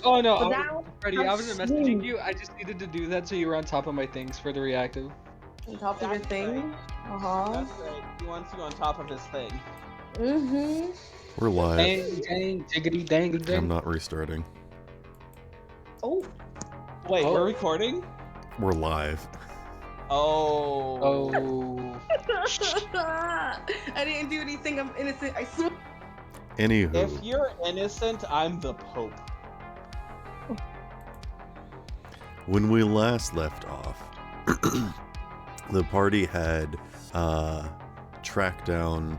Oh no, So now Freddie, I I'm wasn't messaging you. I just needed to do that so you were on top of my things for the reactive. on top of your That's thing. right. That's right. He wants you on top of his thing. Mm-hmm. We're live. Dang, dang, jiggity, dang, dang. I'm not restarting. Oh. Wait, Oh. we're recording? We're live. Oh. Oh. I didn't do anything. I'm innocent. I swear. Anywho, If you're innocent, I'm the Pope. when we last left off, the party had tracked down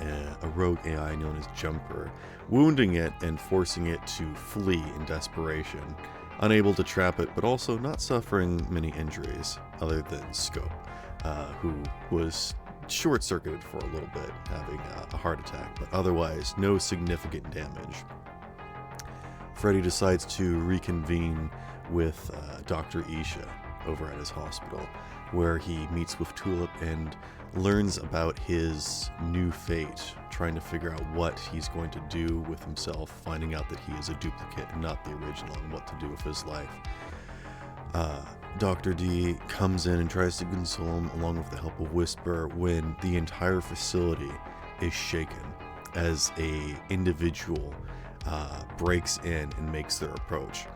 a rogue AI known as Jumper, wounding it and forcing it to flee in desperation, unable to trap it, but also not suffering many injuries other than Scope, who was short-circuited for a little bit, having a heart attack, but otherwise no significant damage. Freddy decides to reconvene with Dr. Isha over at his hospital, where he meets with Tulip and learns about his new fate, trying to figure out what he's going to do with himself, finding out that he is a duplicate and not the original, and what to do with his life. Dr. D comes in and tries to console him along with the help of Whisper when the entire facility is shaken as a individual breaks in and makes their approach.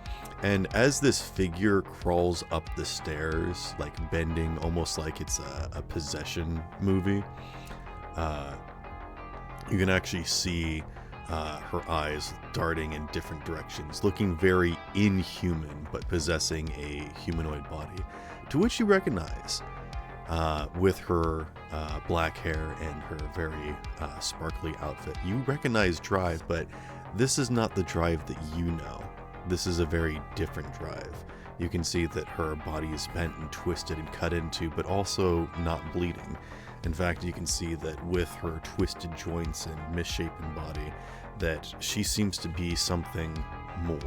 And as this figure crawls up the stairs, like bending, almost like it's a possession movie, you can actually see her eyes darting in different directions, looking very inhuman, but possessing a humanoid body, to which you recognize with her black hair and her very sparkly outfit. You recognize Drive, but this is not the Drive that you know. This is a very different Drive. You can see that her body is bent and twisted and cut into, but also not bleeding. In fact, you can see that with her twisted joints and misshapen body, that she seems to be something more.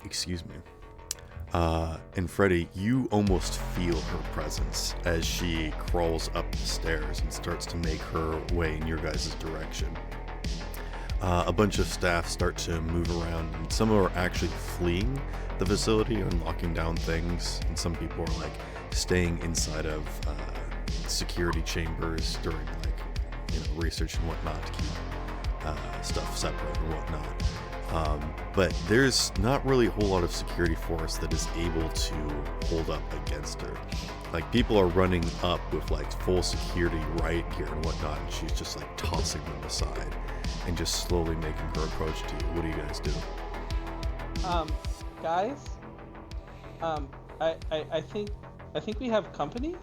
Excuse me. And Freddy, you almost feel her presence as she crawls up the stairs and starts to make her way in your guys' direction. A bunch of staff start to move around, and some are actually fleeing the facility and locking down things, and some people are like staying inside of security chambers during research and whatnot to keep stuff separate and whatnot. But there's not really a whole lot of security force that is able to hold up against her. Like, people are running up with like full security riot gear and whatnot, and she's just like tossing them aside and just slowly making her approach to you. What do you guys do? Guys, I think we have company.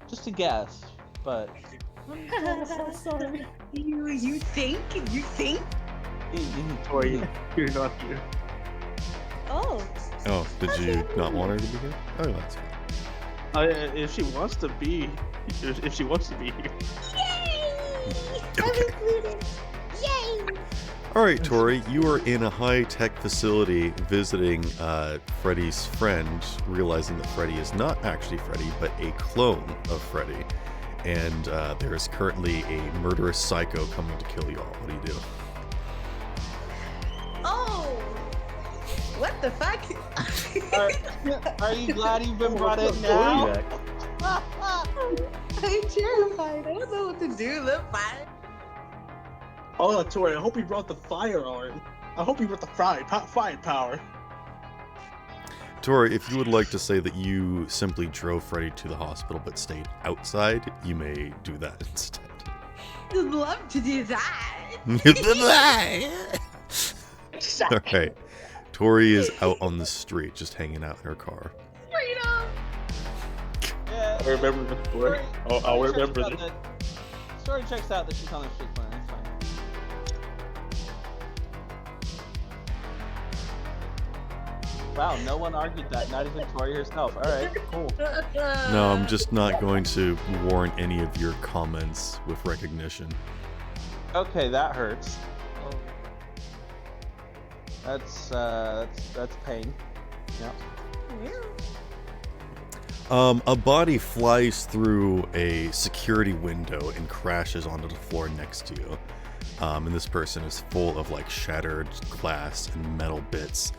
Just a guess, but I'm so sorry. You think? Tori, you're not here. Oh. Oh, did you not want her to be here? Oh, that's fine. If she wants to be here. Yay! I'm Okay. included. Yay! Alright, Tori, you are in a high-tech facility visiting Freddy's friend, realizing that Freddy is not actually Freddy, but a clone of Freddy. And there is currently a murderous psycho coming to kill you all. What do you do? Oh! What the fuck? are you glad you've been brought in now? I'm terrified. I don't know what to do. The fire. Oh, Tori, I hope you brought the firearm. I hope you brought the firepower. Tori, if you would like to say that you simply drove Freddy to the hospital but stayed outside, you may do that instead. I'd love to do that. Alright. Tori is out on the street, just hanging out in her car. Freedom. Yeah, I remember this, boy. Oh, I'll remember this. Story checks out that she's on the street corner. It's fine. Wow, no one argued that, not even Tori herself. Alright, cool. No, I'm just not going to warrant any of your comments with recognition. Okay, that hurts. That's pain. Yeah. A body flies through a security window and crashes onto the floor next to you. And this person is full of like shattered glass and metal bits.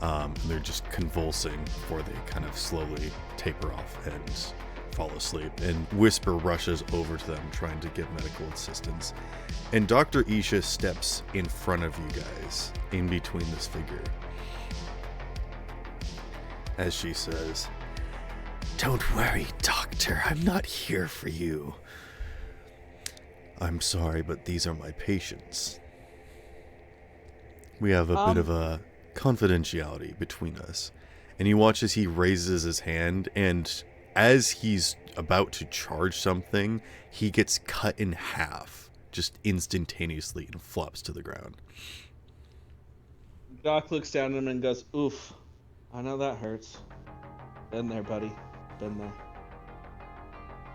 And they're just convulsing before they kind of slowly taper off and fall asleep. And Whisper rushes over to them trying to give medical assistance. And Dr. Isha steps in front of you guys, in between this figure. As she says, "Don't worry, Doctor. I'm not here for you. I'm sorry, but these are my patients. We have a bit of a confidentiality between us." And you watch as he raises his hand, and as he's about to charge something, he gets cut in half, just instantaneously, and flops to the ground. Doc looks down at him and goes, "Oof, I know that hurts. Been there, buddy. Been there."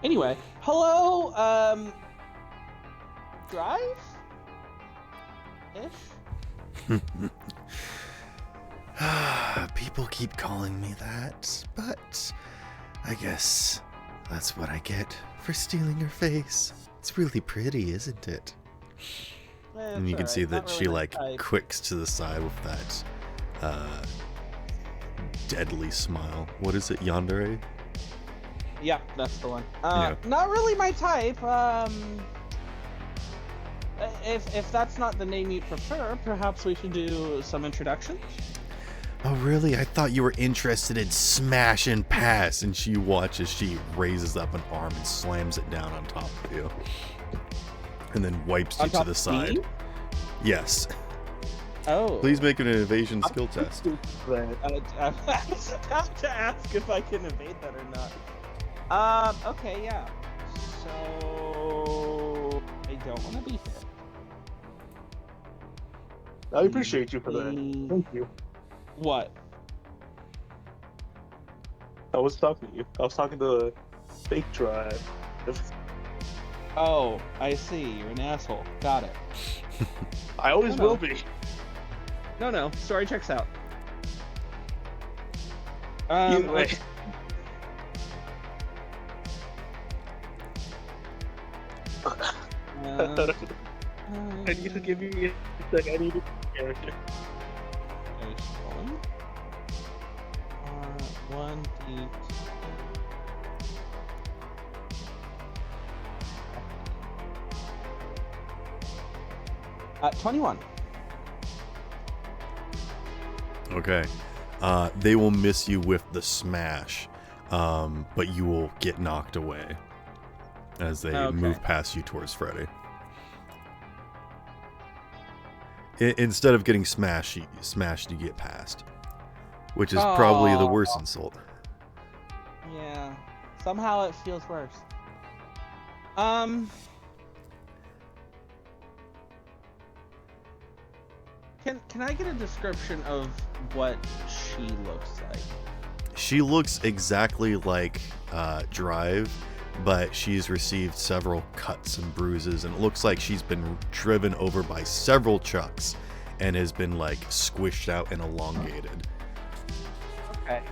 Anyway, hello, Drive? Ish? People keep calling me that, but I guess that's what I get for stealing her face. It's really pretty, isn't it? And you can see that she like quicks to the side with that deadly smile. What is it, yandere? Yeah, that's the one. Yeah. Not really my type. If that's not the name you prefer, perhaps we should do some introductions. Oh, really? I thought you were interested in smash and pass. And she watches, she raises up an arm and slams it down on top of you. And then wipes you to the side. Me? Yes. Oh. Please make an innovation skill test. I was about to ask if I can evade that or not. Okay, yeah. So I don't want to be here. I appreciate you for that. Thank you. What? I was talking to you. I was talking to Fake Drive. Oh, I see. You're an asshole. Got it. I always will be. No. Story checks out. Either way. I need to give you a sec. I need a character. One, D. 21. Okay. They will miss you with the smash, but you will get knocked away as they move past you towards Freddy. Instead of getting smashed, you get passed, which is probably the worst insult. Yeah. Somehow it feels worse. Can I get a description of what she looks like? She looks exactly like Drive, but she's received several cuts and bruises, and it looks like she's been driven over by several trucks and has been like squished out and elongated. Okay.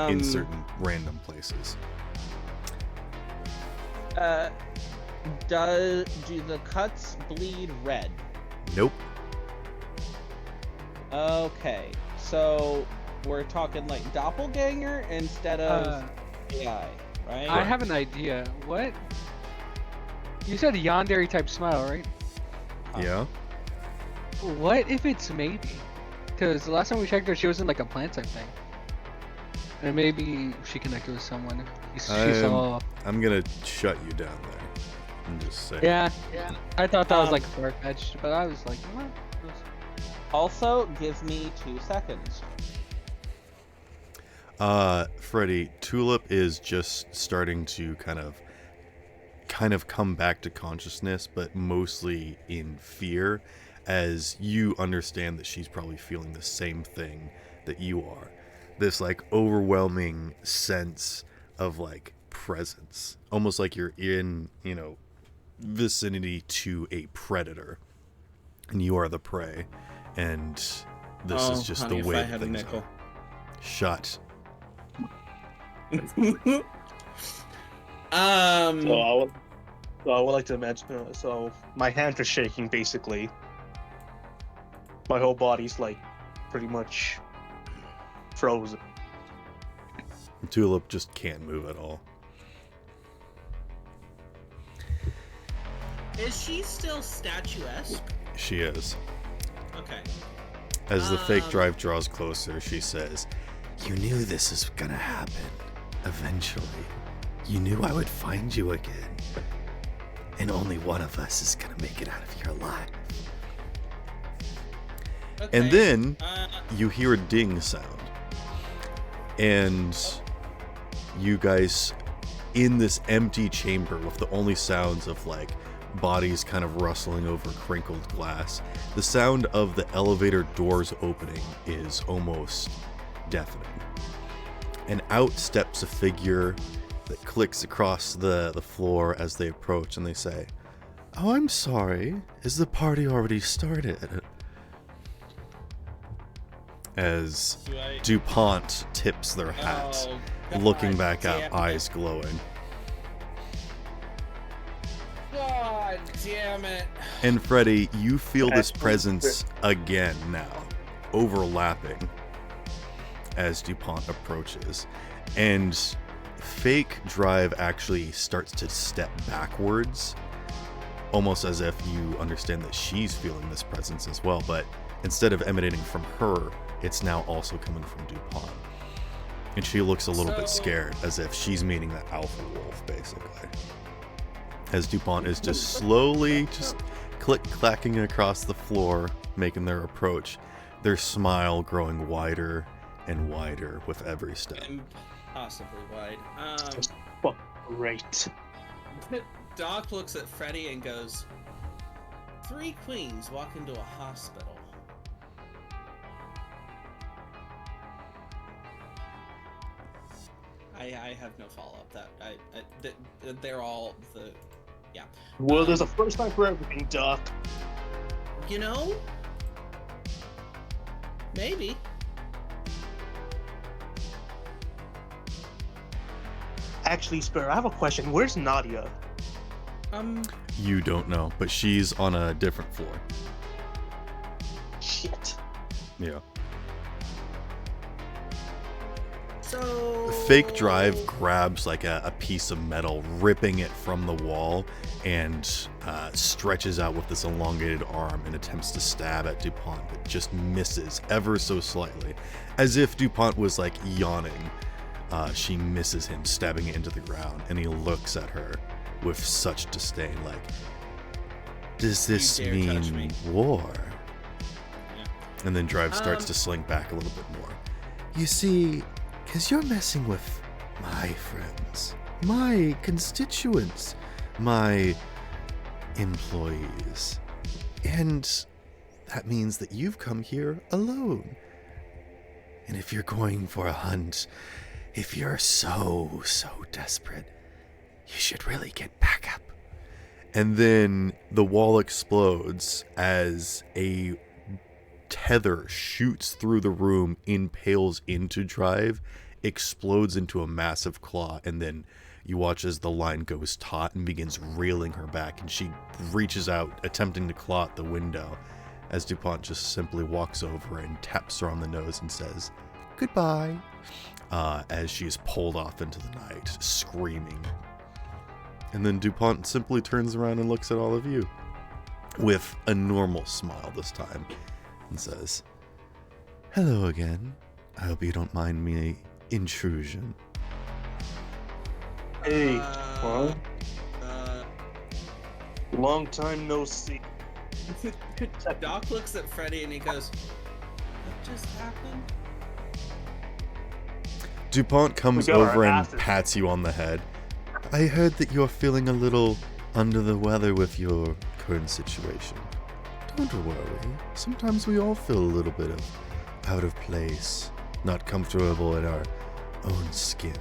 In certain random places. Do the cuts bleed red? Nope. Okay, so we're talking like doppelganger instead of AI, right? I have an idea. What? You said yandere type smile, right? Yeah. What if it's maybe? Because the last time we checked her, she was in like a plant type thing. And maybe she connected with someone. She saw. I'm gonna shut you down there. And just say. Yeah. I thought that was like far-fetched, but I was like, what? Also, give me 2 seconds. Freddy, Tulip is just starting to kind of come back to consciousness, but mostly in fear, as you understand that she's probably feeling the same thing that you are. This like overwhelming sense of like presence, almost like you're in, vicinity to a predator, and you are the prey. And this is just the way that things are. Shut. So I would like to imagine. So my hands are shaking, basically. My whole body's like pretty much frozen. Tulip just can't move at all. Is she still statuesque? She is. Okay. As the fake drive draws closer, she says, "You knew this was gonna happen. Eventually. You knew I would find you again. And only one of us is gonna make it out of here alive." Okay. And then you hear a ding sound. And you guys, in this empty chamber with the only sounds of like bodies kind of rustling over crinkled glass, the sound of the elevator doors opening is almost deafening. And out steps a figure that clicks across the floor as they approach, and they say, "Oh, I'm sorry. Is the party already started?" As DuPont tips their hats, looking back up, eyes glowing. God damn it. And Freddy, you feel this presence again now, overlapping as DuPont approaches. And fake drive actually starts to step backwards, almost as if you understand that she's feeling this presence as well, but instead of emanating from her, it's now also coming from DuPont. And she looks a little bit scared, as if she's meeting that alpha wolf, basically. As DuPont is just slowly just click-clacking across the floor, making their approach, their smile growing wider and wider with every step. Impossibly wide. Just fucking great. Doc looks at Freddy and goes, 3 queens walk into a hospital. I have no follow-up. They're all the... Yeah. Well, there's a first time for everything, Doc. You know? Maybe. Actually, Sparrow, I have a question. Where's Nadia? You don't know, but she's on a different floor. Shit. Yeah. So... Fake drive grabs like a piece of metal, ripping it from the wall, and stretches out with this elongated arm and attempts to stab at DuPont, but just misses ever so slightly. As if DuPont was like yawning, she misses him, stabbing it into the ground, and he looks at her with such disdain, like, "Does this mean war?" Yeah. And then Drive starts to slink back a little bit more. "You see, because you're messing with my friends, my constituents, my employees. And that means that you've come here alone. And if you're going for a hunt, if you're so desperate, you should really get back up." And then the wall explodes as a tether shoots through the room, impales into Drive, explodes into a massive claw, and then you watch as the line goes taut and begins reeling her back, and she reaches out, attempting to claw at the window, as DuPont just simply walks over and taps her on the nose and says, "Goodbye," as she is pulled off into the night, screaming. And then DuPont simply turns around and looks at all of you, with a normal smile this time, and says, "Hello again. I hope you don't mind my intrusion." Hey, what? Long time no see. Doc looks at Freddy and he goes, "What just happened?" DuPont comes over and pats you on the head. "I heard that you're feeling a little under the weather with your current situation. Don't worry. Sometimes we all feel a little bit of out of place, not comfortable in our own skin.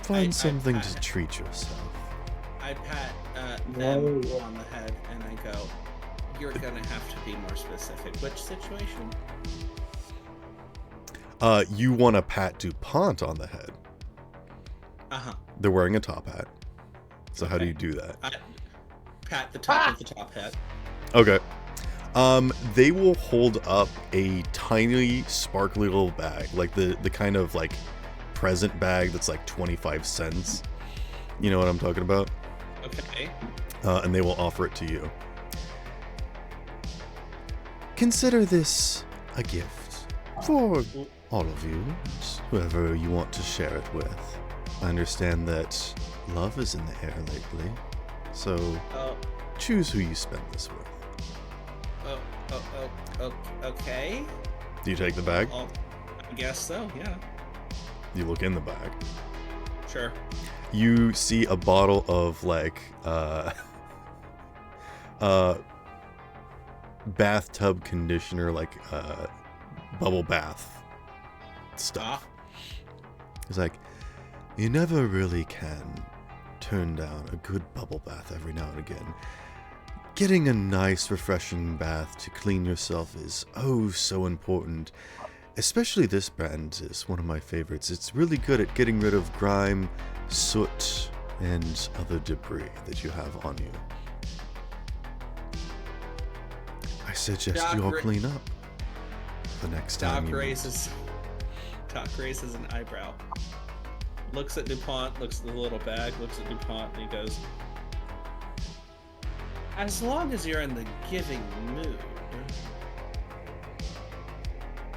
Find something to treat yourself." I pat them on the head and I go, "You're gonna have to be more specific. Which situation?" You want to pat DuPont on the head. Uh-huh. They're wearing a top hat. So how do you do that? I pat the top of the top hat. Okay. They will hold up a tiny, sparkly little bag, like the kind of like present bag that's like 25 cents. You know what I'm talking about? Okay. And they will offer it to you. Consider this a gift for all of you, whoever you want to share it with. I understand that love is in the air lately, so choose who you spend this with. Okay. Do you take the bag? I guess so, yeah. You look in the bag. Sure. You see a bottle of like bathtub conditioner, like bubble bath stuff. It's like, you never really can turn down a good bubble bath every now and again. Getting a nice, refreshing bath to clean yourself is oh so important. Especially this brand is one of my favorites. It's really good at getting rid of grime, soot, and other debris that you have on you. I suggest you all clean up the next time Doc you raises an eyebrow. Looks at DuPont, looks at the little bag, looks at DuPont, and he goes, as long as you're in the giving mood,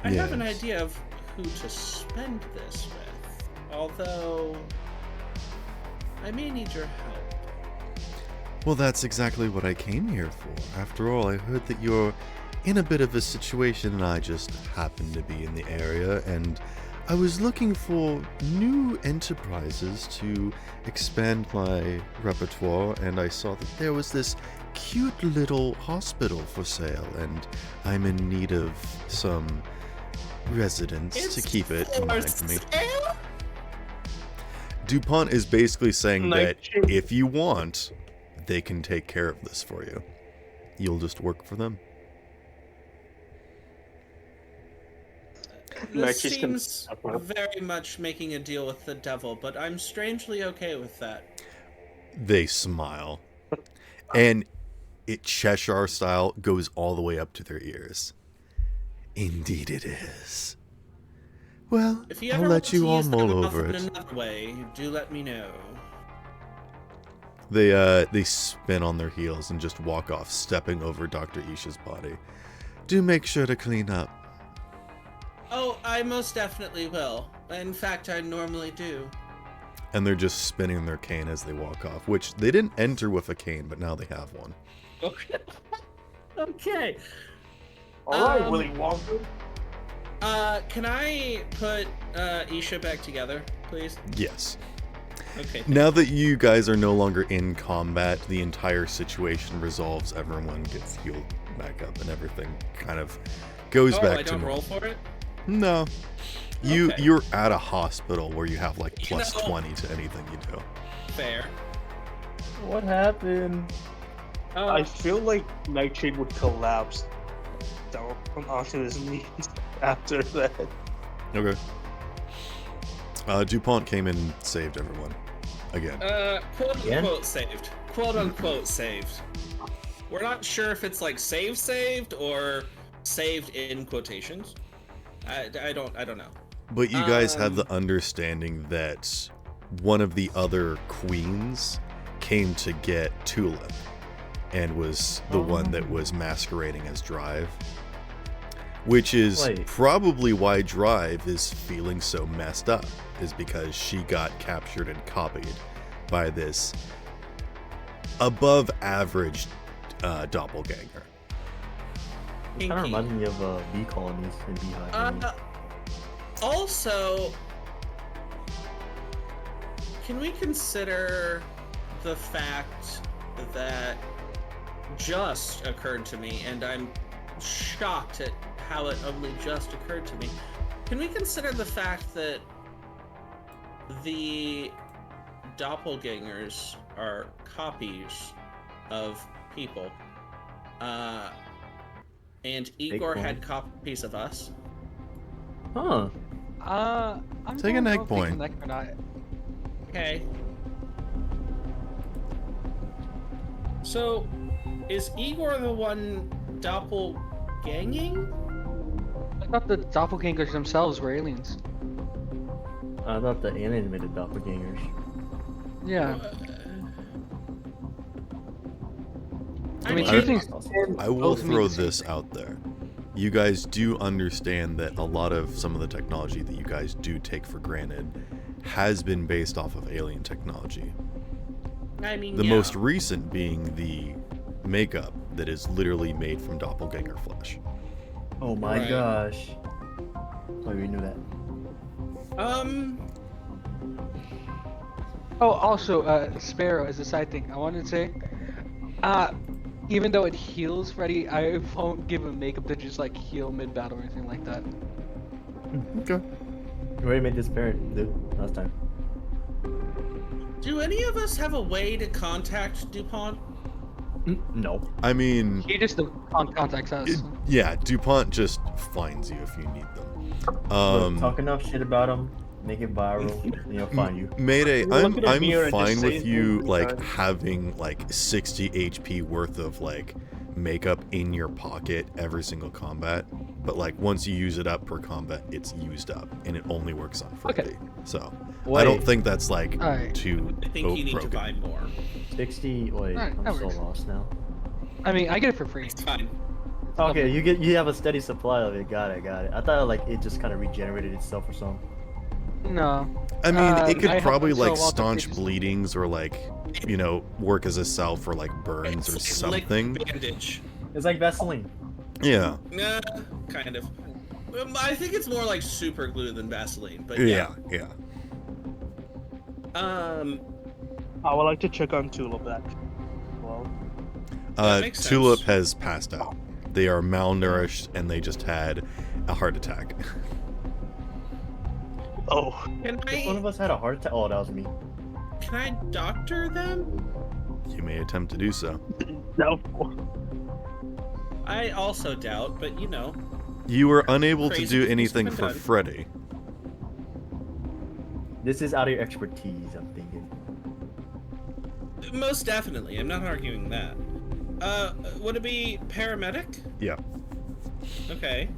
I have an idea of who to spend this with. Although, I may need your help. Well, that's exactly what I came here for. After all, I heard that you're in a bit of a situation and I just happened to be in the area and I was looking for new enterprises to expand my repertoire, and I saw that there was this cute little hospital for sale, and I'm in need of some residents to keep it in mind for me. DuPont is basically saying that if you want, they can take care of this for you. You'll just work for them. This seems very much making a deal with the devil, but I'm strangely okay with that. They smile. And it Cheshire style goes all the way up to their ears. Indeed it is. Well, If you I'll ever let you all mull over in it. another way, do let me know. They spin on their heels and just walk off, stepping over Dr. Isha's body. Do make sure to clean up. Oh, I most definitely will. In fact, I normally do. And they're just spinning their cane as they walk off, which they didn't enter with a cane, but now they have one. Okay. Okay. All right, Willy Wonka. Can I put Isha back together, please? Yes. Okay. Now that you guys are no longer in combat, the entire situation resolves. Everyone gets healed back up, and everything kind of goes back I to don't normal. roll for it? No. Okay. You're at a hospital where you have like plus You know- 20 to anything you do. Fair. What happened? I feel like Nightshade would collapse down onto his knees after that. Okay. DuPont came in and saved everyone. Again. Quote Again? unquote saved. Quote unquote saved. We're not sure if it's like saved or saved in quotations. I don't know. But you guys have the understanding that one of the other queens came to get Tulip and was the one that was masquerading as Drive. Which is probably why Drive is feeling so messed up, is because she got captured and copied by this above average doppelganger. It kind of reminds me of bee colonies in Beehive. Also, can we consider the fact that just occurred to me, and I'm shocked at how it only just occurred to me. Can we consider the fact that the doppelgangers are copies of people, and Igor had copies of us? Huh. I'm Take an don't egg know if they point. connect or not. Okay. So, is Igor the one doppelganging? I thought the doppelgangers themselves were aliens. I thought the alien made the doppelgangers. Yeah. I mean, I two mean- things. I will both mean throw the same this thing. out there. You guys do understand that a lot of some of the technology that you guys do take for granted has been based off of alien technology. I mean, The yeah. most recent being the makeup that is literally made from doppelganger flesh. Oh my Right. gosh. Oh, we knew that. Oh, also, Sparrow, as a side thing, I wanted to say, even though it heals Freddy, I won't give him makeup to just like heal mid-battle or anything like that. Okay. We already made this parent, dude, last time. Do any of us have a way to contact DuPont? No. I mean, He just contacts us. yeah, DuPont just finds you if you need them. Look, talk enough shit about them, make it viral, and he'll find you. Mayday, You look at a I'm mirror and just fine say with you things like inside. having like 60 HP worth of like makeup in your pocket every single combat, but like once you use it up per combat, it's used up and it only works on Freddy. Okay. So I Wait. don't think that's like Alright. too I think you need broken. to buy more. 60. Wait, Alright, I'm that so works. lost now. I mean, I get it for free. It's fine. Okay, you have a steady supply of it. Got it. I thought like it just kind of regenerated itself or something. No. I mean, it could I help probably him sell like all the staunch things. bleedings or like, you know, work as a salve for like burns or It's like something. bandage. It's like Vaseline. Yeah. Nah, kind of. I think it's more like super glue than Vaseline, but Yeah, yeah. I would like to check on Tulip back. Well, makes sense. Tulip has passed out. They are malnourished and they just had a heart attack. oh, Can If one of I us had a heart attack. Oh, that was me. doctor them? You may attempt to do so. no. I also doubt, but you know. You were unable to Crazy do things anything have for been done. Freddy. This is out of your expertise, I'm thinking. Most definitely. I'm not arguing that. Would it be paramedic? Yeah. Okay.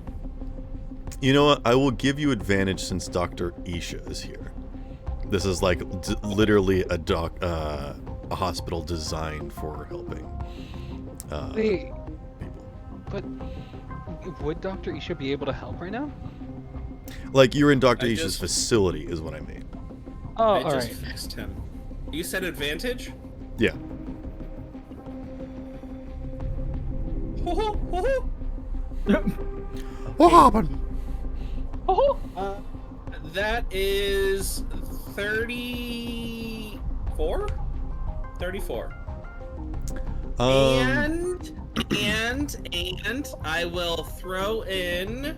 You know what? I will give you advantage since Dr. Isha is here. This is like literally a hospital designed for helping Wait, people. but would Dr. Isha be able to help right now? Like you're in Dr. I Isha's just- facility is what I mean. Oh, I just alright. fixed him. You said advantage? Yeah. What happened? Oh, That is 34? 34. And I will throw in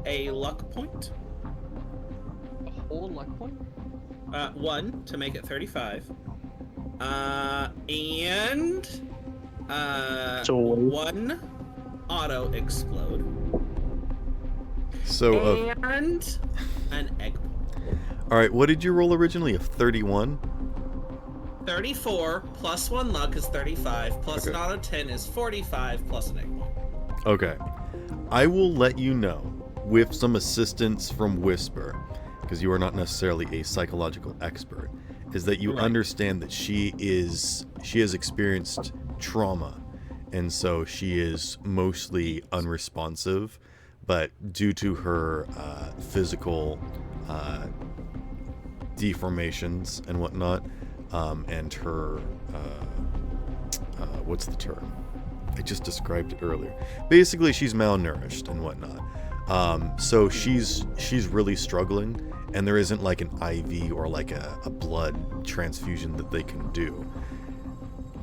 a luck point. a whole luck point? 1 to make it 35. So- 1 auto explode. So And an egg. all right, what did you roll originally? A 31? 34 plus 1 luck is 35, plus Okay. an auto 10 is 45, plus an egg. Okay. I will let you know with some assistance from Whisper, because you are not necessarily a psychological expert, is that you Right. understand that she has experienced trauma, and so she is mostly unresponsive, but due to her physical deformations and whatnot, and her what's the term? I just described it earlier. Basically, she's malnourished and whatnot. So she's really struggling, and there isn't like an IV or like a blood transfusion that they can do.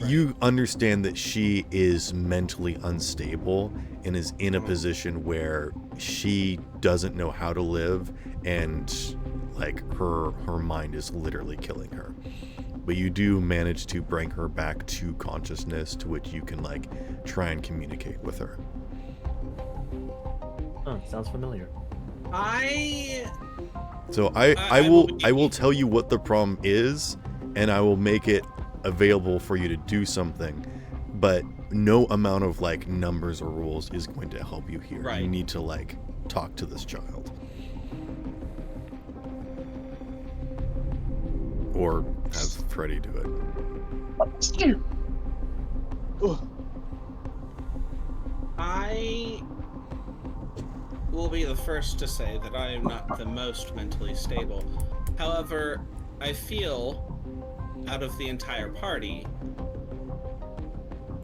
You understand that she is mentally unstable and is in a position where she doesn't know how to live, and like her mind is literally killing her. But you do manage to bring her back to consciousness, to which you can like try and communicate with her. Oh, sounds familiar. So I I will tell you what the problem is, and I will make it available for you to do something. But no amount of like numbers or rules is going to help you here. Right. You need to like talk to this child. Or have Freddy do it. I will be the first to say that I am not the most mentally stable. However, I feel, out of the entire party,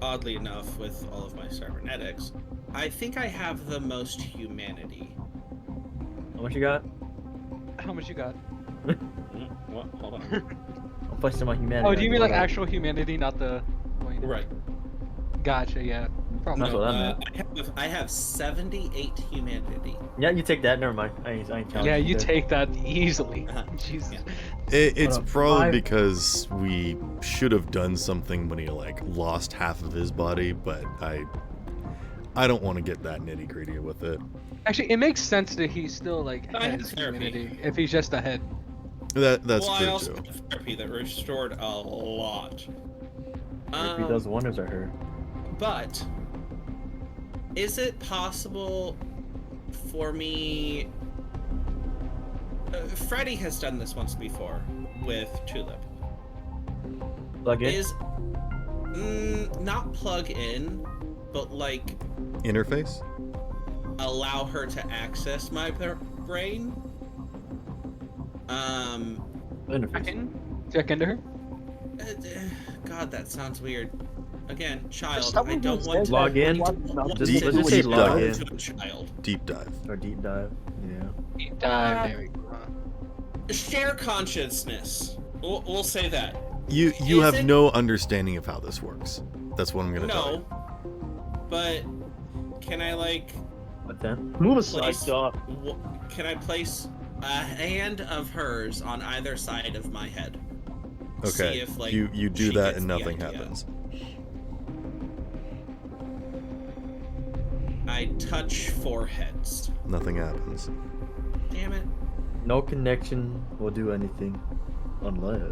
oddly enough, with all of my cybernetics, I think I have the most humanity. How much you got? How much you got? What? Hold on. I'm placing my humanity. Oh, do you mean like Hold on. actual humanity, not the? Right. Gotcha. Yeah. Probably. That's what I meant. I have 78 humanity. Yeah, you take that. Never mind. I ain't challenging Yeah, you there. take that easily. Uh-huh. Jesus. Yeah. It's Hold on, probably 5. because we should have done something when he like lost half of his body, but I don't want to get that nitty gritty with it. Actually, it makes sense that he still like I have has therapy. humanity if he's just a head. That's well, I true also too. have therapy that restored a lot. If he does wonders at her. But is it possible for me? Freddy has done this once before with Tulip. Plug in. Is not plug in, but like Interface? allow her to access my brain. Interface. Check into her. God, that sounds weird. Again, child. someone I don't who want says to. Log in. want Just, Deep- let's just say deep log dive. in to a child. Deep dive. or deep dive. Yeah. Deep dive. There we go. Share consciousness. We'll say that. You Is have it- no understanding of how this works. That's what I'm gonna tell No, you. but can I like What then? Move aside, place? dog. Can I place a hand of hers on either side of my head? Okay. See if, like, you do she that gets and the nothing idea. happens. I touch foreheads. Nothing happens. Damn it. No connection will do anything, unless.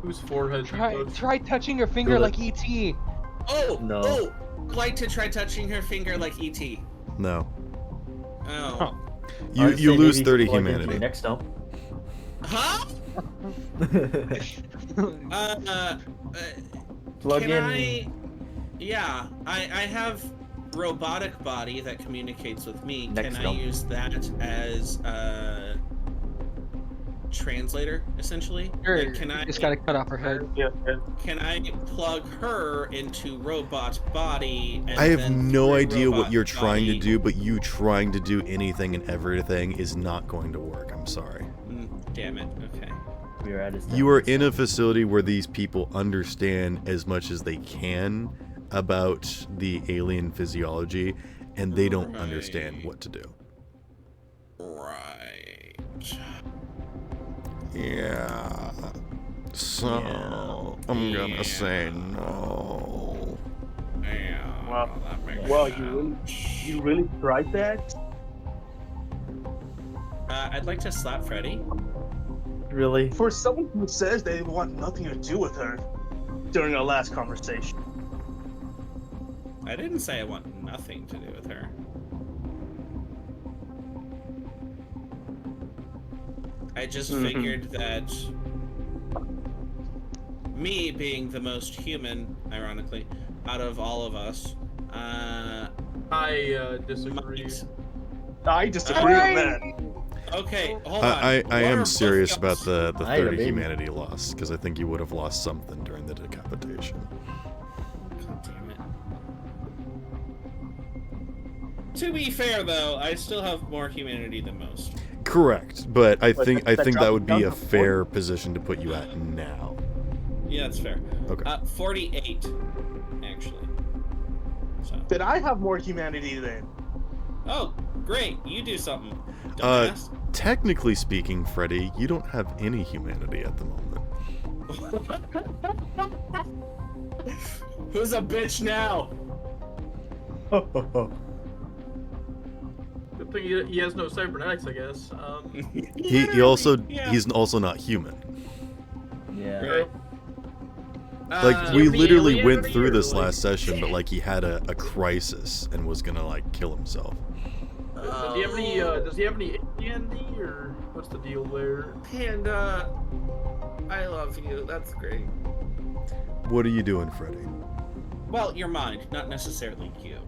Whose forehead? Try touching your finger Do it. like ET. Oh No. Oh, I'd like to try touching her finger like ET. No. Oh. You I'd you say lose maybe 30 plug into humanity. your next stump. Huh? Plug Can in. Yeah, I have robotic body that communicates with me. Next Can I dump. use that as a translator, essentially? Sure. Like, can I Just gotta cut off her head. Yeah, can I plug her into robot body? And I have then no through idea what robot you're trying to body- do, but you trying to do anything and everything is not going to work. I'm sorry. Damn it. Okay. We are at his You are in a facility where these people understand as much as they can about the alien physiology, and they don't understand what to do. Right. Yeah. So, I'm gonna say no. Yeah. Wow. That makes Wow, sense. you really tried that? I'd like to slap Freddy. Really? For someone who says they want nothing to do with her during our last conversation. I didn't say I want nothing to do with her. I just figured that me being the most human, ironically, out of all of us, I disagree. might... I disagree on that. Okay, hold on. I What are am both serious y'all's- about the I had a 30 baby. humanity loss, because I think you would have lost something during the decapitation. God damn it. To be fair, though, I still have more humanity than most. Correct, but I But think that that drops would down be a to 40. fair position to put you at now. Yeah, that's fair. Okay. 48, actually. So. Did I have more humanity then? Oh, great! You do something, Uh, dumbass. Technically speaking, Freddy, you don't have any humanity at the moment. Who's a bitch now? Good thing he has no cybernetics, I guess. He also Yeah. he's also not human. Yeah. Right. Like he we have the literally alien went in through here, this like- last session, but like he had a crisis and was gonna like kill himself. Does he have any? Does he have any candy, or what's the deal there? Panda, I love you. That's great. What are you doing, Freddy? Well, your mind, not necessarily you.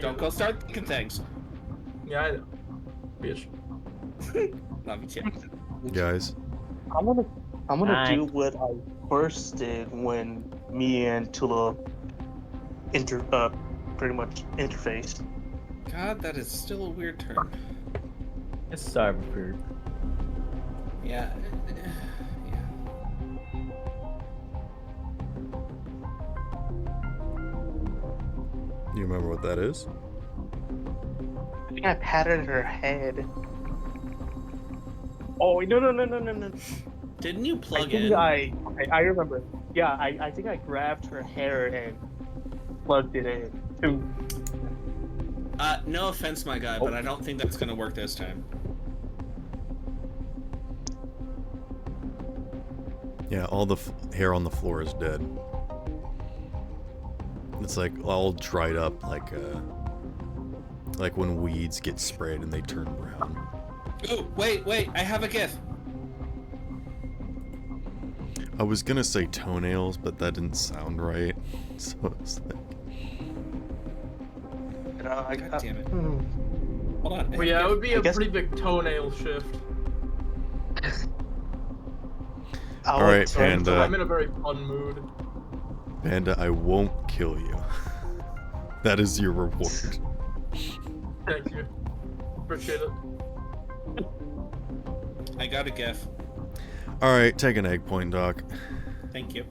Don't go start thinking things. Yeah, I know. Bitch. Love you too. Guys, I'm gonna Hi. do what I first did when me and Tula pretty much interfaced. God, that is still a weird term. It's cyberpunk. Yeah. Yeah. you remember what that is? I think I patted her head. Oh no! Didn't you I plug think in? I remember. Yeah, I think I grabbed her hair and plugged it in. No offense, my guy, but I don't think that's gonna work this time. Yeah, all the hair on the floor is dead. It's like all dried up, like when weeds get sprayed and they turn brown. Oh, wait, I have a gift. I was gonna say toenails, but that didn't sound right. So it's like, God damn it. Hold on. Well, yeah, it would be I a guess- pretty big toenail shift. all right, So Panda. I'm in a very fun mood. Panda, I won't kill you. That is your reward. Thank you. Appreciate it. I got a gift. All right, take an egg point, Doc. Thank you.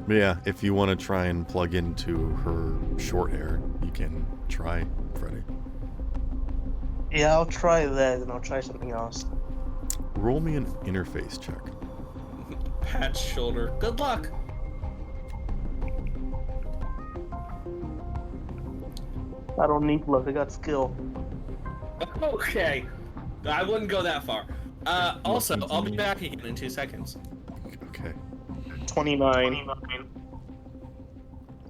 But yeah, if you want to try and plug into her short hair, you can try, Freddy. Yeah, I'll try that, and I'll try something else. Roll me an interface check. Pat's shoulder. Good luck. I don't need luck. I got skill. Okay. I wouldn't go that far. Also, I'll be back again in 2 seconds. Okay. 29.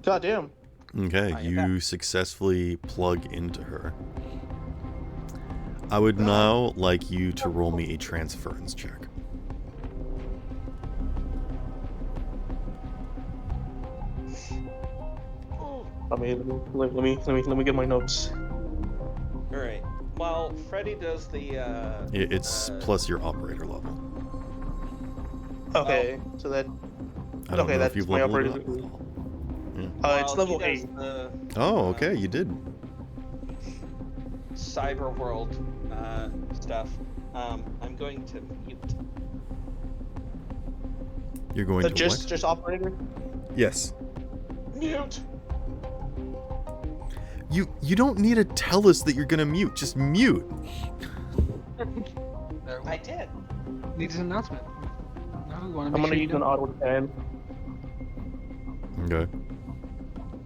God damn. Okay, you successfully plug into her. I would now like you to roll me a transference check. Let me get my notes. All right. While Freddy does the It's plus your operator level. Okay, so that I don't Okay, know if that's you've my leveled it operator- up at all. it's while level he does 8. the Oh, okay, you did. cyber world stuff. I'm going to mute. You're going to what? Just operator. Yes. Mute. You don't need to tell us that you're gonna mute. Just mute. I did. Needs an announcement. No, we want to I'm make gonna sure you use an know. auto 10. Okay.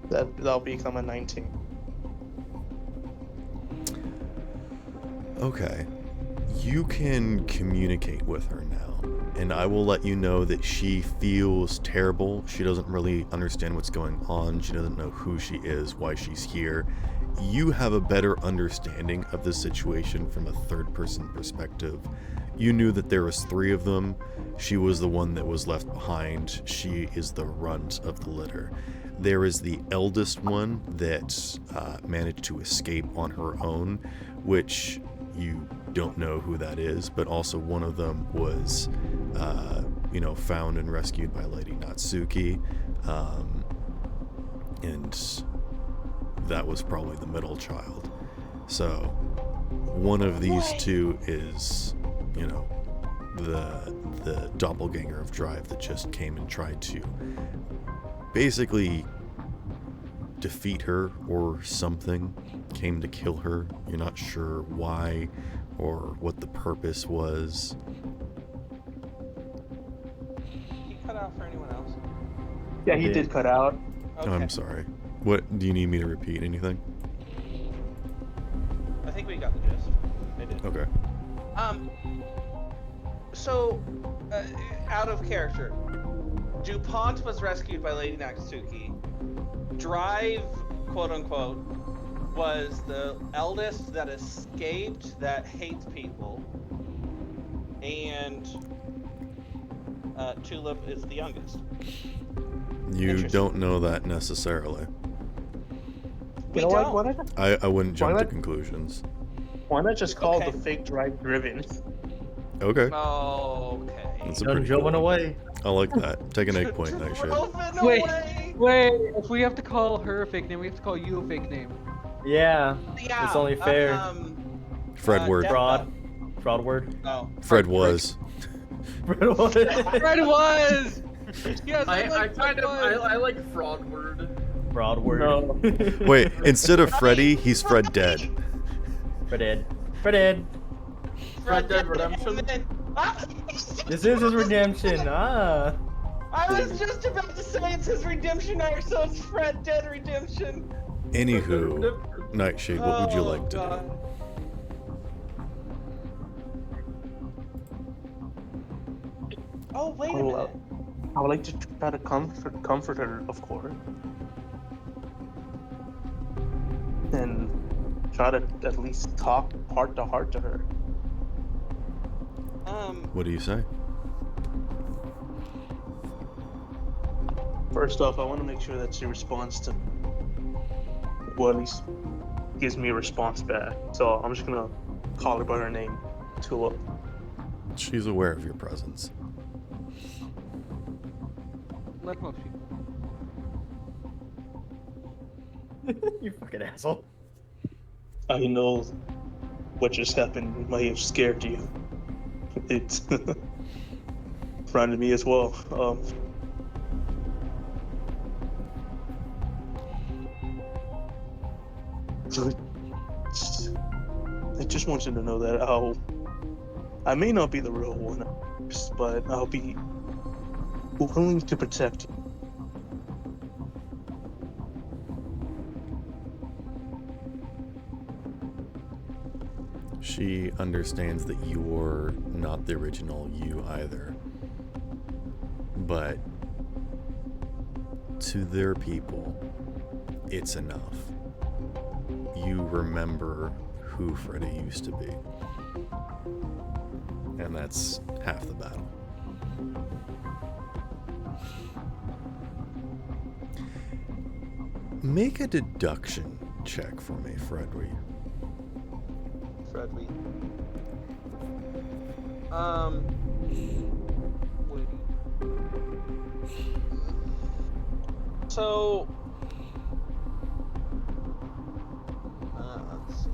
That'll become a 19. Okay. You can communicate with her now, and I will let you know that she feels terrible. She doesn't really understand what's going on. She doesn't know who she is, why she's here. You have a better understanding of the situation from a third-person perspective. You knew that there was 3 of them. She was the one that was left behind. She is the runt of the litter. There is the eldest one that managed to escape on her own, which you don't know who that is, but also one of them was, found and rescued by Lady Natsuki, and that was probably the middle child. So one of these two is, the doppelganger of Drive that just came and tried to basically defeat her or something, came to kill her. You're not sure why or what the purpose was. You cut out for anyone else? Yeah, he did cut out. Okay. Oh, I'm sorry. What do you need me to repeat? Anything? I think we got the gist. I did. Okay. So, out of character, DuPont was rescued by Lady Natsuki. Drive, quote unquote, was the eldest that escaped that hates people. And Tulip is the youngest. You Interesting. don't know that necessarily. We You know don't. what? Why not, I wouldn't jump Why to not- conclusions. why not just call Okay. the fake drive driven? Okay. Okay. That's a Done pretty drove cool one. away. I like that. Take an egg point, Nightshade. Drove it Wait. away. Wait, if we have to call her a fake name, we have to call you a fake name. Yeah. Yeah. It's only fair. Fred word. Death Fraud. Note. Fraud word. Oh. Fred was. Fred was! Yes, I like kind Fred of was. I like fraud word. Fraud word. No. Wait, instead of Freddy, he's Fred Dead. Fred Ed. Fred Ed. Red Dead Redemption. This is his redemption. Ah. I was just about to say it's his redemption arc, so it's Fred Dead Redemption. Anywho, Nightshade, what would you like to God. Oh, wait a minute. I would like to try to comfort her, of course. And try to at least talk heart to heart to her. do? What do you say? First off, I want to make sure that she responds to, well, at least gives me a response back. So I'm just gonna call her by her name, Tulip. She's aware of your presence. Like most people. You fucking asshole. I know what just happened may have scared you. It frightened me as well. I just want you to know that I may not be the real one, but I'll be willing to protect you. She understands that you're not the original you either. But to their people, it's enough. You remember who Freddy used to be. And that's half the battle. Make a deduction check for me, Freddy. Fredly. So. Let's see.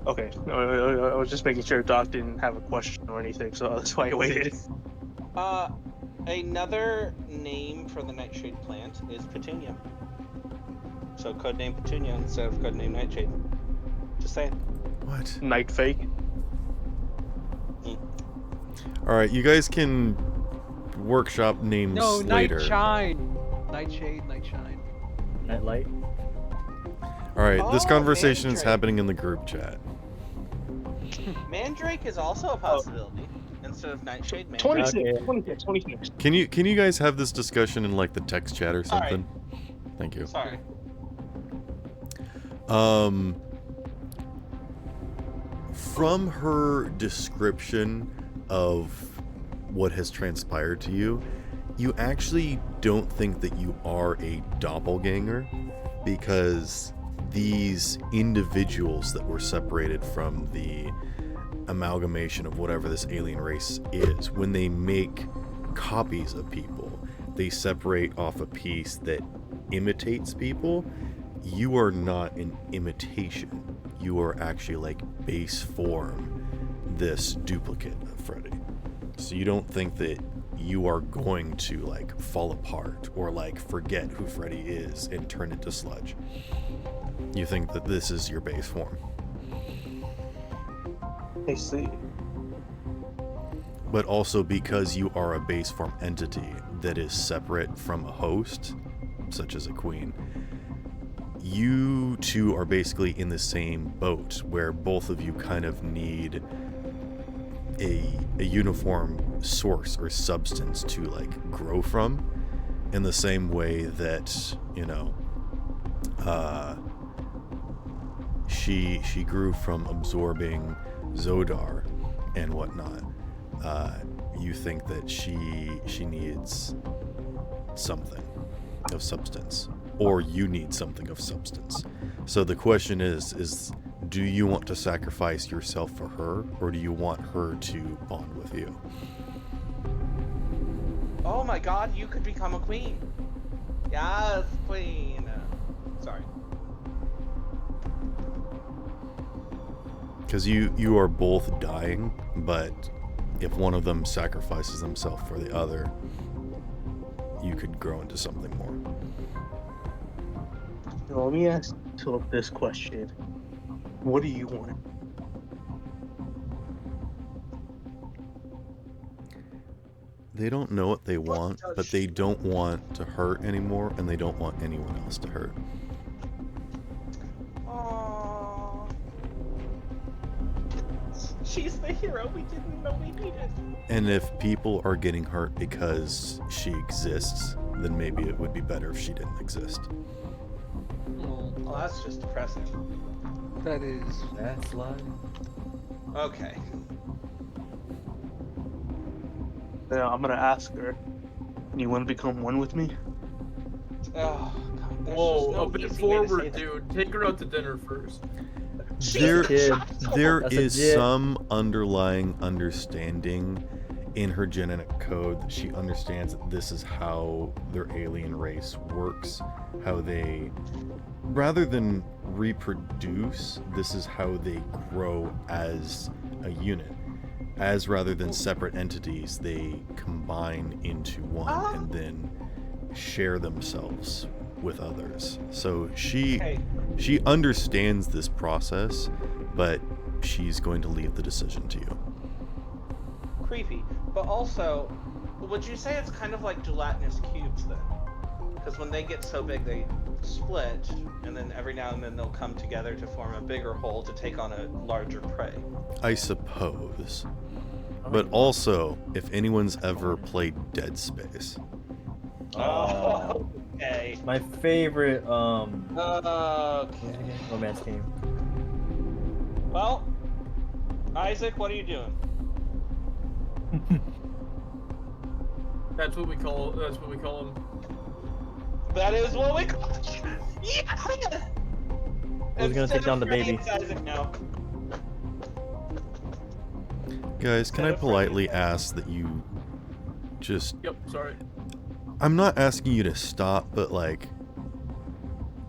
Okay, I was just making sure Doc didn't have a question or anything, so that's why I waited. Another name for the Nightshade plant is Petunia. So codename Petunia instead of codename Nightshade. Just saying. What? Night fake. Alright, you guys can workshop names No, later. Nightshine. Nightshade, Nightshine. Nightlight. Alright, this Oh, conversation is Mandrake. happening in the group chat. Mandrake is also a possibility. Instead of Nightshade, Mandrake. 26. Can you guys have this discussion in like the text chat or something? Thank you. Sorry. From her description of what has transpired to you, you actually don't think that you are a doppelganger, because these individuals that were separated from the amalgamation of whatever this alien race is, when they make copies of people, they separate off a piece that imitates people. You are not an imitation. You are actually like base form this duplicate of Freddy. So you don't think that you are going to like fall apart or like forget who Freddy is and turn into sludge. You think that this is your base form. I see. But also because you are a base form entity that is separate from a host, such as a queen, you two are basically in the same boat where both of you kind of need a uniform source or substance to like grow from, in the same way that, you know, she grew from absorbing Zodar and whatnot. You think that she needs something of substance, or you need something of substance. So the question is do you want to sacrifice yourself for her, or do you want her to bond with you? Oh my god, you could become a queen. Yes, queen. Sorry. Because you are both dying, but if one of them sacrifices themselves for the other, you could grow into something more. Now, let me ask Philip this question. What do you want? They don't know what they want, but they don't want to hurt anymore, and they don't want anyone else to hurt. Aww. She's the hero we didn't know we needed. And if people are getting hurt because she exists, then maybe it would be better if she didn't exist. Well, that's just depressing. That is. That's like. Okay. Yeah, I'm gonna ask her. You want to become one with me? Oh, God. There's Whoa, just no a bit easy way to say forward, that. dude. Take her out to dinner first. There Kid. There That's a is jit. some underlying understanding in her genetic code that she understands that this is how their alien race works, how they, rather than reproduce, this is how they grow as a unit. As rather than separate entities, they combine into one and then share themselves with others. So she understands this process, but she's going to leave the decision to you. Creepy. But also, would you say it's kind of like gelatinous cubes then? Because when they get so big, they split, and then every now and then they'll come together to form a bigger whole to take on a larger prey. I suppose. But also, if anyone's ever played Dead Space. Oh, okay. My favorite Okay. romance game. Well, Isaac, what are you doing? That's what we call him. That is what we call Yeah! Who's gonna take down the baby? It's Isaac now. Guys, can I politely ask that you just... Yep, sorry. I'm not asking you to stop, but like...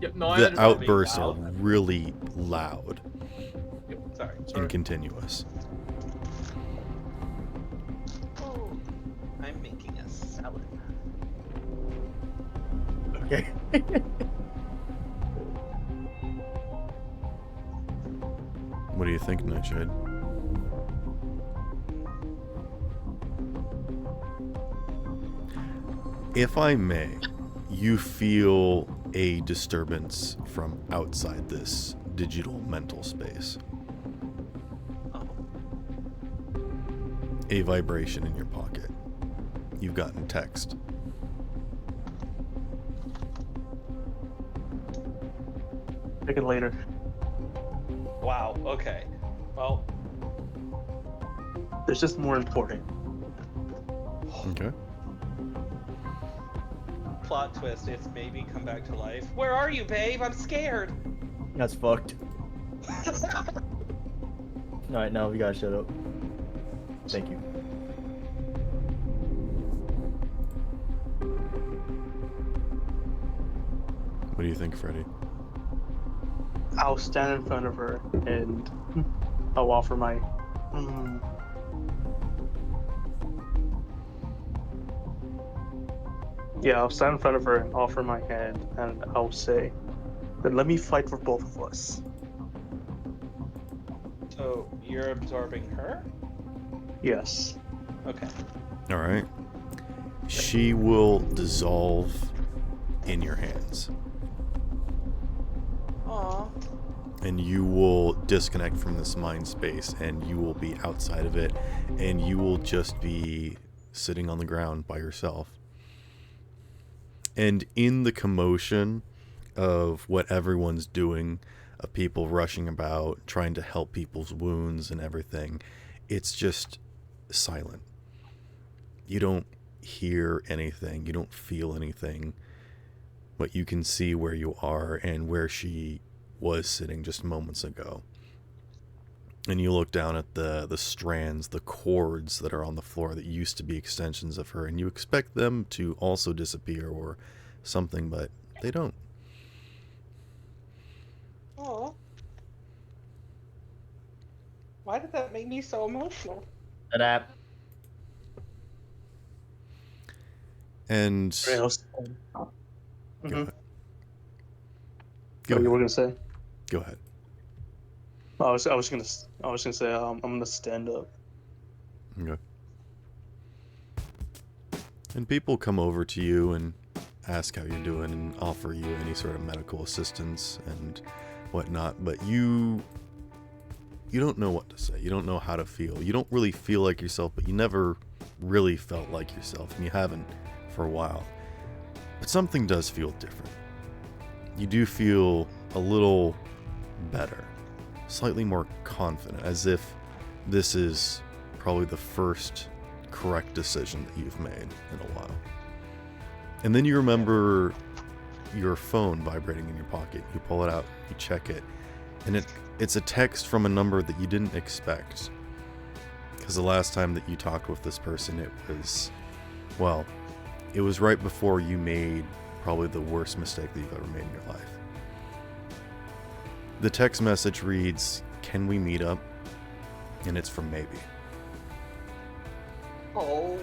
Yep, no, I the understand. outbursts are really loud Yep, Sorry. and continuous. Oh, I'm making a salad. Okay. What do you think, Nightshade? If I may, you feel a disturbance from outside this digital mental space. A vibration in your pocket. You've gotten text. Check it later. Wow, okay. Well, There's just more important. Okay. plot twist, it's maybe come back to life. Where are you, babe? I'm scared. That's fucked. Alright, now we gotta shut up. Thank you. What do you think, Freddy? I'll stand in front of her and I'll offer my. Yeah, I'll stand in front of her and offer my hand, and I'll say, "Then let me fight for both of us." So you're absorbing her? Yes. Okay. All right. She will dissolve in your hands. Aw. And you will disconnect from this mind space, and you will be outside of it, and you will just be sitting on the ground by yourself. And in the commotion of what everyone's doing, of people rushing about, trying to help people's wounds and everything, it's just silent. You don't hear anything, you don't feel anything, but you can see where you are and where she was sitting just moments ago. And you look down at the strands, the cords that are on the floor that used to be extensions of her, and you expect them to also disappear or something, but they don't. Aw. Why did that make me so emotional? Adapt. And Rails. go Mm-hmm. ahead. What you were gonna say? Go ahead. I was gonna say I'm gonna stand up. Okay. And people come over to you and ask how you're doing and offer you any sort of medical assistance and whatnot, but you don't know what to say. You don't know how to feel. You don't really feel like yourself, but you never really felt like yourself, and you haven't for a while. But something does feel different. You do feel a little better, slightly more confident, as if this is probably the first correct decision that you've made in a while. And then you remember your phone vibrating in your pocket. You pull it out, you check it, and it's a text from a number that you didn't expect. Because the last time that you talked with this person, it was right before you made probably the worst mistake that you've ever made in your life. The text message reads, "Can we meet up?" And it's from Maybe. Oh.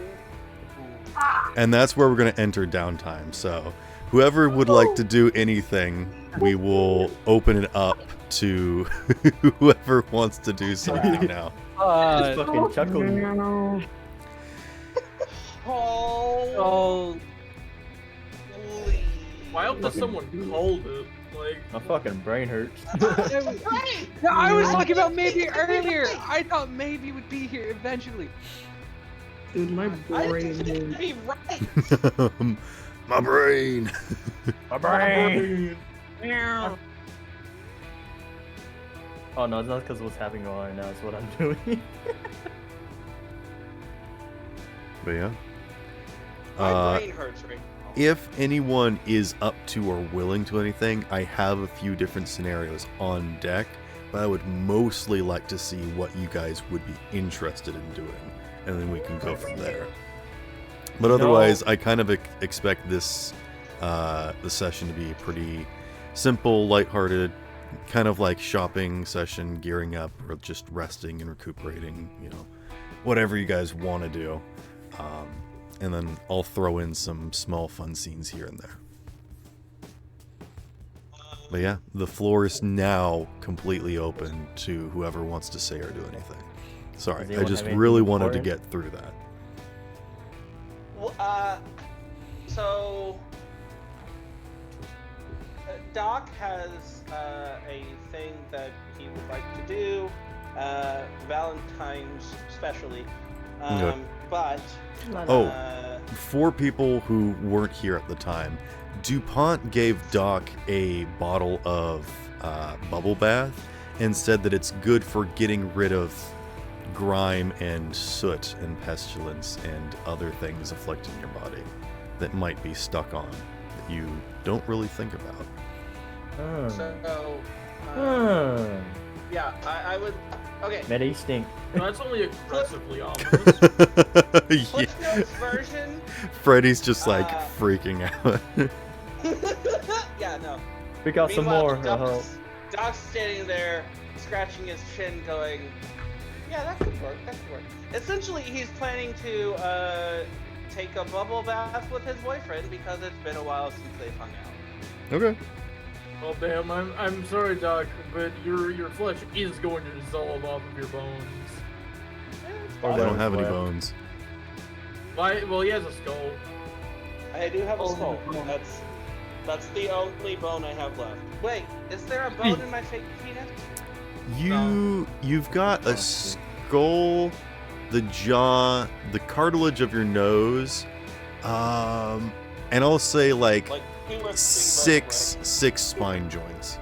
And that's where we're going to enter downtime. So whoever would like to do anything, we will open it up to whoever wants to do something now. Just fucking chuckling. Oh. Holy. Why else does someone called it? Like, My fucking brain hurts. Right. No, I was talking about maybe earlier. I thought maybe would be here eventually. Dude, my I brain didn't is... be right. My brain. My brain. Meow. Oh no, it's not because what's happening right now. It's what I'm doing. But yeah. My brain hurts right now. If anyone is up to or willing to anything, I have a few different scenarios on deck, but I would mostly like to see what you guys would be interested in doing, and then we can go from there. But otherwise, I kind of expect this the session to be pretty simple, lighthearted, kind of like shopping session, gearing up, or just resting and recuperating, whatever you guys want to do. And then I'll throw in some small fun scenes here and there. But yeah, the floor is now completely open to whoever wants to say or do anything. Sorry, I just really wanted to get through that. Well, so Doc has a thing that he would like to do, Valentine's especially, Okay. but For people who weren't here at the time, DuPont gave Doc a bottle of bubble bath and said that it's good for getting rid of grime and soot and pestilence and other things afflicting your body that might be stuck on that you don't really think about. so yeah, I would. Okay. Medi stink. that's only aggressively ominous. Cliff Notes version. Freddy's just like freaking out. Yeah, no. Pick out some Meanwhile, more. Doc's standing there, scratching his chin, going, "Yeah, that could work. That could work." Essentially, he's planning to take a bubble bath with his boyfriend because it's been a while since they've hung out. Okay. Well, damn, I'm sorry, Doc, but your flesh is going to dissolve off of your bones. I don't have any bones. Why? Well, he has a skull. I do have a skull. That's the only bone I have left. Wait, is there a bone in my fake penis? You've got a skull, the jaw, the cartilage of your nose, and I'll say like two or three six spine joints.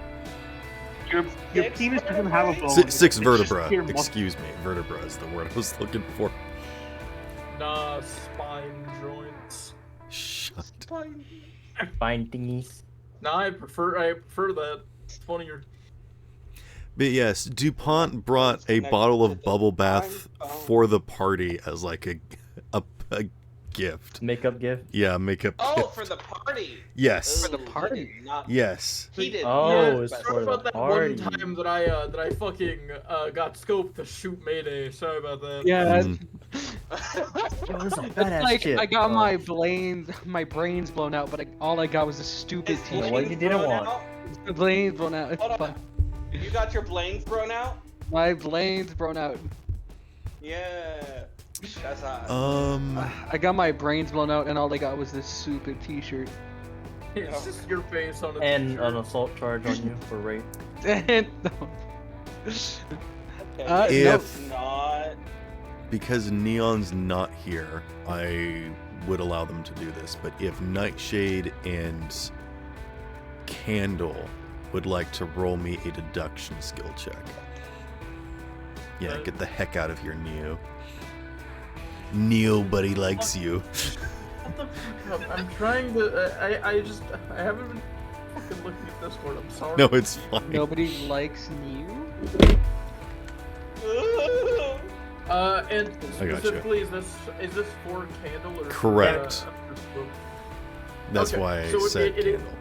Your penis doesn't have a bone. Six It's just vertebra. pure muscle. Excuse me, vertebra is the word I was looking for. Nah, spine joints. Shut. Fine thingies. Nah, I prefer that. It's funnier. But yes, DuPont brought a bottle of bubble bath for the party as like a gift. Makeup gift? Yeah, makeup Oh, gift. for the party. Yes. For the party. Yes. He did. Oh, Yeah, it's sorry for about the that party. one time that I fucking got scoped to shoot Mayday. Sorry about that. Yeah, Mm. Yo, this is a it's badass like chip, I got bro. my brains blown out, but all I got was a stupid Is t-shirt. what you didn't want. The brains blown out. It's Hold fine. on. You got your blade thrown out? My brains blown out. Yeah. That's hot. I got my brains blown out, and all I got was this stupid t-shirt. It's just your face on a And t-shirt. an assault charge on you for rape. And Okay, If- not. Because Neon's not here, I would allow them to do this. But if Nightshade and Candle would like to roll me a deduction skill check. Yeah, get the heck out of here, Neo. Nobody likes you. What the fuck up? I'm trying to. I haven't been fucking looking at Discord. I'm sorry. No, it's fine. nobody likes you. And I gotcha. specifically, is this for Candle or? Correct. That's Okay, why I so said it- Candle.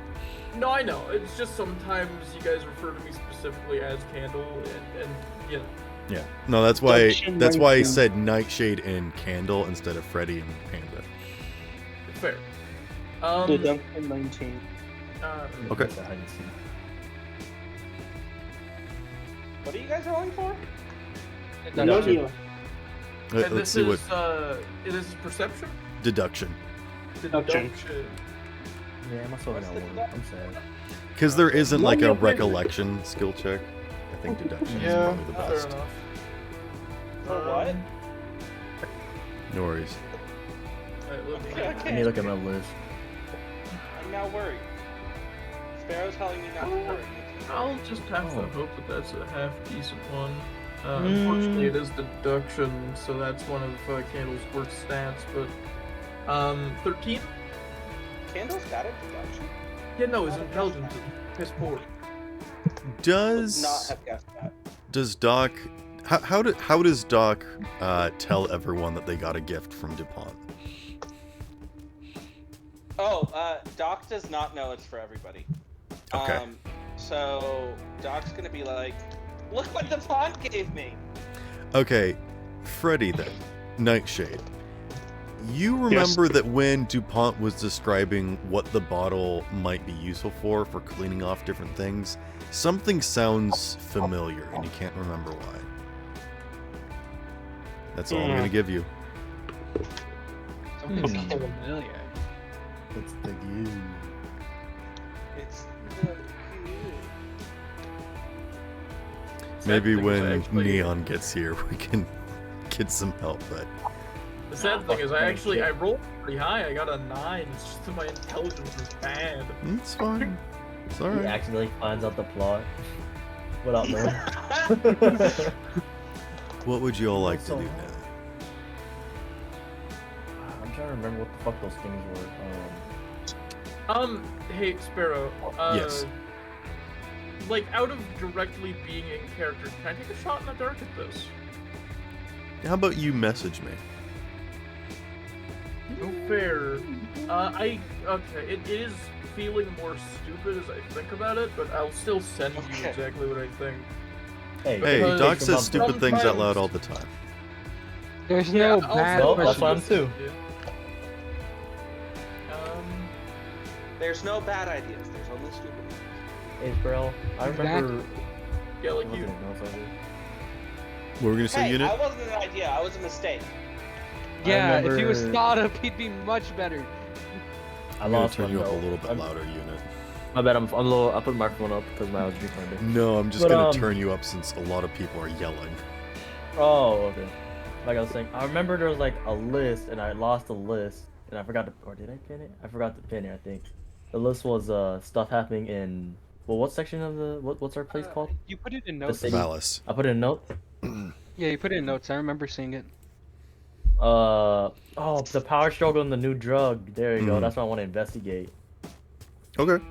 No, I know. It's just sometimes you guys refer to me specifically as Candle, and you know. Yeah. No, that's why Deduction I 19. said Nightshade and Candle instead of Freddy and Panda. Fair. Deduction 19. Okay. What are you guys rolling for? No deal. And Let's this see what this is perception. deduction. Deduction. Yeah, I'm also What's got the one. deduction? I'm sad. Because there isn't like a Well, recollection skill check. I think deduction is Yeah, probably the fair best. enough. For what? No worries. Alright, let me- Okay. Let me look at my list. I'm now worried. Sparrow's telling me not to worry. I'll just have to Oh. hope that that's a half decent one. Unfortunately, it is deduction, so that's one of Candle's worst stats. But 13. Candle's got a deduction? Yeah, no, his intelligence is piss poor. Would not Does have guessed that. Doc how does Doc tell everyone that they got a gift from DuPont? Oh, Doc does not know it's for everybody. Okay. So Doc's gonna be like, look what DuPont gave me. Okay, Freddy then, Nightshade. You remember that when DuPont was describing what the bottle might be useful for cleaning off different things, something sounds familiar and you can't remember why. That's all I'm gonna give you. Something sounds familiar. It's the you. It's the Maybe Sad thing is when actually- Neon gets here, we can get some help. But The sad thing is, I rolled pretty high. I got a 9. It's just that my intelligence is bad. it's fine. It's all He right. accidentally finds out the plot without knowing. What would you all like to So- do now? I'm trying to remember what the fuck those things were. Hey, Sparrow. Yes. Like, out of directly being in character, can I take a shot in the dark at this? How about you message me? Fair. Okay, it is feeling more stupid as I think about it, but I'll still send you Okay. exactly what I think. Hey, Hey, Because Doc says stupid things out sometimes- loud all the time. There's Yeah, no I'll bad still- Well, that's person. why I'm too. There's no bad ideas. There's only stupid ones. April. I remember. Yeah, like looking you. at notes over. What were we gonna say, Hey, unit? I wasn't an idea. I was a mistake. Yeah, if he was remember- thought up, he'd be much better. I I'm gonna lost turn one you up a though. little bit I'm- louder, unit. My bad. I'm a little. I put the microphone up because my was recording. No, I'm just But, gonna turn you up since a lot of people are yelling. Oh, okay. Like I was saying, I remember there was like a list, and I lost the list, and I forgot to, or did I pin it? I forgot to pin it. I think the list was stuff happening in. Well, what section of the what's our place called? You put it in The notes. city. Valis. I put it in notes. Yeah, you put it in notes. I remember seeing it. Oh, the power struggle and the new drug. There you go. Mhm. That's what I want to investigate. Okay.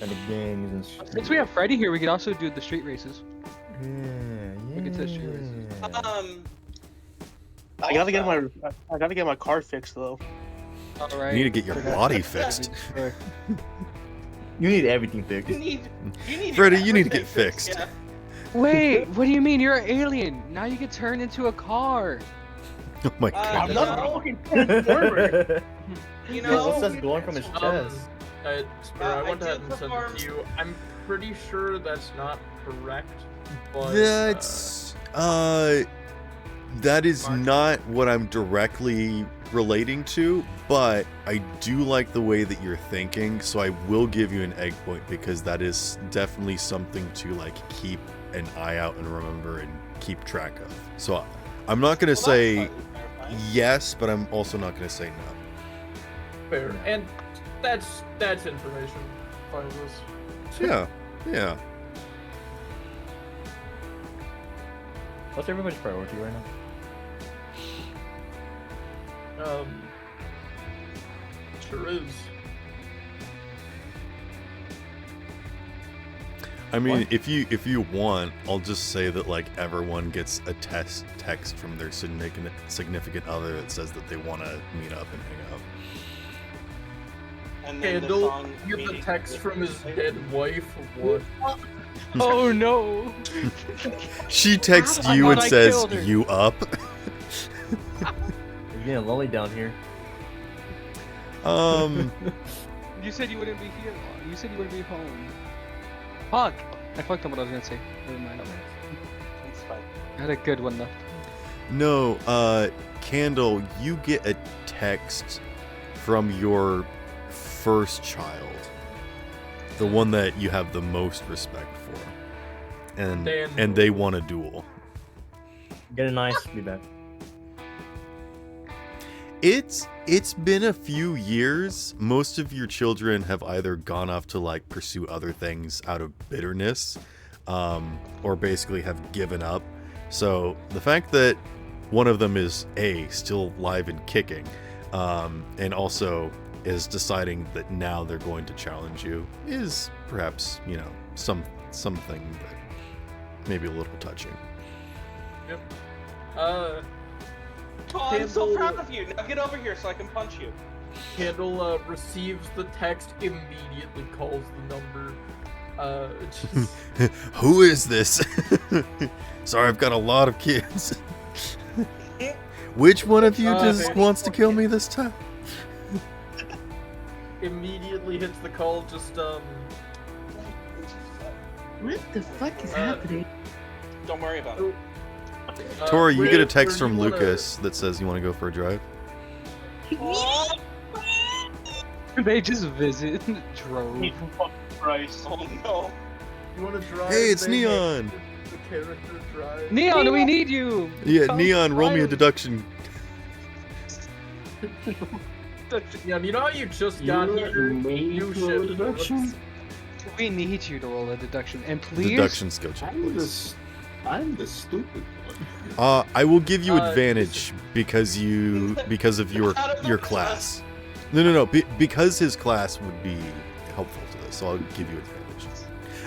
And the gangs and shit. Since we have Freddy here, we could also do the street races. Yeah, We could touch street races. I gotta get Also- my car fixed though. All right. You need to get your body fixed. You need everything fixed. You need Freddy, your you need to get everything fixed. Yeah. Wait, what do you mean? You're an alien. Now you get turned into a car. Oh my I'm god. not a fucking transformer. You Yeah, know, what's that going from his chest? Spare, I I went ahead did and sent it perform- to you. I'm pretty sure that's not correct, but That's that is not what I'm directly relating to, but I do like the way that you're thinking, so I will give you an egg point because that is definitely something to like keep an eye out and remember and keep track of. So I'm not gonna say yes, but I'm also not gonna say no. fair. And that's information. Fine with this. Yeah, yeah. What's everybody's priority right now? Sure is. I mean, What? if you want, I'll just say that like everyone gets a text from their significant other that says that they want to meet up and hang out. And then the Candle, song you get the meeting text with from his the- dead wife. What? Oh no. She texts I you thought and I says, killed her. "You up?" It's getting lonely down here. You said you wouldn't be here. You said you wouldn't be home. Fuck. I fucked up what I was gonna say. Never mind. It's fine. I had a good one left. No, Candle, you get a text from your first child, the one that you have the most respect for, and they want a duel. Get a nice feedback. It's been a few years. Most of your children have either gone off to like pursue other things out of bitterness, or basically have given up. So the fact that one of them is still live and kicking, and also is deciding that now they're going to challenge you is perhaps, something that maybe a little touching. Yep. Oh, I'm so Candle- proud of you. Now get over here so I can punch you. Candle receives the text, immediately calls the number. Just, Who is this? Sorry, I've got a lot of kids. Which one of you just man. wants to kill me this time? immediately hits the call. Just What the fuck is happening? Don't worry about it. Tori, you where- get a text where do from you wanna- Lucas that says you want to go for a drive. They just visit, drove. Christ. Oh no. You want to drive? Hey, it's they make Neon. The character drive. Neon, we need you. Yeah, Come Neon, roll me a find- deduction. Yeah, you know how you just got here? You should. We need you to roll a deduction, and please. Deduction skill check, please. I'm the stupid one. I will give you Uh, advantage because of your Out of class. No. Because his class would be helpful to this, so I'll give you advantage.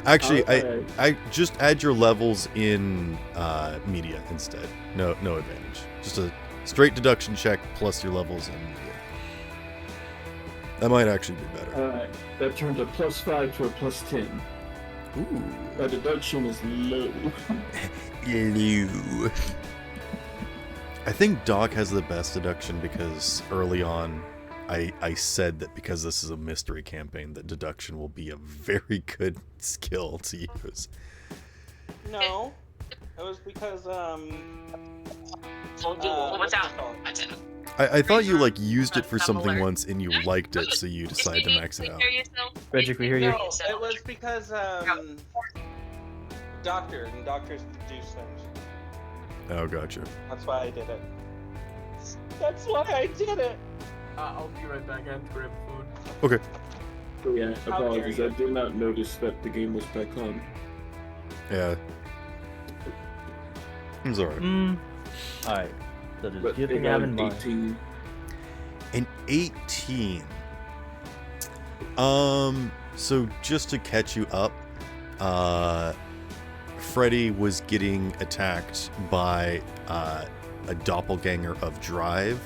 Actually, Okay. I just add your levels in media instead. No advantage. Just a straight deduction check plus your levels in media. That might actually be better. Alright, that turned a +5 to a +10. Ooh. The deduction is low. Hello. I think Doc has the best deduction because early on I said that because this is a mystery campaign, that deduction will be a very good skill to use. No, it was because What's out? I thought you like used it for something once and you liked it, so you decided to max it out. Reggie, we hear you. No, it was because doctors do things. Oh, gotcha. That's why I did it. That's why I did it. I'll be right back. I have to grab food. Okay. So yeah, How dare apologies. you. I did not notice that the game was back on. Yeah. It's alright. Alright. So just But keep the hang game on, in mind. 18. An 18. So just to catch you up, Freddy was getting attacked by a doppelganger of Drive,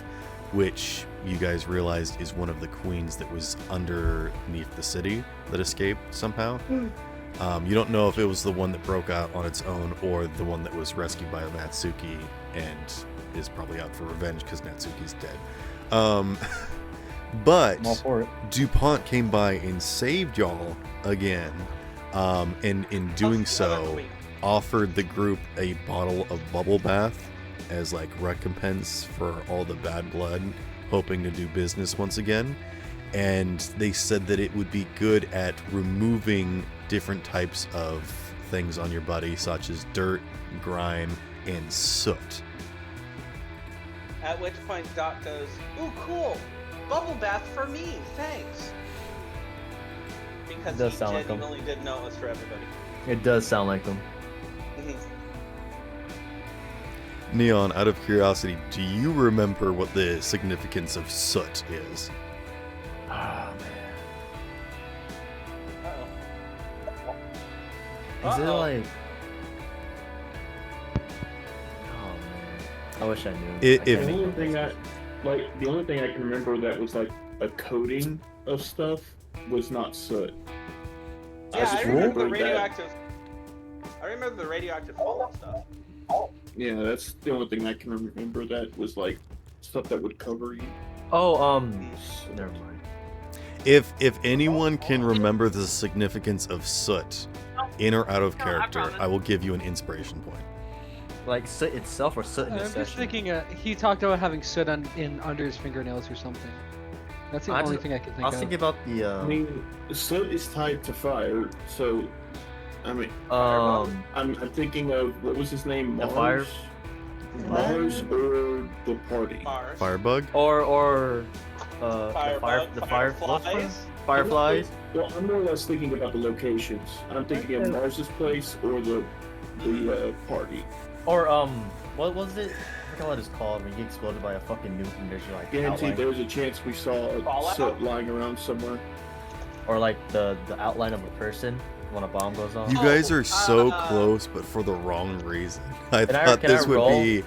which you guys realized is one of the queens that was underneath the city that escaped somehow. You don't know if it was the one that broke out on its own or the one that was rescued by Natsuki and is probably out for revenge because Natsuki's dead. But I'm all for it. DuPont came by and saved y'all again, and in doing so offered the group a bottle of bubble bath as like recompense for all the bad blood, hoping to do business once again. And they said that it would be good at removing different types of things on your body, such as dirt, grime, and soot. At which point Doc goes, "Ooh, cool! Bubble bath for me, thanks." Because Does he sound like him. genuinely did know it was for everybody. It does sound like them. Neon, out of curiosity, do you remember what the significance of soot is? Ah, man. Uh-oh. Is it Uh-oh. like... Oh, man. I wish I knew. If- I The can't only make thing it. the only thing I can remember that was like a coating of stuff was not soot. Yeah, I just remember the remembered that. radioactive. I remember the radioactive fallout stuff. Yeah, that's the only thing I can remember that was like stuff that would cover you. Oh, never mind. If anyone can remember the significance of soot, in or out of No, I character, promise. I will give you an inspiration point. Like soot itself or soot in I'm this just session? thinking he talked about having soot under his fingernails or something. That's the I only just- thing I can think I was of. thinking about the, I mean, soot is tied to fire, so I mean, I'm thinking of what was his name? The Mars? Mars or the party? Mars. Firebug? or the Fireflies. fireflies. Well, I'm more or less thinking about the locations. I'm thinking of Mars's place or the party. Or what was it? I forgot what it's called when you get exploded by a fucking nuke and there's like Guaranteed, outline. there was a chance we saw Fallout? soot lying around somewhere. Or like the outline of a person when a bomb goes off. You guys are so close, but for the wrong reason. I Can I- thought can I this would roll? be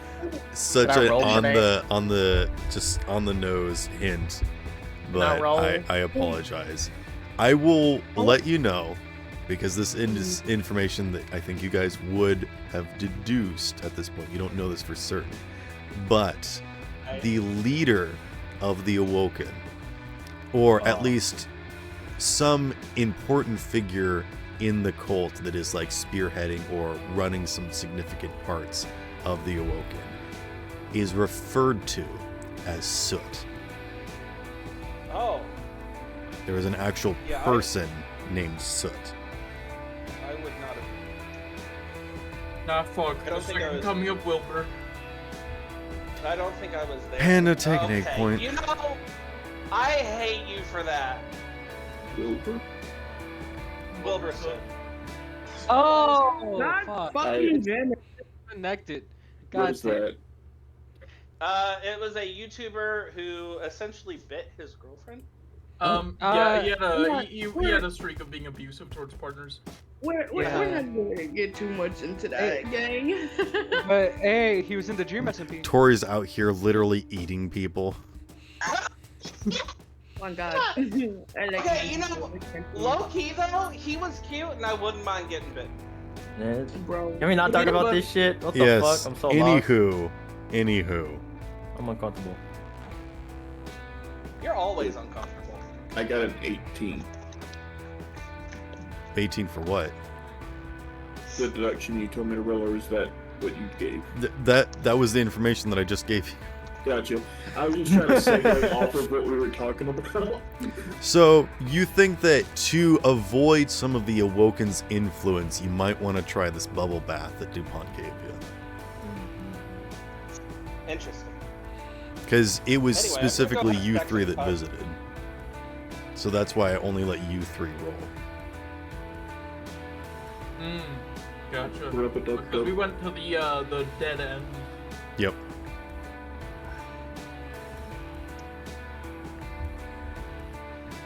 such Can I a roll on today? just on the nose hint, I but roll? I apologize. I will let you know because this is information that I think you guys would have deduced at this point. You don't know this for certain, but the leader of the Awoken, or at least some important figure in the cult that is like spearheading or running some significant parts of the Awoken, is referred to as Soot. Oh, There was an actual Yeah, person named Soot. I would not have. Nah, fuck. I don't The think I second was- coming of Wilbur. I don't think I was there. Panda, take an 8 Okay, point. You know, I hate you for that, Wilbur? Wilburson. Oh, God fuck. fucking damn it. Connected. What God is damn. that? It was a YouTuber who essentially bit his girlfriend. Yeah, yeah, he had a streak of being abusive towards partners. We're Yeah. not gonna get too much into that, gang. But hey, he was in the Dream SMP. Tori's out here literally eating people. Oh my god. I like Okay, it. you know, low key though, he was cute, and I wouldn't mind getting bit. Yeah. Bro. Can we not talk about this shit? What the Yes. fuck? I'm so lost. Anywho. I'm uncomfortable. You're always uncomfortable. I got an 18. 18 for what? The deduction you told me to roll, or is that what you gave? That was the information that I just gave you. Gotcha. I was just trying to segue off of what we were talking about. So, you think that to avoid some of the Awoken's influence, you might want to try this bubble bath that DuPont gave you. Interesting. Because it was Anyway, specifically I'm gonna go you back to three the that pub. visited. So that's why I only let you three roll. Gotcha. Rub-a-dub-dub. Because we went to the dead end. Yep.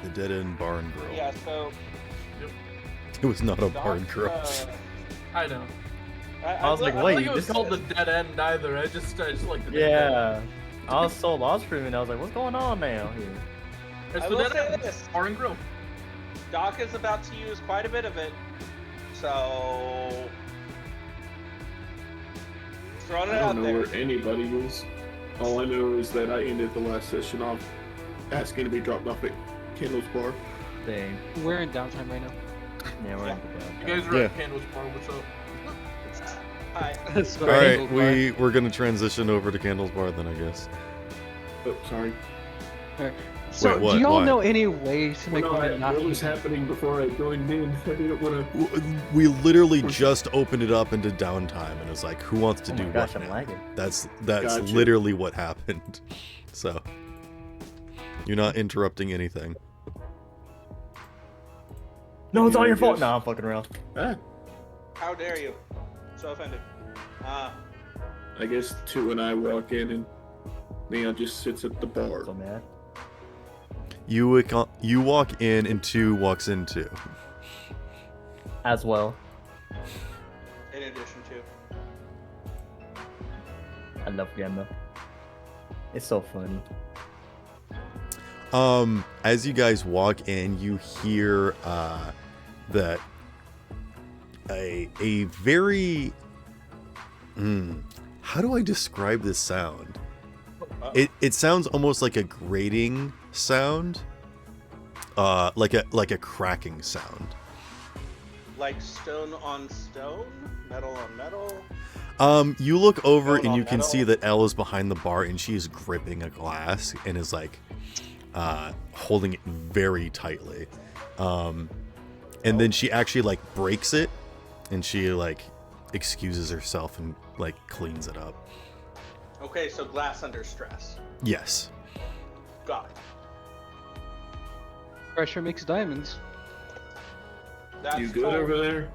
The dead end barn grill. Yeah, so It was not a barn Doc, grill. I know. I was like, I wait, don't think it was this called the dead end either. I just like the Yeah. I was so lost for a minute. I was like, what's going on now here? It's I the will dead say end. this. Bar and grill. Doc is about to use quite a bit of it, so throwing it I out don't know there. where anybody is. All I know is that I ended the last session off asking to be dropped off at Kendall's bar. Dang. We're in downtime right now. Yeah, we're Yeah. You guys are at Candles Bar. What's up? Hi. That's All what I right, think. we're gonna transition over to Candle's Bar then, I guess. Oh, sorry. So, Wait, what? do y'all Why? know any ways to make Well, money not what was eat? happening before I joined in? I didn't want to. We literally just opened it up into downtime, and it's like, who wants to Oh do my gosh, what I'm now? lagging. That's Gotcha. literally what happened. So you're not interrupting anything. No, it's all your Yes. fault. No, I'm fucking around. Ah, How dare you? So offended. I guess two and I walk in and Leon just sits at the bar. So mad. You walk in, and two walks in too. As well. in addition to. I love Gemma. It's so funny. As you guys walk in, you hear that a very how do I describe this sound? It sounds almost like a grating sound, like a cracking sound. Like stone on stone, metal on metal. You look over Stone and on you can metal. see that Elle is behind the bar and she is gripping a glass and is like holding it very tightly. And then she actually like breaks it and she like excuses herself and like cleans it up. Okay, so glass under stress. Yes. Got it. Pressure makes diamonds. That's You good told. over there?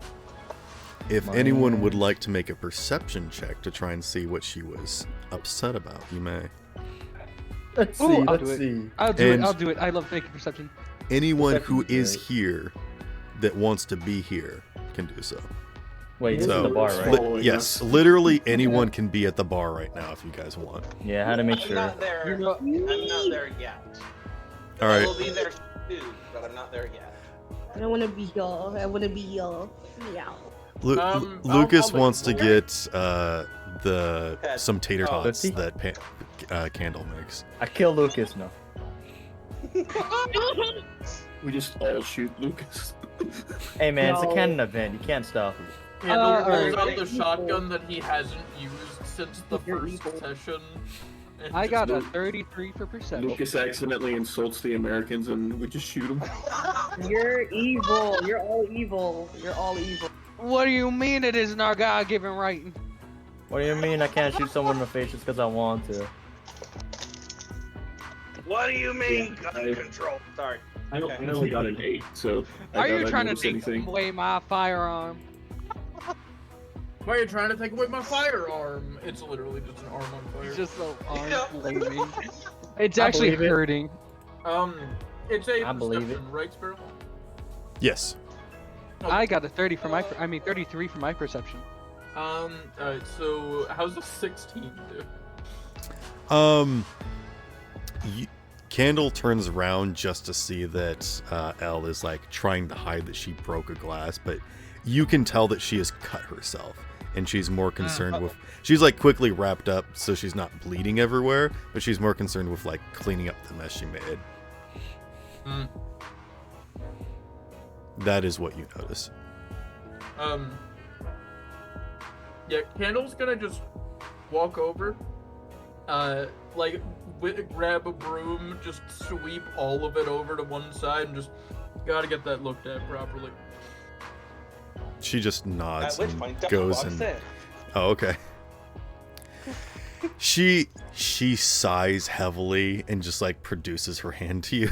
If My anyone would man. like to make a perception check to try and see what she was upset about, you may. Let's Ooh, see. I'll Let's do it. see. I'll do And- it. I'll do it. I love making perception. Anyone who Perception's is great. here that wants to be here can do so. Wait, this So, is the bar, li- right? Following Yes, us. literally anyone can be at the bar right now if you guys want. Yeah, I had to make I'm sure. not there. You know- I'm not there yet. All I right. will be there soon, but I'm not there yet. I want to be y'all. I want to be y'all. Meow. Lucas I'll wants to make- get some tater Oh. tots 50? that Candle makes. I killed Lucas now. We just all shoot Lucas. Hey man, it's a No. canon event. You can't stop it. Candle alright. pulls out the shotgun that he hasn't used since the You're first evil. session. and I just got a goes, 33 for perception. Lucas accidentally insults the Americans and we just shoot him. You're evil. You're all evil. You're all evil. What do you mean it isn't our God-given right? What do you mean I can't shoot someone in the face just because I want to? What do you mean, gun I- control? Sorry. I only got an 8, so. I Are you doubt I trying to noticed take anything. away my firearm? Why are you trying to take away my firearm? It's literally just an arm on fire. It's just so Yeah. arm flaming. It's I actually believe it. hurting. It's a I believe perception, right, Sparrow? Yes. I got a 30 for my. 33 for my perception. Alright, so how's a 16 do? Candle turns around just to see that Elle is like trying to hide that she broke a glass, but you can tell that she has cut herself. and she's more concerned with. She's like quickly wrapped up, so she's not bleeding everywhere, but she's more concerned with like cleaning up the mess she made. That is what you notice. Yeah, Candle's gonna just walk over, like grab a broom, just sweep all of it over to one side, and just gotta get that looked at properly. She just nods At which and point, Doc goes walks and. in. Oh, okay. She sighs heavily and just like produces her hand to you.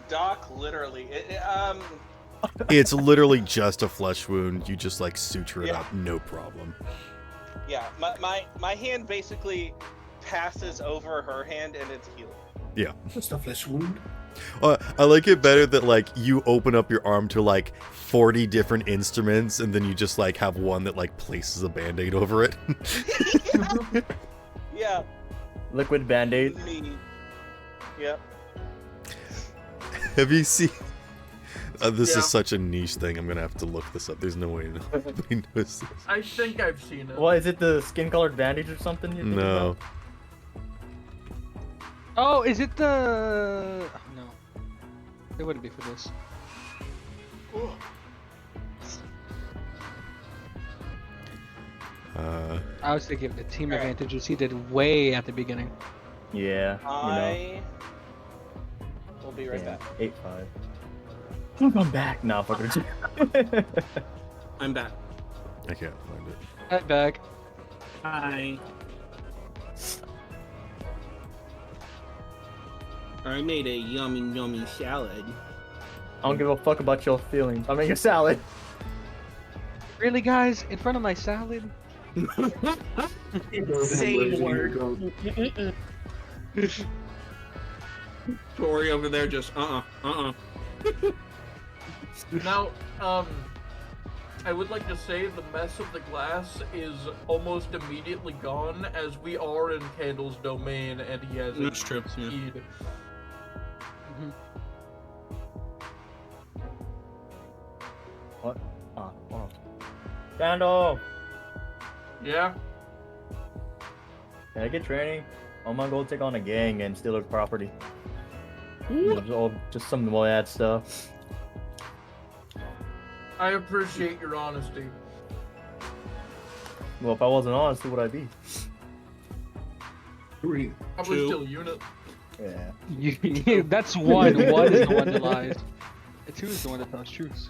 Doc literally. It's literally just a flesh wound. You just like suture it up, no problem. Yeah, my hand basically passes over her hand and it's healed. Yeah. Just a flesh wound. I like it better that like you open up your arm to like 40 different instruments and then you just like have one that like places a band-aid over it. Yeah. Liquid band-aid. Me. Yep. Have you seen? This Yeah. is such a niche thing. I'm gonna have to look this up. There's no way nobody knows this. I think I've seen it. What is it? The skin-colored bandage or something? You're thinking No. about? Oh, is it the? No, it wouldn't be for this. I was thinking of the team advantages he did way at the beginning. Yeah. I will be right Yeah, back. 8-5. I'm back now, fucker. I'm back. I can't find it. Head back. Hi. I made a yummy salad. I don't give a fuck about your feelings. I'll make a salad. Really, guys? In front of my salad? Same word. Tori over there just Now, I would like to say the mess of the glass is almost immediately gone, as we are in Candle's domain, and he has That's true, yeah. speed. What? Hold on. Candle! Yeah. Can I get training? I'm gonna go take on a gang and steal a property. Just some bad stuff. I appreciate your honesty. Well, if I wasn't honest, who would I be? Three. I was Two. still a unit. Yeah. That's one. One is the one that lies. And two is the one that tells truths.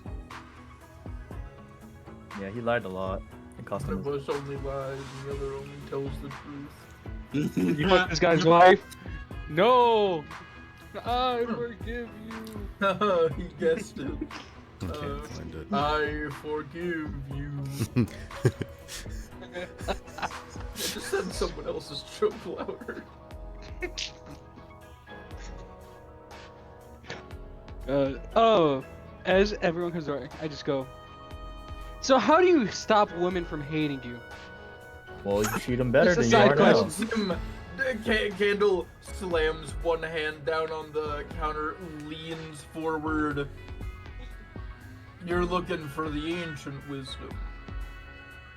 Yeah, he lied a lot. It cost One him. of us only lies, and the other only tells the truth. You fucked this guy's wife? No! I forgive you. He guessed it. I can't find it. I forgive you. I just said someone else's joke louder. As everyone comes over, I just go, so how do you stop women from hating you? Well, you treat him better Just than a you side are now. question. Candle slams one hand down on the counter, leans forward. You're looking for the ancient wisdom.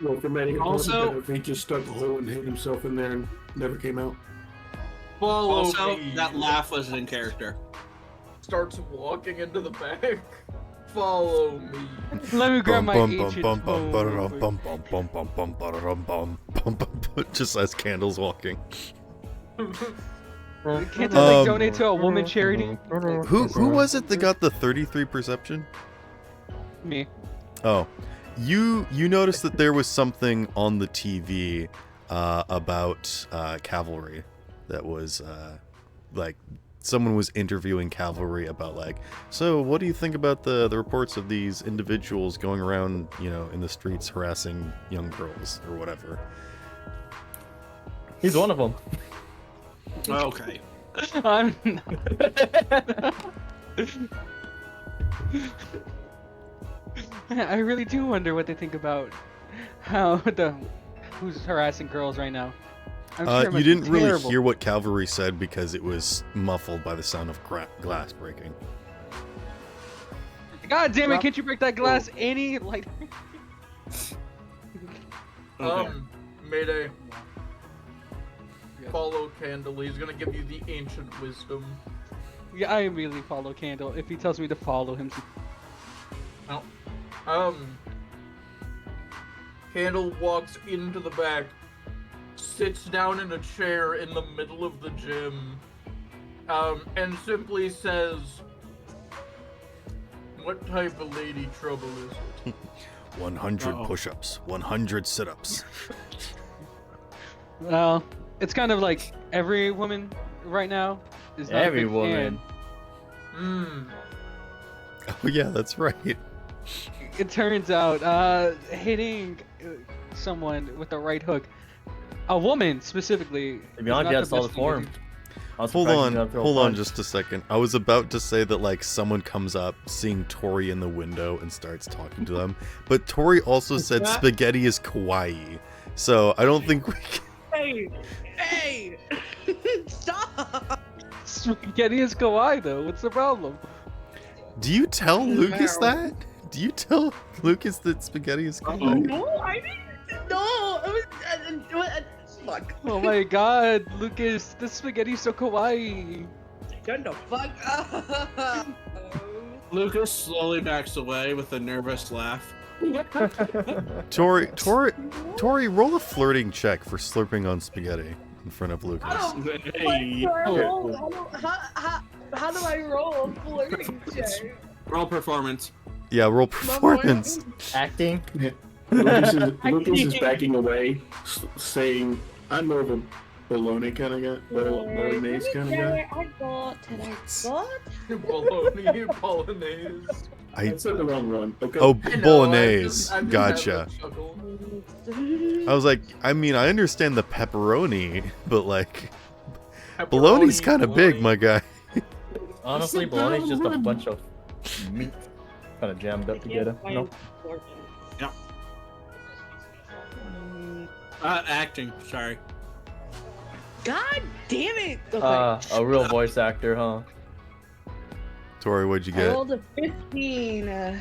Well, for many, Also- if he just stuck a hole and hid himself in there and never came out. Follow Also, me. that laugh was in character. Starts walking into the back. Follow me. Let me grab my Bum, ancient bum, bum, phone bum, real quick. bum, bum, bum, bum, bum, ba-da-dum, bum, bum, bum, bum, just as Candle's walking. Can't I like donate to a woman charity? Who was it that got the 33 perception? Me. Oh, you noticed that there was something on the TV about cavalry that was like someone was interviewing cavalry about like, so what do you think about the reports of these individuals going around, you know, in the streets harassing young girls or whatever? He's one of them. Okay. I'm I really do wonder what they think about who's harassing girls right now. I'm sure it You must be didn't really terrible. hear what cavalry said because it was muffled by the sound of glass breaking. God damn it! Can't you break that glass any like? Okay. Mayday. Yes. Follow Candle. He's gonna give you the ancient wisdom. Yeah, I immediately follow Candle if he tells me to follow him. Candle walks into the back, sits down in a chair in the middle of the gym, and simply says, "What type of lady trouble is it?" 100 push-ups, 100 sit-ups. Well, it's kind of like every woman right now is not a Every big woman. fan. Oh yeah, that's right. It turns out, hitting someone with the right hook, a woman specifically. To be honest, is you not had solid best thing to form. do. Hold on just a second. I was about to say that like someone comes up seeing Tori in the window and starts talking to them, but Tori also said spaghetti is kawaii, so I don't think we can... Hey! Stop! Spaghetti is kawaii though. What's the problem? Do you tell Lucas that? Do you tell Lucas that spaghetti is kawaii? No, I didn't. No, it was. Fuck. Oh my god, Lucas, the spaghetti's so kawaii. Shut the fuck up. Lucas slowly backs away with a nervous laugh. Tori, roll a flirting check for slurping on spaghetti in front of Lucas. How do I roll a flirting check? Roll performance. Yeah, roll performance. Acting. Lucas is backing away, saying, "I'm more of a bologna kind of guy, bolognese kind of guy." Bologna, bolognese. I said the wrong one. Okay. Oh, I know, bolognese. I just Gotcha. had a chuckle. I was like, I mean, I understand the pepperoni, but like, bologna's kind of big, my guy. Honestly, bologna is just a bunch of meat kind of jammed up together. No. Yep. Acting. Sorry. God damn it! Okay. A real voice actor, huh? Tori, what'd you I get? rolled a 15.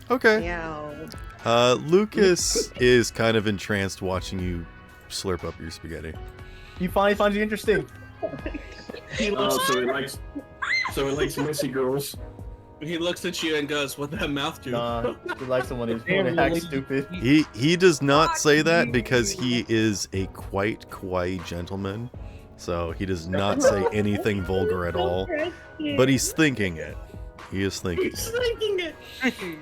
Okay. Yeah. Lucas is kind of entranced watching you slurp up your spaghetti. He finally finds you interesting. So he likes messy girls. He looks at you and goes, "What that mouth do?" Nah, he likes someone who's really act stupid. He does not say that because he is a quite kawaii gentleman, so he does not say anything vulgar at all. But he's thinking it. He is thinking.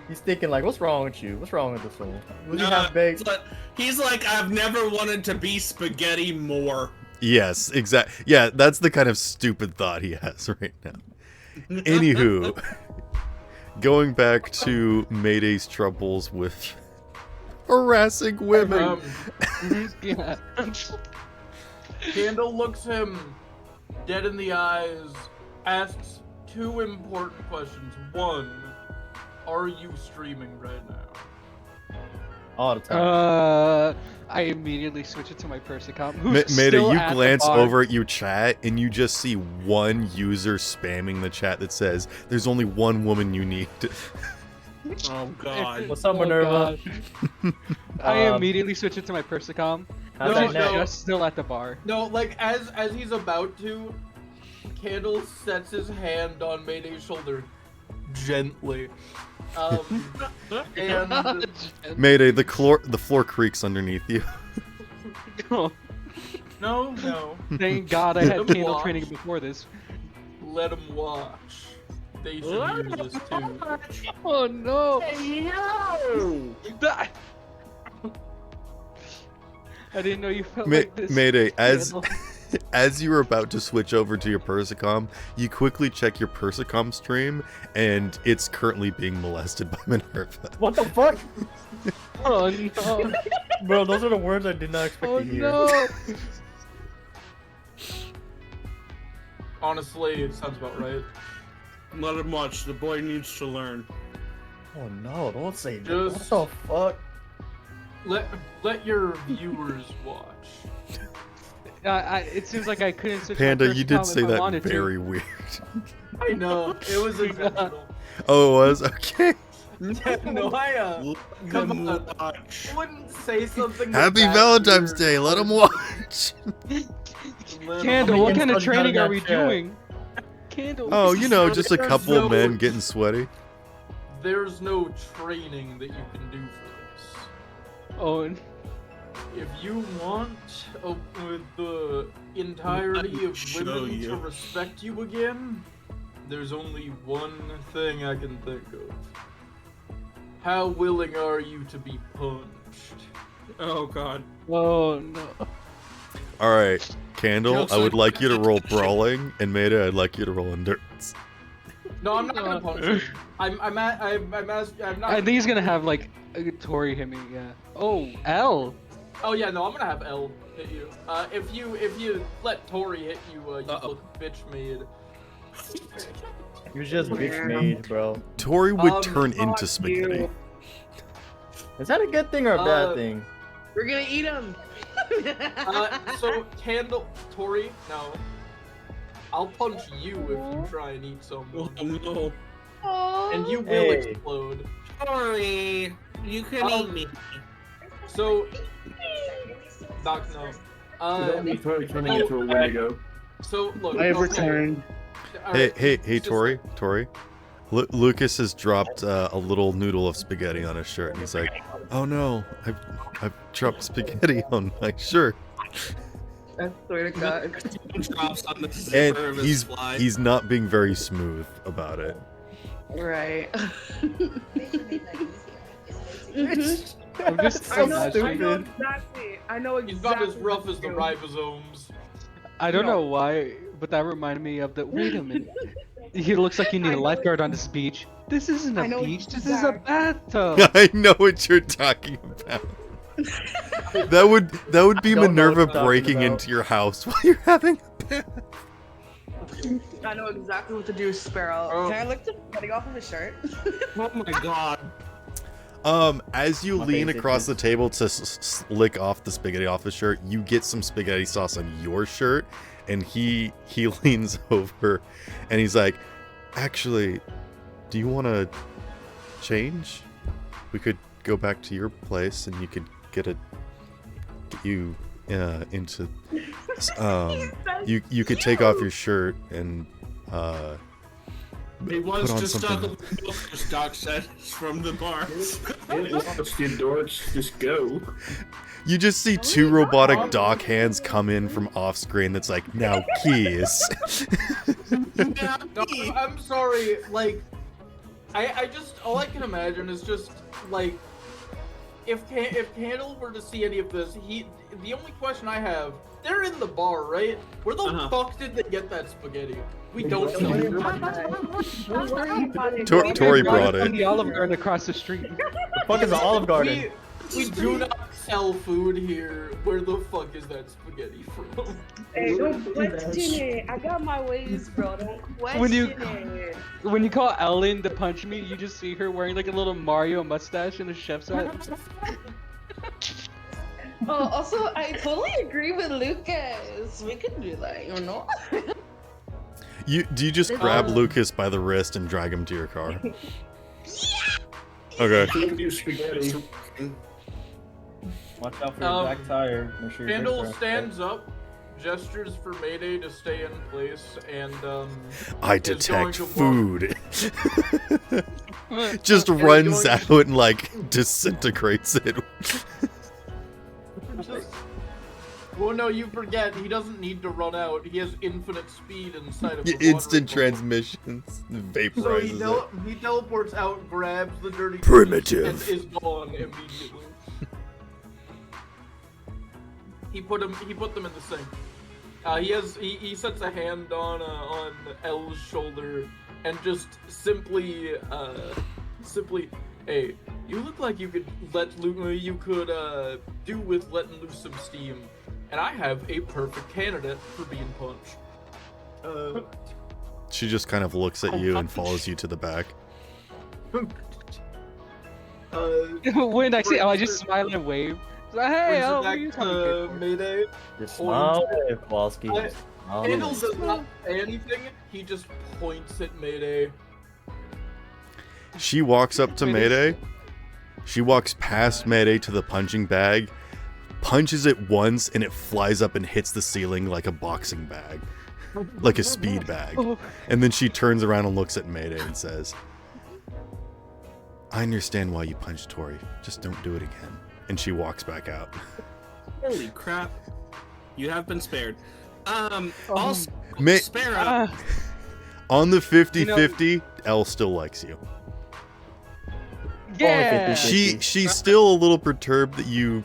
He's thinking like, what's wrong with you? What's wrong with this one? Would you have baked? He's like, "I've never wanted to be spaghetti more." Yes, exactly. Yeah, that's the kind of stupid thought he has right now. Anywho, going back to Mayday's troubles with harassing women. Yeah. Candle looks him dead in the eyes, asks two important questions. One, are you streaming right now? All the time. I immediately switch it to my Persicom. Mayday, you glance over at your chat and you just see one user spamming the chat that says, "There's only one woman you need." Oh God. What's up, Minerva? I immediately switch it to my Persicom. How's No, that net? Just still at the bar. No, like as he's about to, Candle sets his hand on Mayday's shoulder gently. And Mayday, the floor creaks underneath you. no. Thank God I had candle training before this. Let him watch. They should use this too. Oh no! I didn't know you felt like this. Mayday, as Candle. as you were about to switch over to your Persicom, you quickly check your Persicom stream, and it's currently being molested by Minerva. What the fuck? Oh no! Bro, those are the words I did not expect Oh to hear. no! Honestly, it sounds about right. Let him watch. The boy needs to learn. Oh no, don't say that. Just- What the fuck? Let your viewers watch. It seems like I couldn't switch. Panda, my you did Persicom say if I that wanted to. very weird. I know it was intentional. Oh, it was? Okay. No, come on. I wouldn't say something. Happy that Valentine's weird. Day. Let him watch. Candle, what kind of insult you got training in are that we chat? doing? Candle. Oh, you know, just a There's couple no- men getting sweaty. There's no training that you can do for this. Oh, and If you want the entirety of show women you. to respect you again, there's only one thing I can think of. How willing are you to be punched? Oh god. oh no. All right, Candle, Jokes I would on- like you to roll brawling, and Mayday, I'd like you to roll endurance. No, I'm not gonna punch you. I'm not. I think he's gonna have like Tori hit me. Yeah. Oh, L. Oh yeah, no, I'm gonna have L hit you. If you let Tori hit you, you look bitch made. You're just bitch made, bro. Tori would Um, turn fuck into spaghetti. you. Is that a good thing or a bad thing? We're gonna eat him. So Candle, Tori, no. I'll punch you if you try and eat someone, Oh no. and you will Hey. explode. Sorry. You can eat me. So, Doc, no. Don't be turning into a Wendigo. So look. I have okay. returned. Alright, Hey, just- Tori. Lucas has dropped a little noodle of spaghetti on his shirt, and he's like, "Oh no, I've dropped spaghetti on my shirt." I swear to God. Drops on the And zipper of his fly. he's not being very smooth about it. Right. I'm just I so know stupid. exactly. I know exactly. He's about as rough what as the to do. ribosomes. I don't No. know why, but that reminded me of the. Wait a minute. He looks like you need I a know lifeguard on this beach. This isn't I a know beach. This is a exactly. bathtub. I know what you're talking about. That would be Don't know what Minerva you're talking breaking about. into your house while you're having a bath. I know exactly what to do, Sparrow. Oh. Can I lick the spaghetti off of his shirt? Oh my god. As you My lean basic across is- the table to lick off the spaghetti off his shirt, you get some spaghetti sauce on your shirt, and he leans over, and he's like, "Actually, do you want to change? We could go back to your place, and you could get you into you could take off your shirt and It was put on just something." as Doc said from the bar. Let's the dorks just go. You just see two robotic dock hands come in from off screen that's like, "Now kiss." No, I'm sorry. Like, I just all I can imagine is just like if Candle were to see any of this, the only question I have, they're in the bar, right? Where the fuck did they get that spaghetti? We don't know. Tori brought From it. the Olive Garden across the street. The fuck is an Olive Garden? We do not sell food here. Where the fuck is that spaghetti from? Hey, don't question it. I got my ways, bro. Don't question When you- it. When you call Ellen to punch me, you just see her wearing like a little Mario mustache and a chef's hat. Oh, also, I totally agree with Lucas. We could do that, you know? Do you just grab Lucas by the wrist and drag him to your car? Okay. Can't do spaghetti. Watch out for your back tire. Make sure your Candle brakes are- stands up, gestures for Mayday to stay in place, and I is detect going to food. Just And runs going out and like disintegrates it. Well, no, you forget. He doesn't need to run out. He has infinite speed inside of the Instant watering transmissions. hole. So Vaporizes it. he teleports out, grabs the dirty Primitive. dishes, and is gone immediately. He put them in the sink. He sets a hand on L's shoulder and just simply, hey, you look like you could do with letting loose some steam, and I have a perfect candidate for being punched. She just kind of looks at you and follows you to the back. When I see, I just smile and wave. Like, hey, Brings it oh, what back are you talking about? to Mayday. Just smile, Kowalski. I- Smile. Candle does not say anything. He just points at Mayday. She walks up to Mayday. She walks past Mayday to the punching bag, punches it once, and it flies up and hits the ceiling like a boxing bag, like a speed bag. And then she turns around and looks at Mayday and says, I understand why you punched Tori. Just don't do it again. And she walks back out. Holy crap. You have been spared. Also, May- Sparrow. On the 50-50, Elle still likes you. Yeah. She's still a little perturbed that you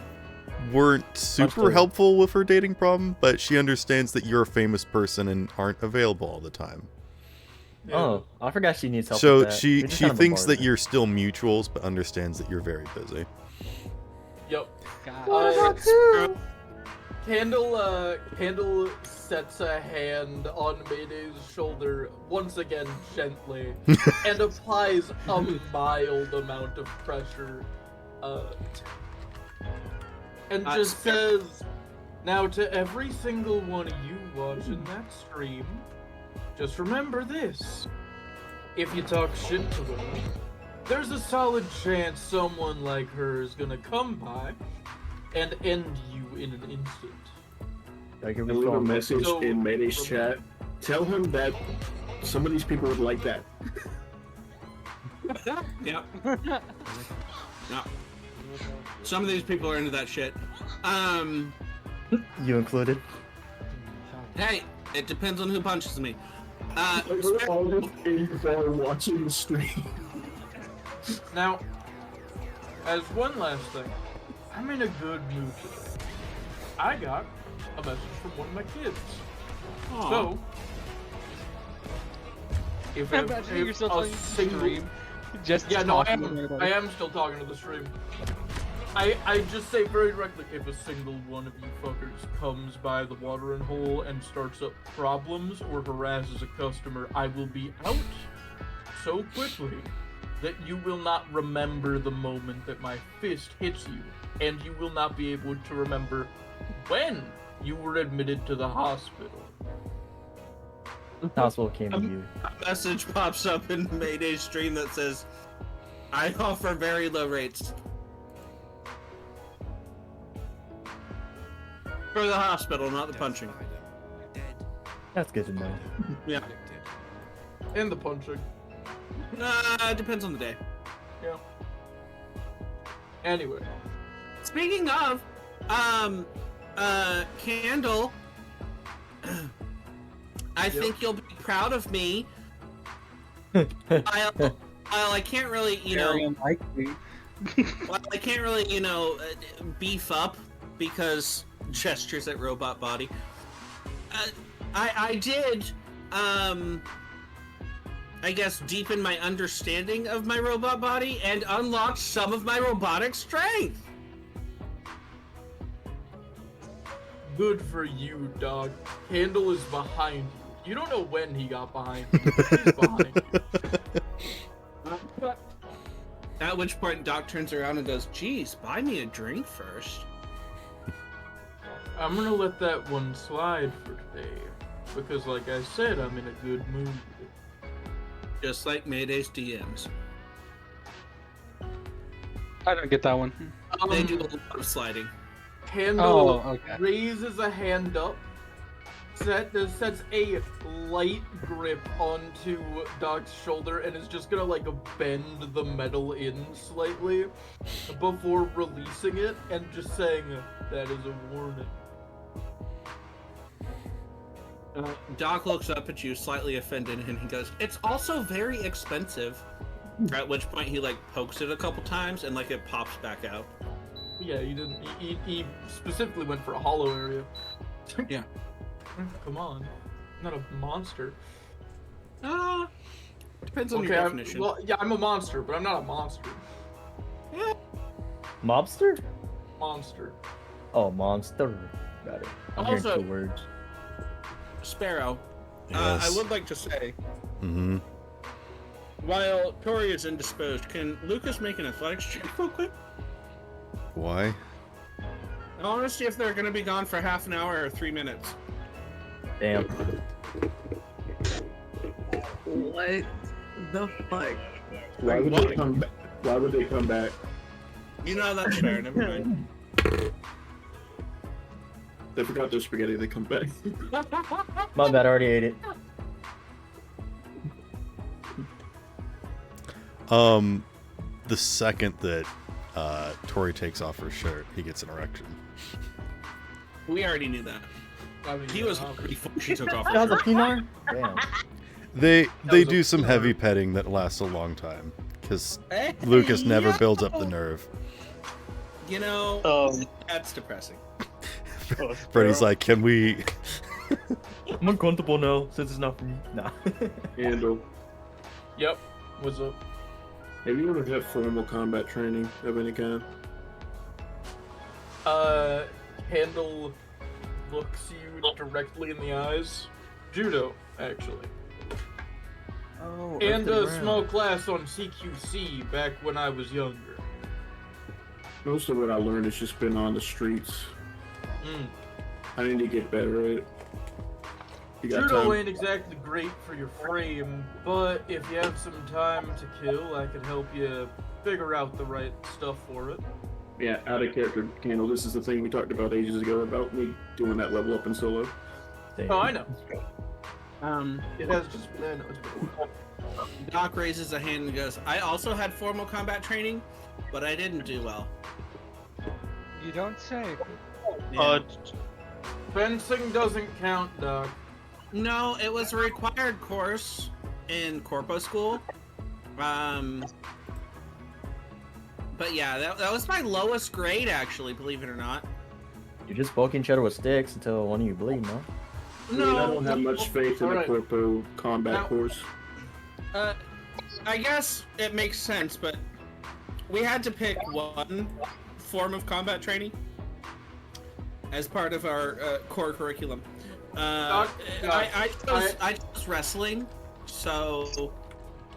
weren't super helpful with her dating problem, but she understands that you're a famous person and aren't available all the time. Oh, I forgot she needs help. So with that. she We just kind of thinks that bombarded you're still mutuals, but understands that you're very busy. Yep. God. Candle sets a hand on Mayday's shoulder once again gently and applies a mild amount of pressure and just says, now to every single one of you watching that stream, just remember this. If you talk shit to her, there's a solid chance someone like her is gonna come by and end you in an instant. I can leave a message in Mayday's chat. Tell him that some of these people would like that. Yeah. Yeah. Some of these people are into that shit. You included. Hey, it depends on who punches me. We're all just in while watching the stream. Now, as one last thing, I'm in a good mood today. I got a message from one of my kids. Aww. So, if I'm imagining yourself on stream. Just yeah, no, I talking about it. am still talking to the stream. I just say very directly, if a single one of you fuckers comes by the watering hole and starts up problems or harasses a customer, I will be out so quickly that you will not remember the moment that my fist hits you, and you will not be able to remember when you were admitted to the hospital. Hospital came to you. A message pops up in Mayday's stream that says, I offer very low rates. For the hospital, not the punching. That's good to know. Yeah. And the punching. Depends on the day. Yeah. Anyway. Speaking of, Candle, I think you'll be proud of me. While I can't really, Very unlikely. while I can't really, beef up because gestures at robot body. I did, I guess, deepen my understanding of my robot body and unlock some of my robotic strength. Good for you, dog. Candle is behind you. You don't know when he got behind you, but he's behind you. At which point Doc turns around and goes, geez, buy me a drink first. I'm gonna let that one slide for today, because like I said, I'm in a good mood. Just like Mayday's DMs. I don't get that one. They do a lot of sliding. Candle raises a hand up, sets a light grip onto Doc's shoulder, and is just gonna like bend the metal in slightly before releasing it and just saying, that is a warning. Doc looks up at you, slightly offended, and he goes, it's also very expensive. At which point he like pokes it a couple times and like it pops back out. Yeah, he didn't. He specifically went for a hollow area. Yeah. Come on, I'm not a monster. Depends on your definition. Well, yeah, I'm a monster, but I'm not a monster. Yeah. Mobster? Monster. Oh, monster. Got it. I'm hearing Also- two words. Sparrow, Yes. I would like to say, Mm-hmm. while Tori is indisposed, can Lucas make an athletics check real quick? Why? I want to see if they're going to be gone for half an hour or 3 minutes. Damn. What the fuck? Why would they come back? Why would they come back? You know that's fair. Never mind. They forgot their spaghetti. They come back. My bad, I already ate it. The second that Tori takes off her shirt, he gets an erection. We already knew that. I mean, He was hungry before she took off That her was a shirt. Pinar? Damn. They was do a some killer. heavy petting that lasts a long time because Hey, Lucas never yo! builds up the nerve. You know, Um, that's depressing. Freddy's like, can we? I'm uncomfortable now since it's not for me. Nah. Handle. Yep. What's up? Have you ever had formal combat training of any kind? Handle looks you directly in the eyes. Judo, actually. Oh, And a small class on CQC back when I was younger. Most of what I learned has just been on the streets. Mm. I need to get better at it. You got Judo time? ain't exactly great for your frame, but if you have some time to kill, I can help you figure out the right stuff for it. Yeah, out of character, Candle. This is the thing we talked about ages ago about me doing that level up in solo. Oh, I know. Um, It has just been, I know it's been a while. Doc raises a hand and goes, I also had formal combat training, but I didn't do well. You don't say. Yeah. Fencing doesn't count, Doc. No, it was a required course in corpo school. But yeah, that was my lowest grade, actually, believe it or not. You're just poking each other with sticks until one of you bleed, no? I don't have much faith in the Alright. corpo combat Now- course. I guess it makes sense, but we had to pick one form of combat training as part of our core curriculum. Doc, I chose wrestling, so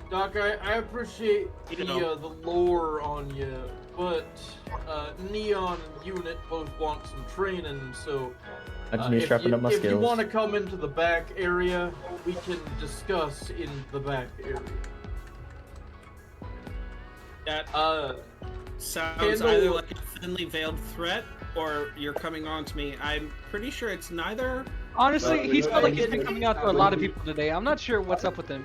Doc, I appreciate You know. the lore on you, but Neon and Unit both want some training, so I just need to sharpen up my if you skills. want to come into the back area, we can discuss in the back area. that sounds Handle- either like a thinly veiled threat or you're coming on to me. I'm pretty sure it's neither. Honestly, he felt like he's been yeah. coming out for a lot of people today. I'm not sure what's up with him.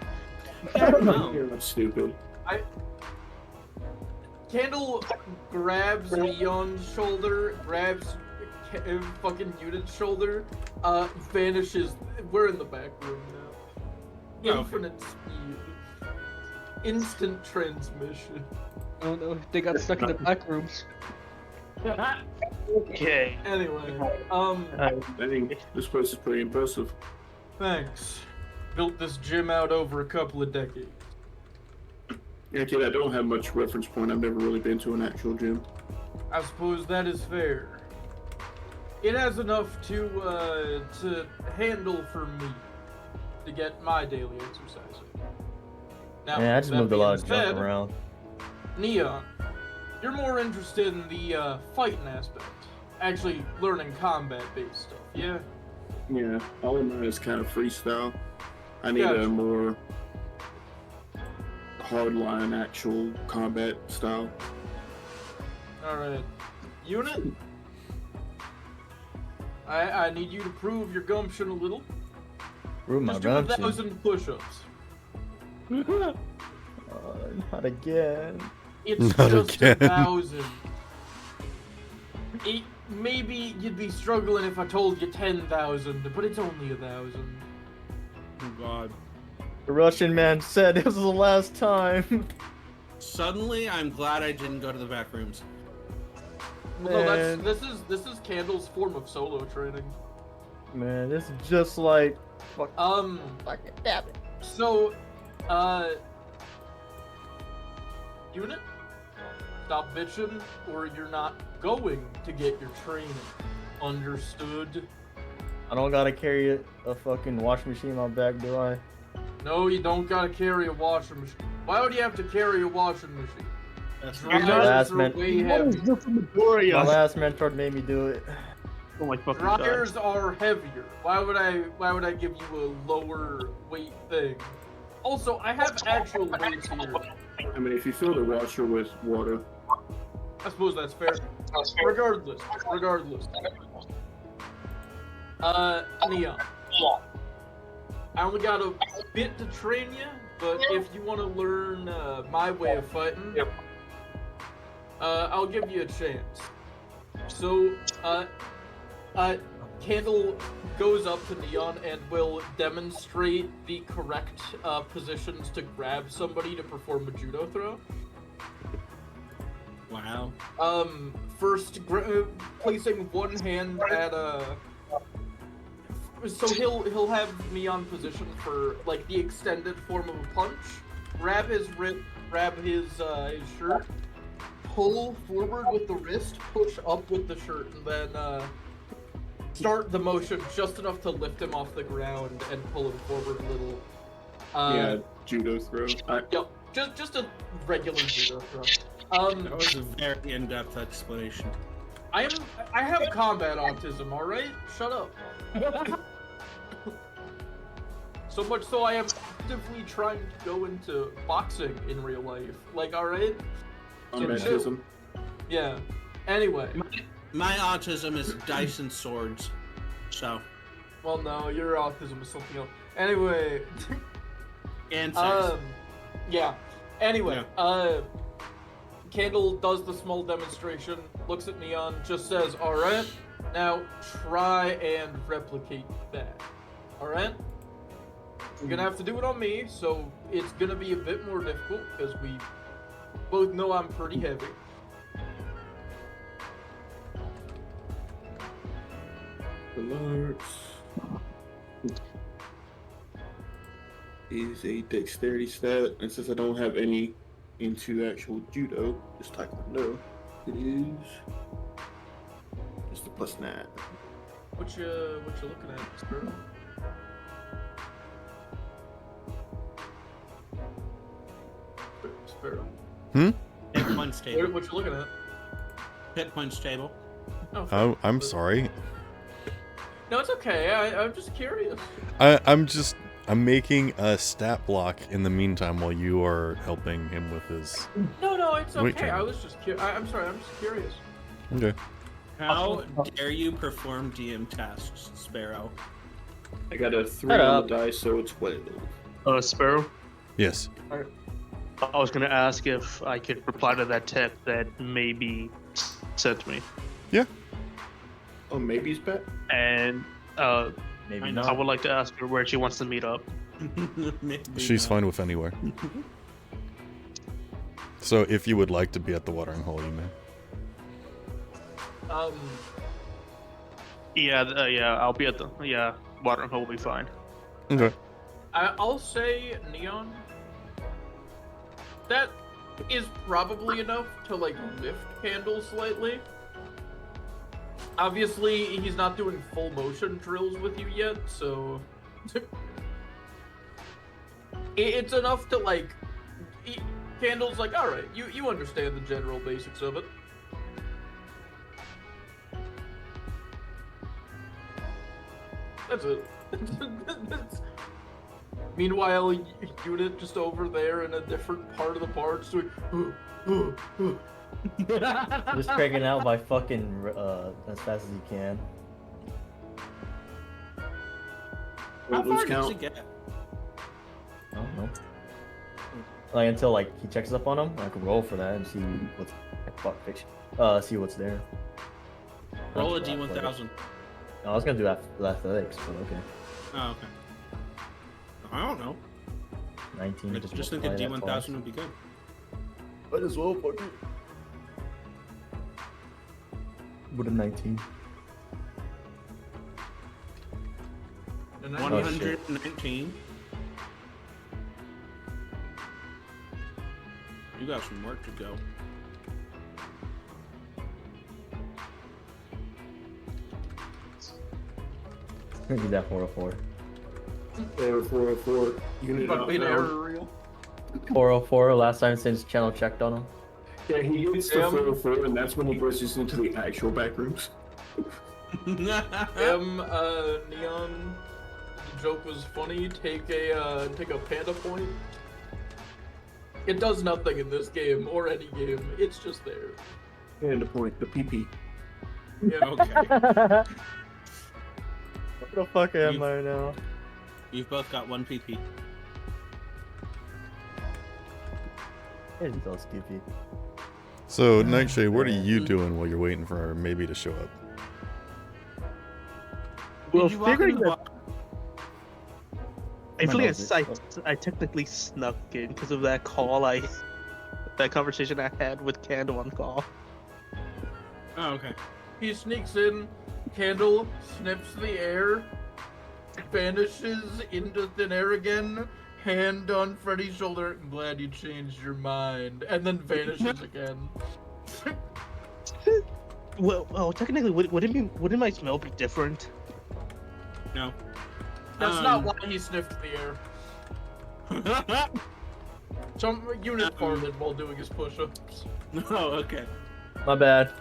No. You're stupid. Candle grabs Neon's shoulder, grabs fucking Unit's shoulder, vanishes. We're in the back room now. Okay. Infinite speed. Instant transmission. Oh no, they got stuck in the back rooms. okay. Anyway, I think this place is pretty impressive. thanks. Built this gym out over a couple of decades. Yeah, kid, I don't have much reference point. I've never really been to an actual gym. I suppose that is fair. It has enough to handle for me to get my daily exercise. Now, Yeah, I just that moved a lot of being junk said, around. Neon, you're more interested in the fighting aspect, actually learning combat-based stuff. Yeah. Yeah, all of mine is kind of freestyle. I need Gotcha. a more hardline, actual combat style. All right. Unit. I need you to prove your gumption a little. Prove my Just do gumption. 1,000 push-ups. Not again. It's Not just again. 1,000. Maybe you'd be struggling if I told you 10,000, but it's only 1,000. Oh god. The Russian man said it was the last time. Suddenly, I'm glad I didn't go to the back rooms. No, Man. this is Candle's form of solo training. Man, this is just like Fucking damn it. So, Unit, stop bitching, or you're not going to get your training. Understood? I don't gotta carry a fucking washing machine in my back, do I? No, you don't gotta carry a washing machine. Why would you have to carry a washing machine? That's Dryers last are man- way heavy. My last mentor made me do it. Oh my fucking god. Dryers are heavier. Why would I give you a lower weight thing? Also, I have actual weights here. I mean, if you fill the washer with water, I suppose that's fair. Regardless. Neon. I only got a bit to train you, but if you want to learn my way of fighting, I'll give you a chance. So, Candle goes up to Neon and will demonstrate the correct positions to grab somebody to perform a judo throw. Wow. First, placing one hand at so he'll have Neon positioned for like the extended form of a punch. Grab his shirt, pull forward with the wrist, push up with the shirt, and then start the motion just enough to lift him off the ground and pull him forward a little. yeah, judo throw. Yep, just a regular judo throw. That was a very in-depth explanation. I have combat autism, alright? Shut up. So much so I am actively trying to go into boxing in real life. Like, alright? Autism. Yeah. Anyway. My autism is dice and swords. So. Well, no, your autism is something else. Anyway. And sex. Yeah. Anyway, Candle does the small demonstration, looks at Neon, just says, alright, now try and replicate that. Alright? You're gonna have to do it on me, so it's gonna be a bit more difficult, because we both know I'm pretty heavy. Alerts is a dexterity stat, and since I don't have any into actual judo, just taekwondo, it is just a +9. What you looking at, Sparrow? Sparrow. Hit punch table. What you looking at? Hit punch table. Oh, I'm sorry. No, it's okay. I'm just curious. I'm making a stat block in the meantime while you are helping him with his. No, it's weight okay. training. I was just I'm sorry. I'm just curious. Okay. How dare you perform DM tasks, Sparrow? I got a 3 Shut on up. the dice, so it's 12. Sparrow, Yes. I was gonna ask if I could reply to that text that maybe sent me, Oh, maybe he's back. and Maybe I not. I would like to ask her where she wants to meet up. She's fine with anywhere. So if you would like to be at the watering hole, you may. Yeah, I'll be at the watering hole will be fine. Okay. I'll say Neon. That is probably enough to like lift Candle slightly. Obviously, he's not doing full motion drills with you yet, so it's enough to like. Candle's like, all right, you understand the general basics of it. That's it. Meanwhile, Unit just over there in a different part of the park, just doing. Just cranking out by fucking as fast as you can. How Let's far does count. it get? I don't know. Like until like he checks up on him, I can roll for that and see what's see what's there. Roll a That's D1000. No, I was gonna do athletics, but okay. Oh, okay. I don't know. 19. I just think a multiply that twice. D1000 would be good. Might as well, fuck it. With a 19. And 119. You got some work to go. I'm gonna do that 404. There, 404. Unit Fuck me, an outbound. error reel. 404, last time since channel checked on him. Yeah, he gets to 404, and that's when he pushes into the actual back rooms. Neon, the joke was funny. Take a panda point. It does nothing in this game or any game. It's just there. And the point, the PP. Yeah. Okay. What the fuck am I now? You've both got 1 PP. It's so stupid. So, Nightshade, what are you doing while you're waiting for her maybe to show up? Well, Did you walk figuring into the that I feel like knows it. I technically snuck in because of that conversation I had with Candle on call. Oh, okay. He sneaks in, Candle sniffs the air, vanishes into thin air again, hand on Freddy's shoulder. I'm glad you changed your mind, and then vanishes again. Well, technically, wouldn't my smell be different? No. That's not why he sniffed the air. Some unit farted while doing his push-ups. Oh, okay. My bad.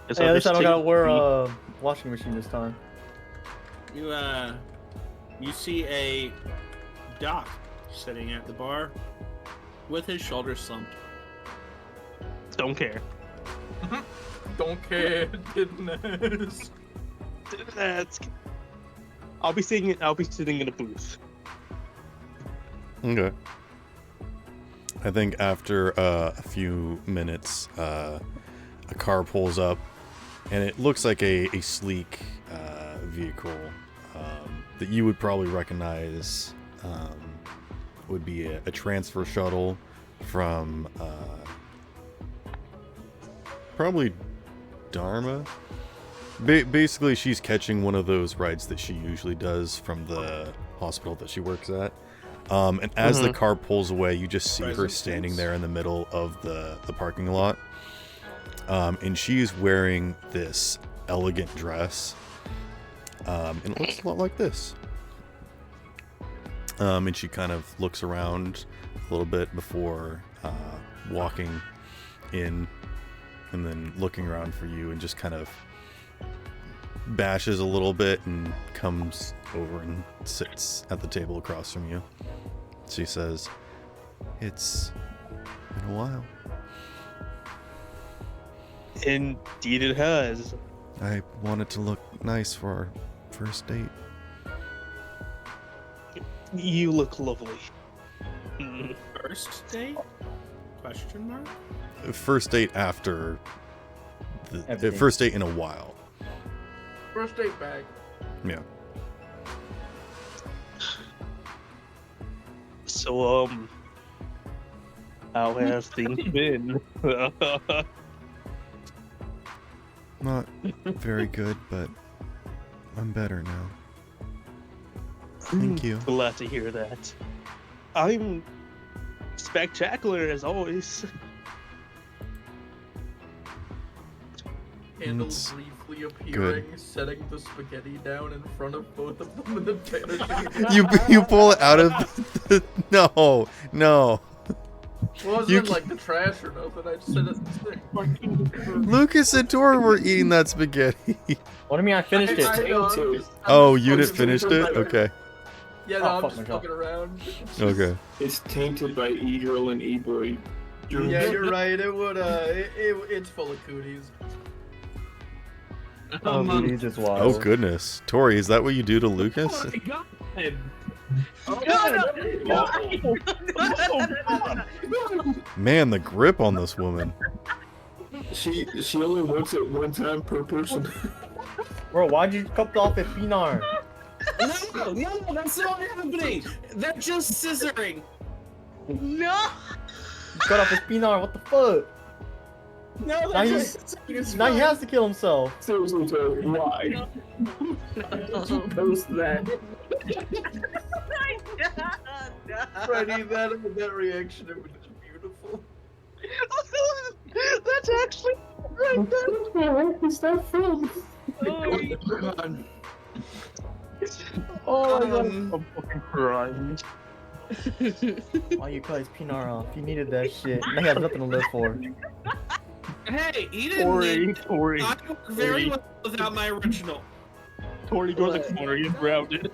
It's Hey, at least I don't gotta understated. wear a washing machine this time. You see a Doc sitting at the bar with his shoulders slumped. Don't care. Don't care, didn't ask. Didn't ask. I'll be sitting in a booth. Okay. I think after a few minutes, a car pulls up, and it looks like a sleek vehicle that you would probably recognize. Would be a transfer shuttle from probably Dharma. Basically, she's catching one of those rides that she usually does from the hospital that she works at. And as the car pulls away, you just see her standing there in the middle of the parking lot. And she's wearing this elegant dress. And it looks a lot like this. And she kind of looks around a little bit before walking in, and then looking around for you, and just kind of bashes a little bit and comes over and sits at the table across from you. She says, "It's been a while." Indeed it has. I wanted to look nice for our first date. You look lovely. First date? Question mark? First date after the Everything. first date in a while. First date bag. Yeah. So, how have things been? Not very good, but I'm better now. Thank you. Glad to hear that. I'm spectacular as always. Candle It's briefly appearing, setting the spaghetti down in front of both of them, and then vanishing. You pull it out of the no. It wasn't like the trash or nothing. I just said it. Lucas and Tori were eating that spaghetti. What do you mean I finished it? Oh, you didn't finish it? Okay. Yeah, no, Oh, I'm fuck just myself. fucking around. Okay. It's tainted by E-Girl and E-Boy. Yeah, you're right. It would. It's full of cooties. Oh, booties is wild. Oh goodness. Tori, is that what you do to Lucas? Man, the grip on this woman. She only wants it one time per person. Bro, why'd you cut off a Pinar? No, that's not happening. They're just scissoring. No! You cut off his Pinar, what the fuck? No, Now they're he, just scissoring. It's now he fine. has to kill himself. Seriously, Tori, why? Did you post that? Freddie, that reaction, it was beautiful. That's actually right there. Where is that from? God. Oh my god, I'm fucking crying. Why you cut his Pinar off? You needed that shit. Now he has nothing to live for. Hey, he didn't need. Tori. I work very well without my original. Tori goes to the corner, you grounded.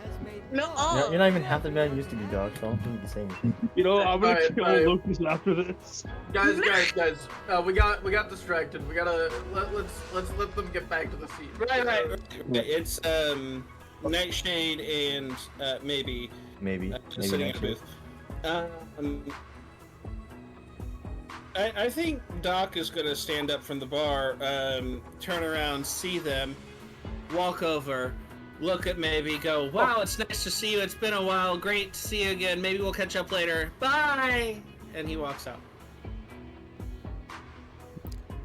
No. You're not even half the man used to be, dog. So I don't think you can say anything. You know, I'm gonna Alright, kill alright. Lucas after this. Guys, we got distracted. We gotta let's let them get back to the scene. Right. It's Nightshade and maybe Maybe sitting in a next booth. I think Doc is gonna stand up from the bar, turn around, see them, walk over, look at maybe, go, wow, it's nice to see you. It's been a while. Great to see you again. Maybe we'll catch up later. Bye. And he walks out.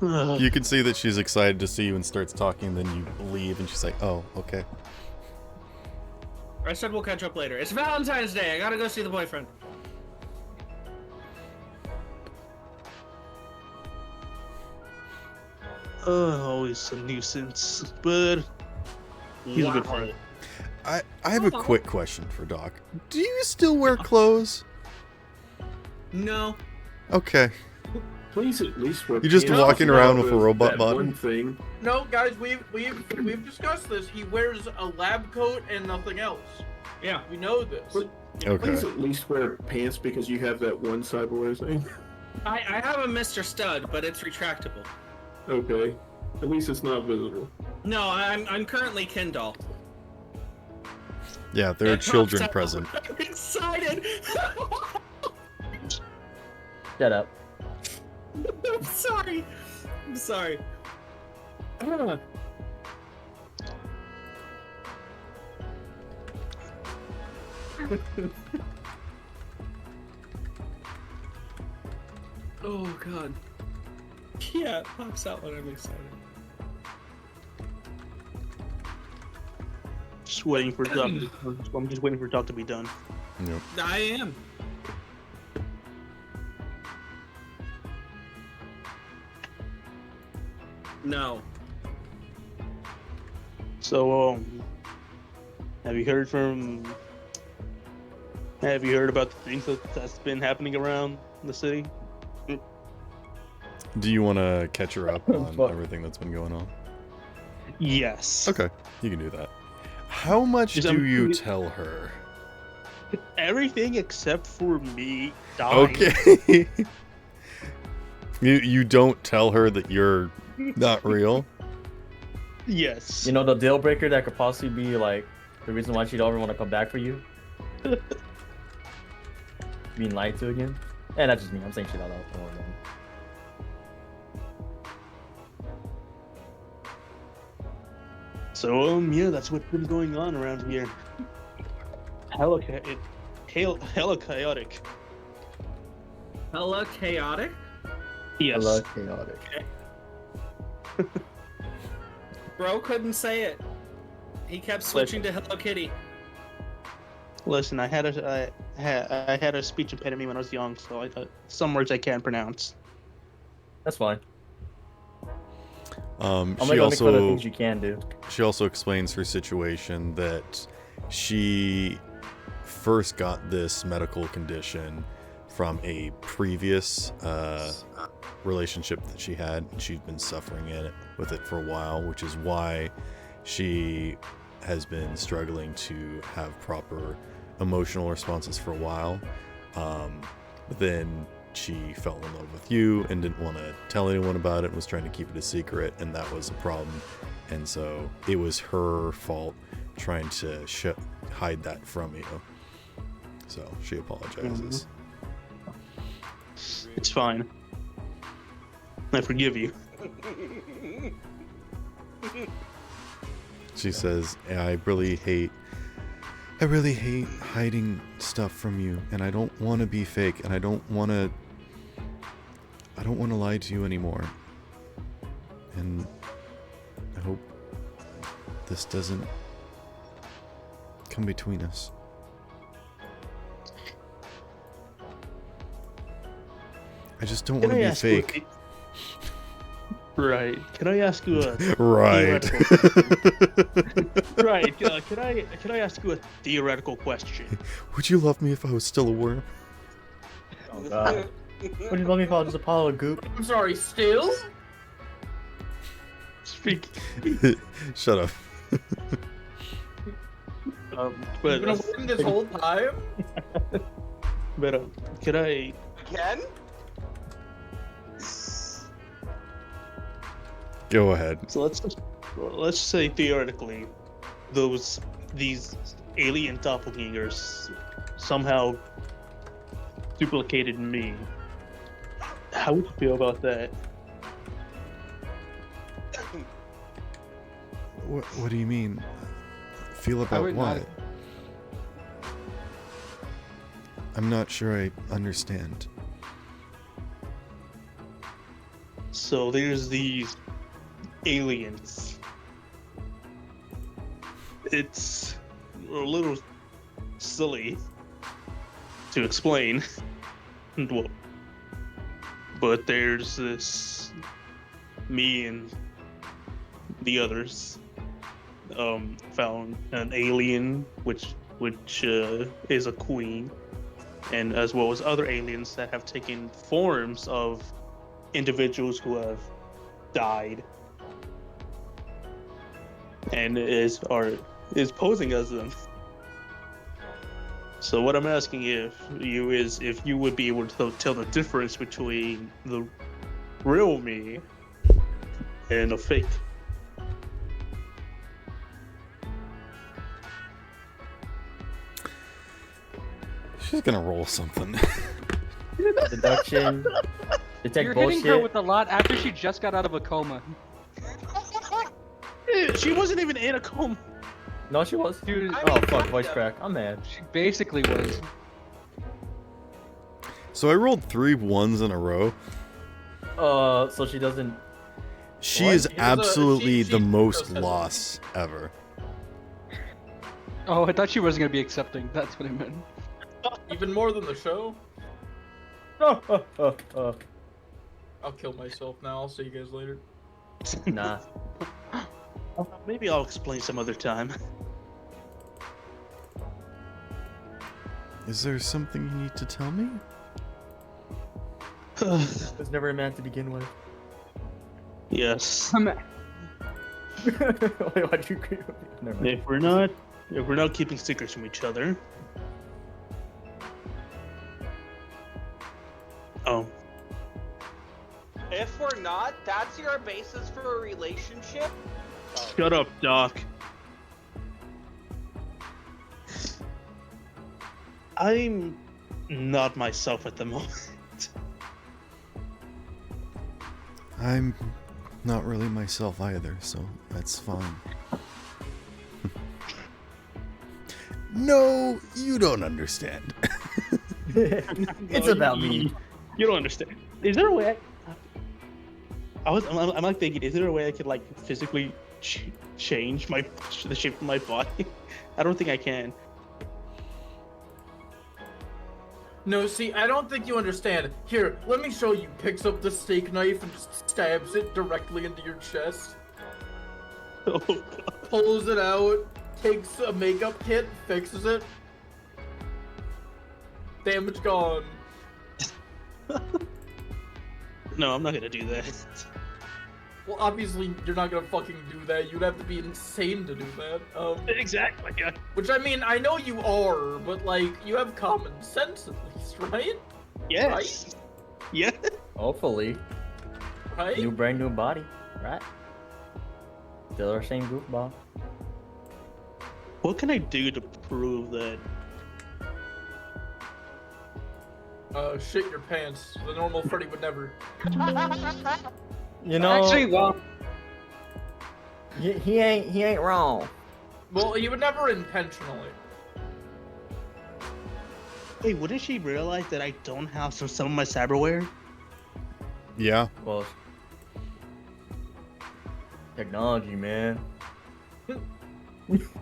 You can see that she's excited to see you and starts talking, then you leave and she's like, oh, okay. I said we'll catch up later. It's Valentine's Day. I gotta go see the boyfriend. Always a nuisance, but he's a good friend. I have a quick question for Doc. Do you still wear clothes? No. Okay. Please at least wear You're just pants walking to around go with a robot that body? One thing. No, guys, we've discussed this. He wears a lab coat and nothing else. Yeah. We know this. But Okay. please at least wear pants because you have that one cyberware thing. I have a Mr. Stud, but it's retractable. Okay. At least it's not visible. No, I'm currently Ken doll. Yeah, there are And children Tom's present. I'm excited. Shut up. I'm sorry. I'm sorry. Ah. Oh god. Yeah, it pops out when I'm excited. Just waiting for Doc. I'm just waiting for Doc to be done. Yep. I am. No. So, have you heard about the things that's been happening around the city? Do you want to catch her up on Fuck. everything that's been going on? Yes. Okay, you can do that. How much Is do I'm- you tell her? Everything except for me dying. Okay. You don't tell her that you're not real? Yes. You know the deal breaker that could possibly be like the reason why she'd ever want to come back for you? Being lied to again? And that's just me. I'm saying shit out loud. Don't worry, man. So, yeah, that's what's been going on around here. Hella chaotic. Hella chaotic? Yes. Hello, chaotic. Bro couldn't say it. He kept switching to Hello Kitty. Listen, I had a speech impediment when I was young, so some words I can't pronounce. That's fine. She I'm gonna make fun of also things you can do. she also explains her situation that she first got this medical condition from a previous relationship that she had. She'd been suffering with it for a while, which is why she has been struggling to have proper emotional responses for a while. But then she fell in love with you and didn't want to tell anyone about it and was trying to keep it a secret, and that was a problem. And so it was her fault trying to hide that from you. So she apologizes. It's fine. I forgive you. She says, yeah, I really hate hiding stuff from you, and I don't want to be fake, and I don't want to lie to you anymore. And I hope this doesn't come between us. I just don't want to be fake. Right. Can I ask you a Right. right? Can I ask you a theoretical question? Would you love me if I was still a worm? Oh god. Would you love me if I was just a pile of goop? I'm sorry, still? Speak. Shut up. But You've been avoiding this whole time? but could I? Again? Go ahead. So let's say theoretically, these alien doppelgangers somehow duplicated me. How would you feel about that? What do you mean? Feel I about would what? not- I'm not sure I understand. So there's these aliens. It's a little silly to explain. Well, but there's this me and the others found an alien which is a queen, and as well as other aliens that have taken forms of individuals who have died and is posing as them. So what I'm asking if you would be able to tell the difference between the real me and a fake. She's gonna roll something. Deduction. Detect You're bullshit. hitting her with a lot after she just got out of a coma. She wasn't even in a coma. No, she was. Dude, Oh fuck, voice crack. I'm mad. she basically was. So I rolled 3 1s in a row. So she doesn't. She What? is absolutely she the most does have loss ever. Oh, I thought she wasn't gonna be accepting. That's what I meant. Even more than the show? Nah. I'll kill myself now. I'll see you guys later. Maybe I'll explain some other time. Is there something you need to tell me? It was never a man to begin with. Yes. Wait, why'd you agree with me? Never mind. If we're not keeping secrets from each other. Oh. If we're not, that's your basis for a relationship? Shut up, Doc. I'm not myself at the moment. I'm not really myself either, so that's fine. No, you don't understand. It's about me. You don't understand. Is there a way? I'm like thinking, is there a way I could like physically change the shape of my body? I don't think I can. No, see, I don't think you understand. Here, let me show you. Picks up the steak knife and just stabs it directly into your chest. Oh God. Pulls it out, takes a makeup kit, fixes it. Damage gone. No, I'm not gonna do that. Well, obviously, you're not gonna fucking do that. You'd have to be insane to do that. Exactly. Which, I mean, I know you are, but, like, you have common sense at least, right? Yes. Right? Yeah. Hopefully. Right? New brain, new body. Right? Still our same goofball. What can I do to prove that? Shit your pants. The normal Freddy would never. You know, Actually, well, he ain't wrong. Well, he would never intentionally. Hey, wouldn't she realize that I don't have some of my cyberware? Yeah. Well, technology, man.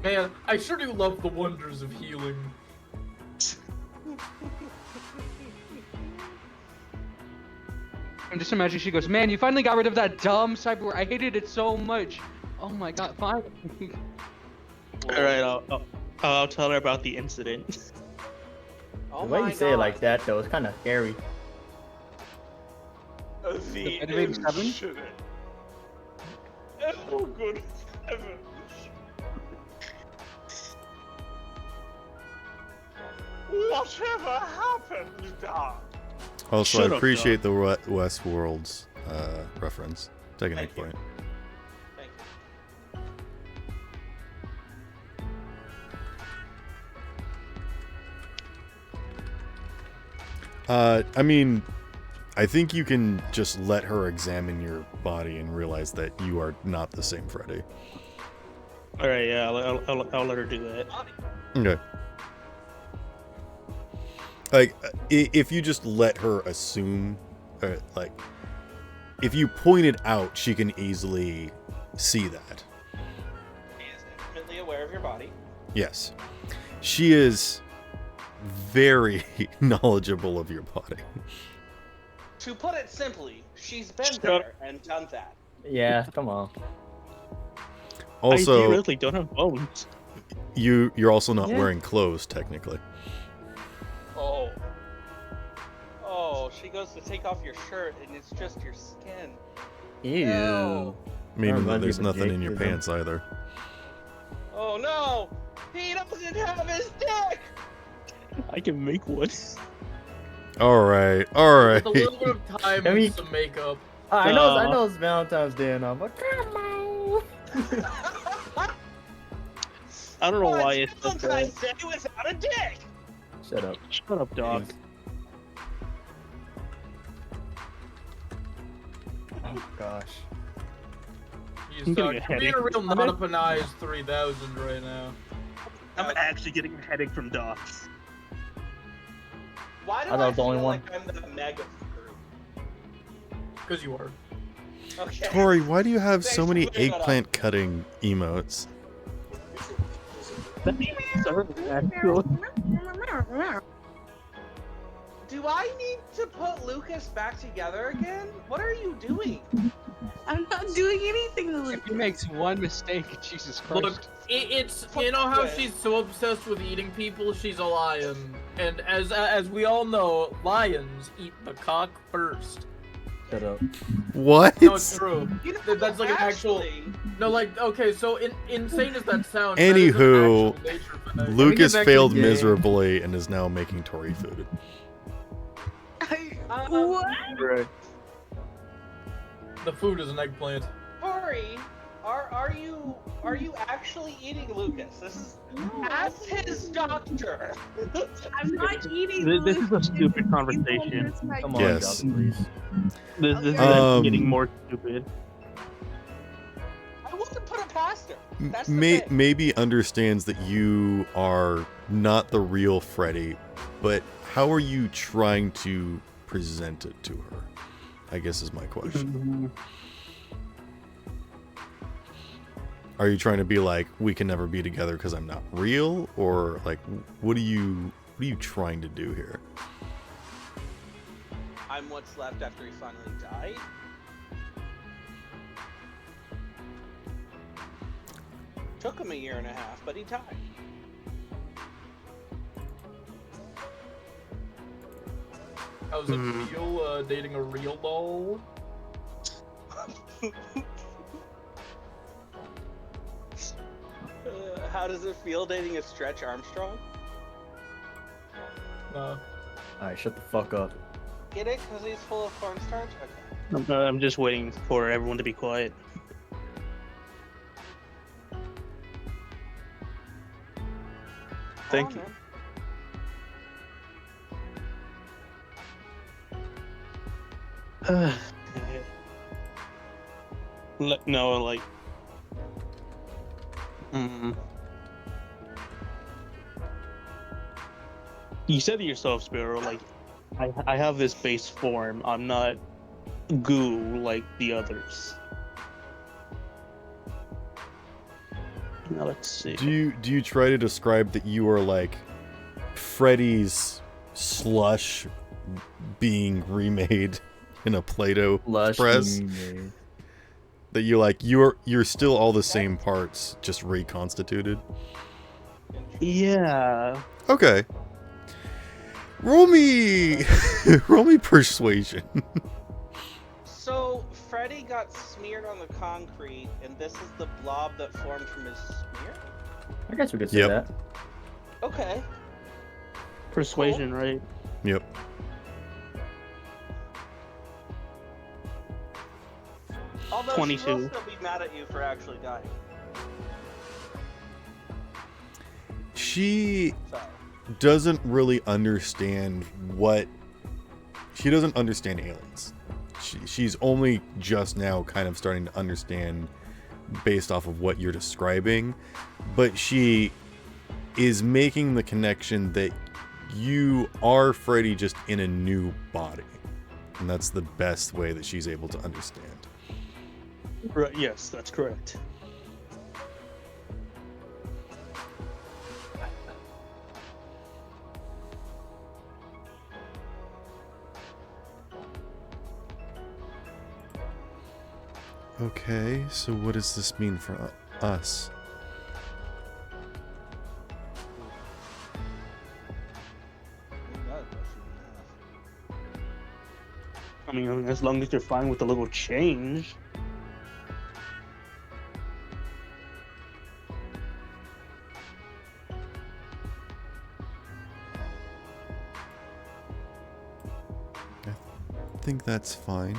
Man, I sure do love the wonders of healing. I'm just imagining she goes, man, you finally got rid of that dumb cyberware. I hated it so much. Oh my god, fine. All right, I'll tell her about the incident. Oh The way my you say it like God. that, though, it's kind of scary. The Elevator 7? incident. Oh good heavens. Whatever happened, Doc? Also, Shut I up, appreciate the Westworld's reference. Taking a Thank you. point. Thank you. I mean, I think you can just let her examine your body and realize that you are not the same Freddy. All right, yeah, I'll let her do that. Okay. Like, if you just let her assume, like, if you point it out, she can easily see that. She is intimately aware of your body. Yes. She is very knowledgeable of your body. To put it simply, she's been Shut there and done that. Yeah, come on. I Also, theoretically don't have bones. you're also not Yeah. wearing clothes, technically. Oh. Oh, she goes to take off your shirt and it's just your skin. Ew. No. Meaning that reminds me there's of a nothing in your Jake-ism. pants either. Oh no! He doesn't have his dick! I can make one. Alright. With a little bit of time Can we- and some makeup. I know it's Valentine's Day and all, but come on. I don't know What's why it's like Valentine's Day without a dick? Shut up. Shut up, dog. Oh gosh. You I'm getting suck. a You're headache. being a real monopolized 3000 right now. I'm actually getting a headache from dogs. Why do I thought I was the only feel one. like I'm the mega group? Because you are. Okay. Tori, why do you have so Thanks for many clearing that up. eggplant cutting emotes? Do I need to put Lucas back together again? What are you doing? I'm not doing anything to If Luke. he makes one mistake, Jesus Christ. Look, it's you know how she's so obsessed with eating people. She's a lion, and as we all know, lions eat the cock first. Shut up. What? No, it's true. You know, That's like an actual. actually, No, like okay, so insane as that sounds. that is an Anywho, actual nature fact. Lucas back to failed the game. miserably and is now making Tori food. What? Right. The food is an eggplant. Tori, are you actually eating Lucas? This is as his doctor. I'm not eating This is a Luke. stupid You conversation. told me Come it's on, Yes. Josh, please. This is Um, getting more stupid. I wouldn't put it past her. That's the thing. Maybe understands that you are not the real Freddy, but how are you trying to present it to her? I guess is my question. Are you trying to be like, we can never be together because I'm not real, or like, what are you trying to do here? I'm what's left after he finally died. Took him a year and a half, but he died. How's it feel dating a real doll? How does it feel dating a Stretch Armstrong? Alright, shut the fuck up. Get it? Because he's full of cornstarch? Okay. I'm just waiting for everyone to be quiet. Thank you. No, like. You said it yourself, Sparrow. Like, I have this base form. I'm not goo like the others. Now let's see. Do you try to describe that you are like Freddy's slush being remade in a Play-Doh Lush press? remade. That you're still all the same parts, just reconstituted? Yeah. Okay. Roll me persuasion. So, Freddy got smeared on the concrete, and this is the blob that formed from his smear? I guess we could say Yep. that. Okay. Persuasion, right? Yep. Although 22. she will still be mad at you for actually dying. She So. doesn't really understand what... She doesn't understand aliens. She's only just now kind of starting to understand based off of what you're describing, but she is making the connection that you are Freddy just in a new body. And that's the best way that she's able to understand. Right. Yes, that's correct. Okay, so what does this mean for us? I mean, as long as you're fine with a little change. I think that's fine.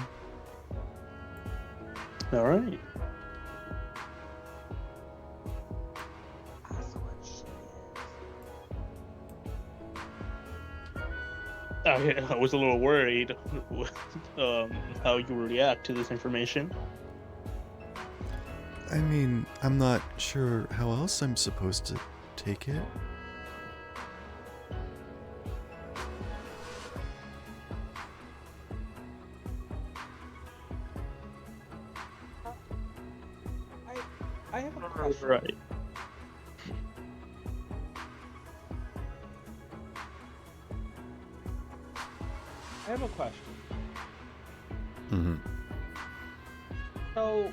All right. I was a little worried how you would react to this information. I mean, I'm not sure how else I'm supposed to take it. I have a question. Right. I have a question. Mm-hmm. So,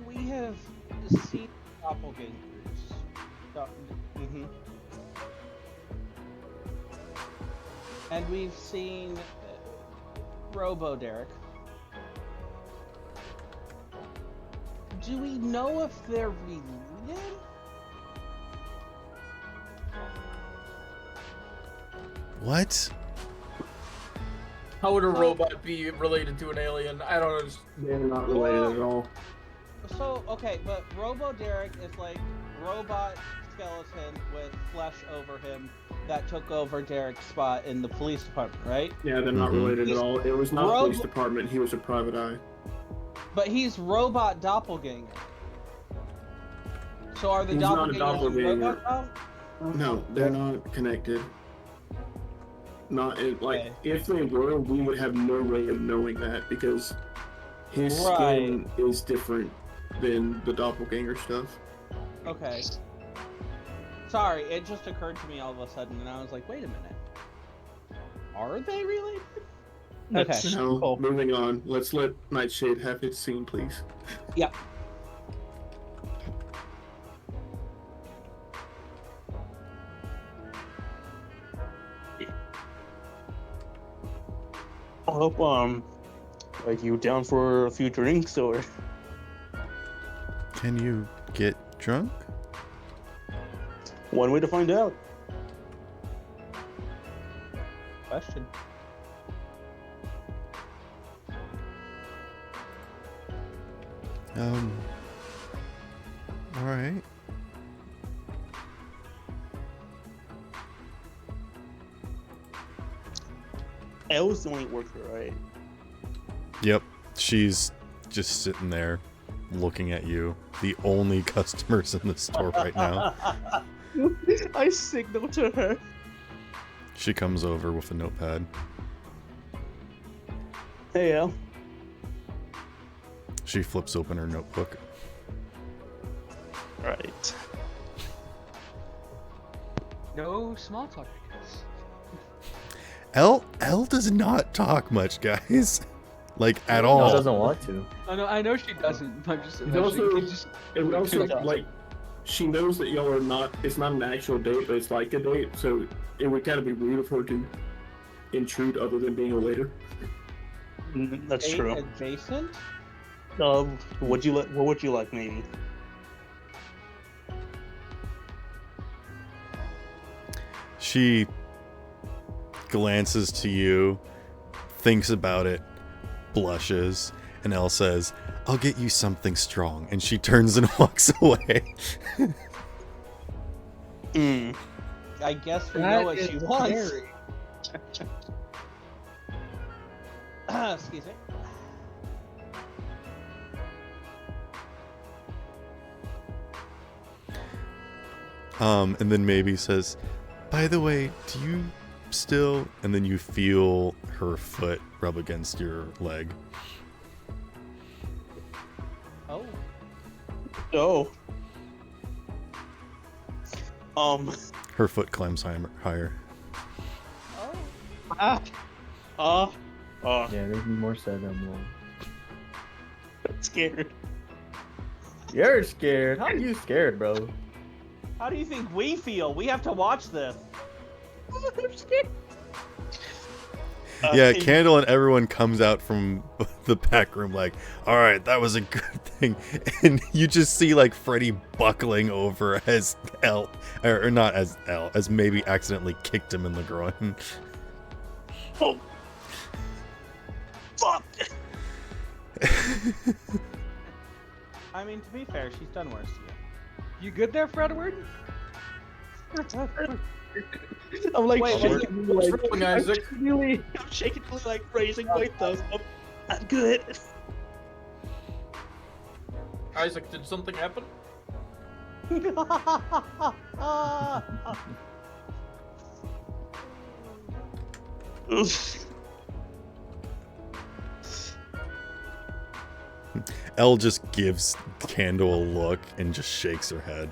we have seen doppelgangers. Mm-hmm. And we've seen Robo Derek. Do we know if they're related? What? How would a robot be related to an alien? I don't understand. They're not related at all. So, okay, but Robo Derek is like robot skeleton with flesh over him that took over Derek's spot in the police department, right? Yeah, they're not related at all. It was not a police department. He was a private eye. But he's robot doppelganger. So are the He's not a doppelgangers doppelganger. robot now? No, they're not connected. Not like Okay. if they were, we would have no way of knowing that because his Right. skin is different than the doppelganger stuff. Okay. Sorry, it just occurred to me all of a sudden, and I was like, wait a minute. Are they related? Okay. Now, moving on. Let's let Nightshade have his scene, please. Yep. I hope, like you down for a few drinks or? Can you get drunk? One way to find out. Question. Alright. Elle's the only worker, right? Yep. She's just sitting there looking at you. The only customers in the store right now. I signaled to her. She comes over with a notepad. Hey, Elle. She flips open her notebook. Right. No small talk, I guess. Elle does not talk much, guys. Like, at all. No, doesn't want to. I know she doesn't. I'm just It also, imagining. it also like, she knows that y'all are not, it's not an actual date, but it's like a date, so it would kind of be rude of her to intrude other than being a waiter. That's Date true. Adjacent? What would you like, maybe? she glances to you, thinks about it, blushes, and Elle says, "I'll get you something strong," and she turns and walks away. I guess we That know what is she wants. scary. Excuse me. And then maybe says, "By the way, do you still..." And then you feel her foot rub against your leg. Oh. Oh. Her foot climbs higher. Oh. Yeah, there's more said than more. Scared. You're scared. How are you scared, bro? How do you think we feel? We have to watch this. I'm scared. Yeah, Candle and everyone comes out from the back room like, "All right, that was a good thing." And you just see like Freddy buckling over as Elle, or not as Elle, as maybe accidentally kicked him in the groin. Oh. Fuck. I mean, to be fair, she's done worse to you. You good there, Fredward? I'm like, Wait, shaking, what's wrong, Isaac? I'm shaking, like raising my thumb. I'm good. Isaac, did something happen? Elle just gives Candle a look and just shakes her head.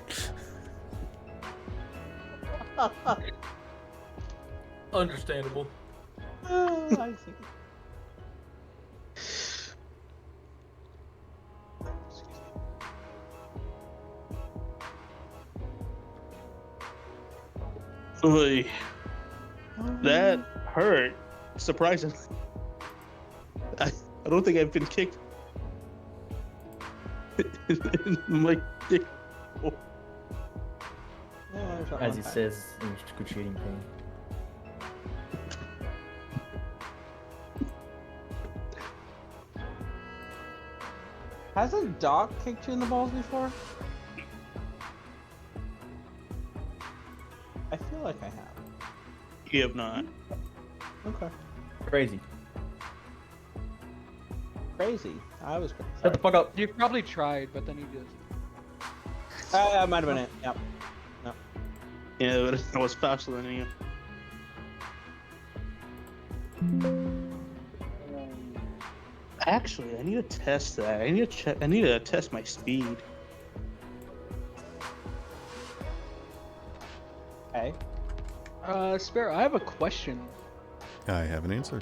Understandable. I see. Oy. That hurt. Surprisingly. I don't think I've been kicked in my dick. Oh. As he says in excruciating pain. Hasn't Doc kicked you in the balls before? I feel like I have. You have not. Okay. Crazy. Crazy. I was crazy. Shut the fuck up. You probably tried, but then you just. That might have been it. Yep. Yeah, but I was faster than you. Actually, I need to test that. I need to check. I need to test my speed. Hey. Sparrow, I have a question. I have an answer.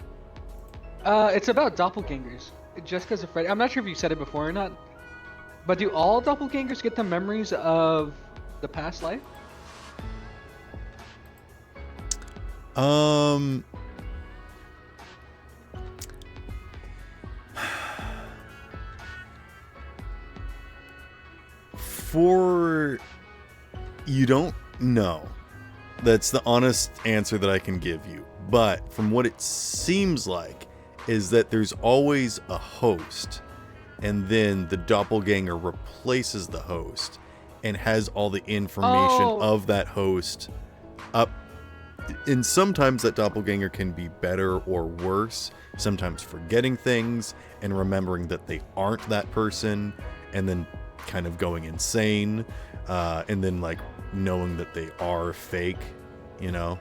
It's about doppelgangers. Just because of Freddy. I'm not sure if you said it before or not. But do all doppelgangers get the memories of the past life? You don't know. That's the honest answer that I can give you. But from what it seems like is that there's always a host, and then the doppelganger replaces the host and has all the information of that host up. And sometimes that doppelganger can be better or worse, sometimes forgetting things and remembering that they aren't that person, and then kind of going insane, and then like knowing that they are fake, you know?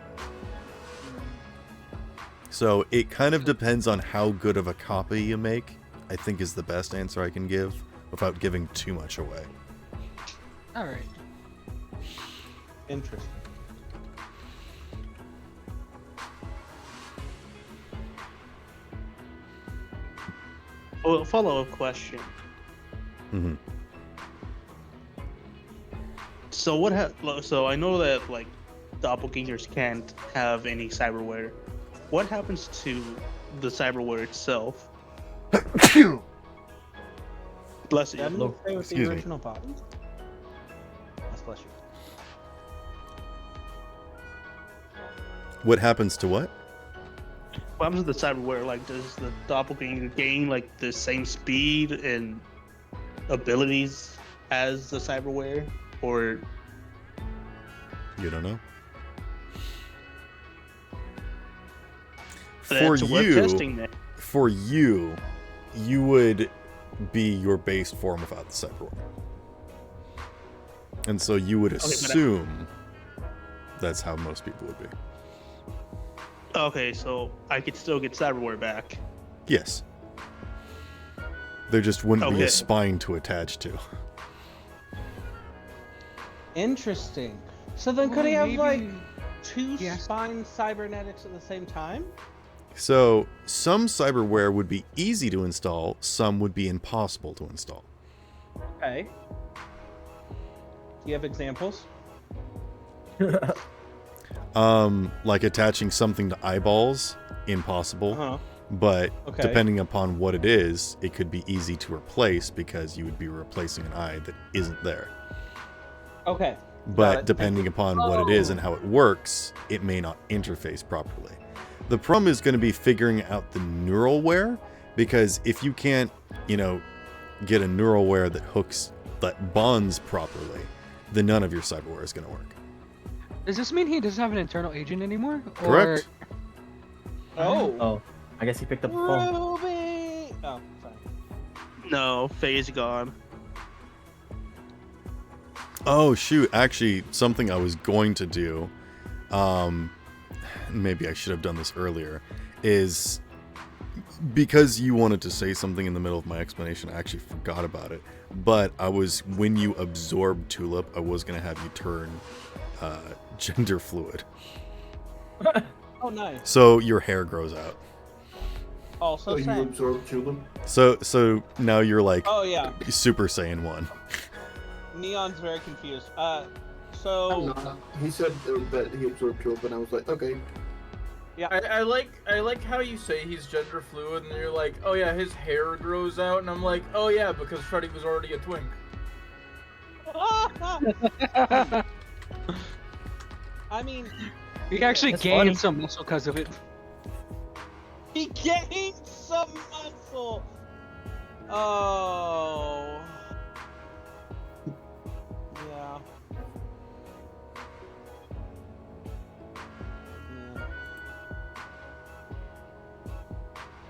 So it kind of depends on how good of a copy you make, I think is the best answer I can give without giving too much away. Alright. Interesting. Well, follow-up question. Mm-hmm. So so I know that like doppelgangers can't have any cyberware. What happens to the cyberware itself? Bless you. Them stay with the Excuse me. original body. Yes, bless you. What happens to what? What happens to the cyberware? Like, does the doppelganger gain like the same speed and abilities as the cyberware, or You don't know. that's worth testing then? For you would be your base form without the cyberware. And so you would assume that's how most people would be. Okay, so I could still get cyberware back. Yes. There just wouldn't be Okay. a spine to attach to. Interesting. So then, could he Well, have like maybe- two Yes. spine cybernetics at the same time? So some cyberware would be easy to install, some would be impossible to install. Okay. Do you have examples? Like attaching something to eyeballs, impossible. Uh-huh. But Okay. depending upon what it is, it could be easy to replace because you would be replacing an eye that isn't there. Okay. But it. depending upon what it is and how it works, it may not interface properly. The problem is going to be figuring out the neural wear, because if you can't, get a neural wear that bonds properly, then none of your cyberware is going to work. Does this mean he doesn't have an internal agent anymore? Correct. Oh. Oh, I guess he picked up the phone. Ruby. Oh, sorry. No, Faye's gone. Oh shoot, actually something I was going to do, maybe I should have done this earlier, is because you wanted to say something in the middle of my explanation, I actually forgot about it. But when you absorb Tulip, I was going to have you turn gender fluid. Oh, nice. So your hair grows out. Also, So you same. absorb Tulip? So now you're like Oh yeah. Super Saiyan 1. Neon's very confused. I'm So not. He said that he absorbed Tulip, and I was like, okay. I like how you say he's gender fluid, and you're like, oh yeah, his hair grows out, and I'm like, oh yeah, because Freddy was already a twink. I mean, He actually That's gained funny. some muscle because of it. he gained some muscle. Oh. Yeah. Yeah.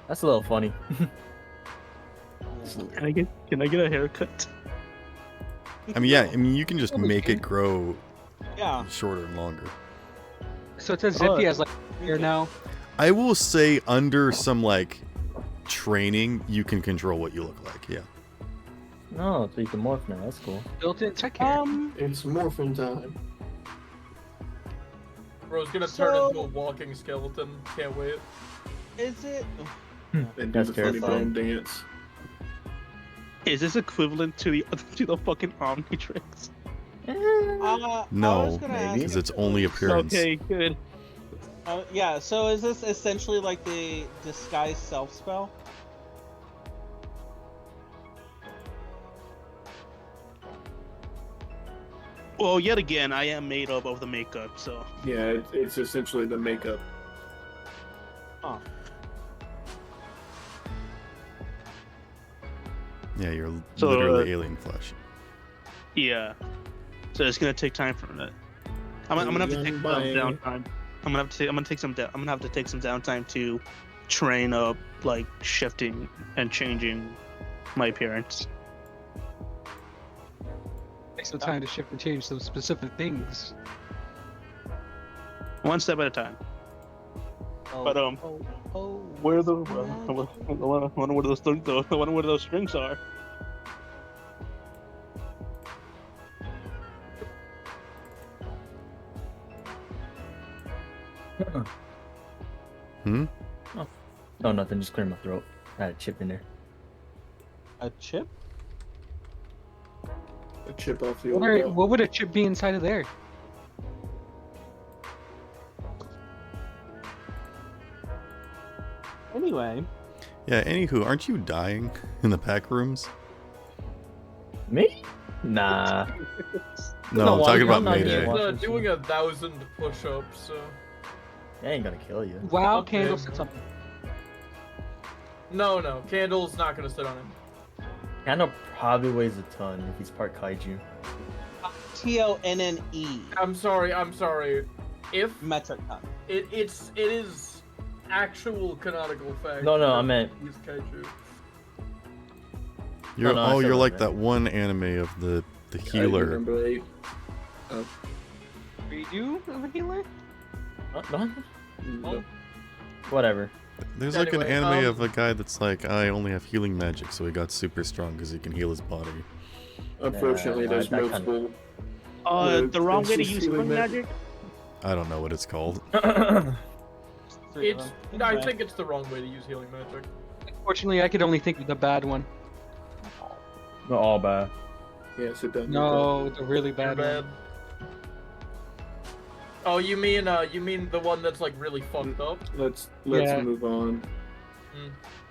That's a little funny. Can I get a haircut? I mean, you can just Oh, we make it can. grow Yeah. shorter and longer. So it says Zippy has like hair now. I will say under some training, you can control what you look like. Yeah. No, so you can morph now. That's cool. Built-in tech hair. It's morphin' time. Bro's gonna So- turn into a walking skeleton. Can't wait. Is it? And do That's the funny terrifying. bone dance. Is this equivalent to the fucking Omnitrix? I No, was gonna ask because if it's it only was- appearance. Okay, good. Yeah. So is this essentially like the disguise self spell? Well, yet again, I am made up of the makeup, so. Yeah, it's essentially the makeup. Oh. Yeah, you're So, literally alien flesh. Yeah. So it's gonna take time for that. I'm gonna have to take some downtime. I'm gonna have to take some downtime to train up, like shifting and changing my appearance. Take some time to shift and change some specific things. One step at a time. Oh, But, Where are the? I wonder where those strings are. I wonder where those strings are. Hmm? No, nothing. Just clearing my throat. I had a chip in there. A chip? A chip off the old belt. What would a chip be inside of there? Anyway. Yeah, anywho, aren't you dying in the pack rooms? Me? Nah. No, I'm talking about I'm not Mayday. here. He's doing 1,000 push-ups. So. They ain't gonna kill you. Wow, Okay. Candle said something. No, Candle's not gonna sit on him. Candle probably weighs a ton if he's part kaiju. TONNE. I'm sorry. If Metric ton. it is actual canonical fact. No, I that meant- he's kaiju. You're No, I you're said like that. that one anime of the healer. Kaiju Are you a healer? No? No. Whatever. There's like an Anyway, anime of a guy that's like, I only have healing magic, so he got super strong because he can heal his body. Unfortunately, Yeah, there's that kinda- multiple. The wrong way to it's use healing healing magic? I don't know what it's called. I think it's the wrong way to use healing magic. Unfortunately, I could only think of the bad one. They're all bad. Yeah, sit down. No, the really They're bad bad. one. Oh, you mean the one that's like really fucked up? Let's Yeah. move on.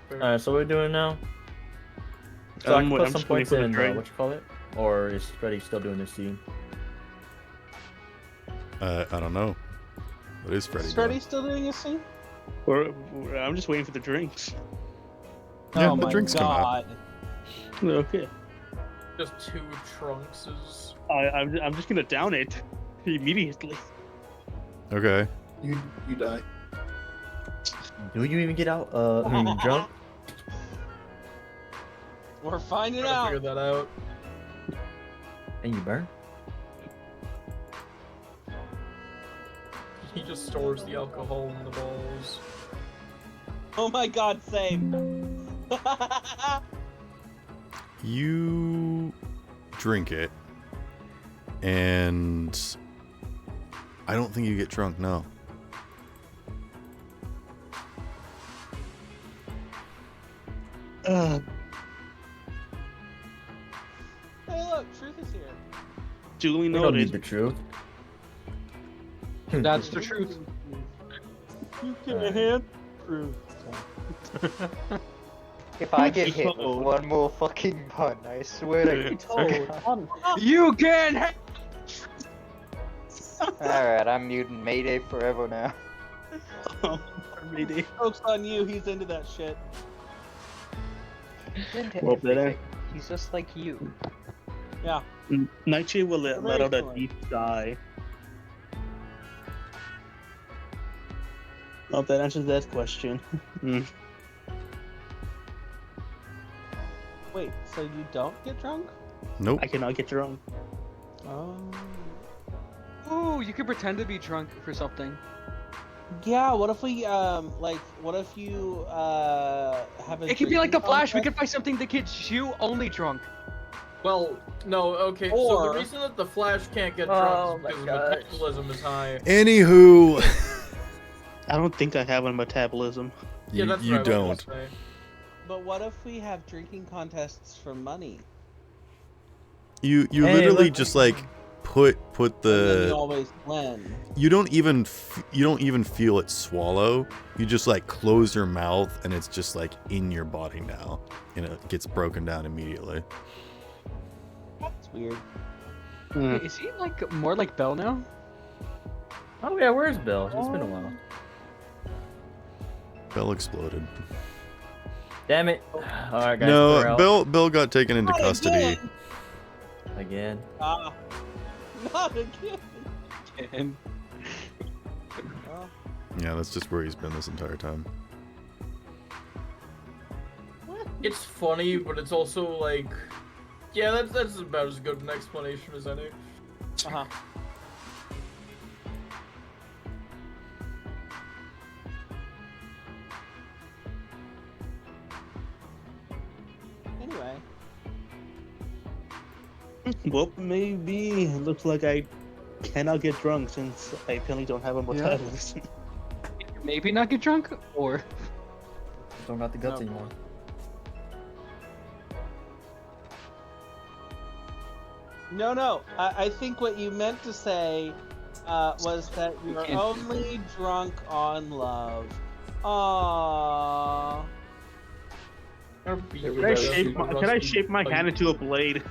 Fair. Alright, so what are we doing now? So I can put I'm some just waiting points for the in, train. what you call it? Or is Freddy still doing this scene? I don't know. What is Freddy Is doing? Freddy still doing his scene? I'm just waiting for the drinks. Yeah, Oh the my drinks come out. God. Okay. Just 2 Trunkses. I'm just gonna down it immediately. Okay. You die. Do you even get out drunk? We're finding Gotta out. figure that out. And you burn? He just stores the alcohol in the balls. Oh my God, same. You drink it, and I don't think you get drunk, no. Hey, look, Truth is here. Duly We don't need noted. the truth. That's the truth. You Alright. have Truth. If I get hit with Uh-oh. one more fucking pun, I swear to God. You can have. Alright, I'm muting Mayday forever now. Mayday. Joke's on you, he's into that shit. He's into Well, better. everything. He's just like you. Yeah. Nightshade will let out a Very deep sigh. Oh, that answers that question. Wait, so you don't get drunk? Nope. I cannot get drunk. Oh. Ooh, you could pretend to be drunk for something. Yeah, what if we, what if you, have a It could be like the drinking Flash. We contest? could find something that gets you only drunk. Well, no, okay, so Or- the reason that the Flash can't get Oh drunk my is because gosh. metabolism is high. Anywho, I don't think I have a metabolism. Yeah, that's you what I don't. was gonna say. But what if we have drinking contests for money? You Hey, literally look. just like put And then you the always win. you don't even feel it swallow. You just like close your mouth and it's just like in your body now, and it gets broken down immediately. That's weird. Wait, is he like more like Belle now? Oh yeah, where's Bill? It's been a while. Bell exploded. Damn it. Alright guys, No, clear out. Bill got taken into Not custody. again. Again. Not again. And Well, Yeah, that's just where he's been this entire time. It's funny, but it's also like, yeah, that's about as good an explanation as any. uh-huh. Anyway, Well, maybe. It looks like I cannot get drunk since I apparently don't have a metabolism. maybe not get drunk, or Don't got the guts No. anymore. no. I think what you meant to say was that you're can't- only drunk on love. Aww. Can I shape my hand into a blade?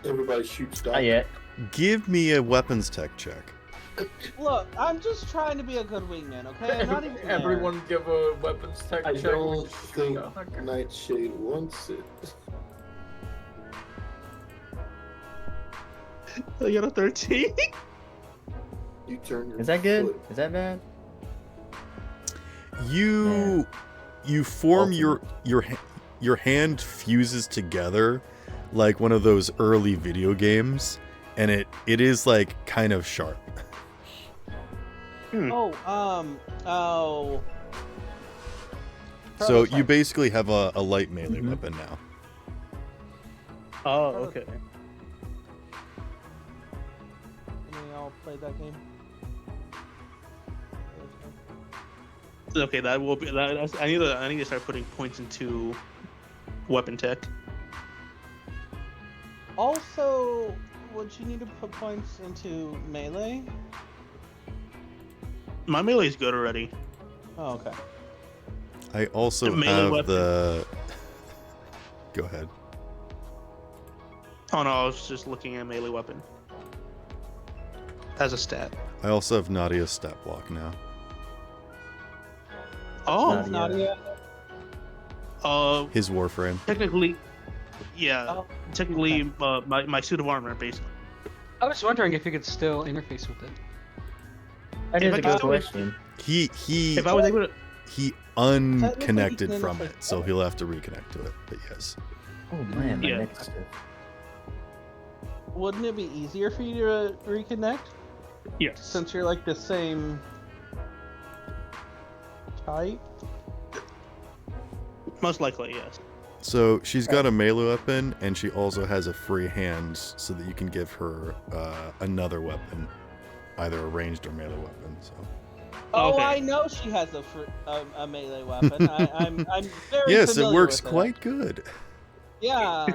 Everybody shoots Not that. yet. Give me a weapons tech check. Look, I'm just trying to be a good wingman, okay? I'm not even there. Everyone give a weapons tech I check. don't think Nightshade wants it. I got a 13. You turn your Is that good? foot. Is that bad? You form your hand fuses together like one of those early video games, and it is like kind of sharp. Oh. So you basically have a light melee weapon now. Oh, okay. Any y'all played that game? Okay, that will be. I need to start putting points into weapon tech. Also, would you need to put points into melee? My melee is good already. Oh, okay. I also The melee have weapon. the. Go ahead. Oh no, I was just looking at melee weapon as a stat. I also have Nadia's stat block now. Oh, Nadia. His warframe. Technically, yeah. Technically, my suit of armor, basically. I was wondering if you could still interface with it. That If is I a could good still- question. If I was able to, He unconnected Technically, from he it, so he'll have to reconnect to it. But yes. Oh man, my Yeah. neck is stiff. Wouldn't it be easier for you to reconnect? yes. Since you're like the same type? Most likely, yes. So she's got a melee weapon, and she also has a free hand, so that you can give her another weapon, either a ranged or melee weapon. So. Oh, Okay. I know she has a melee weapon. I'm very Yes, it familiar works with quite good. Yeah.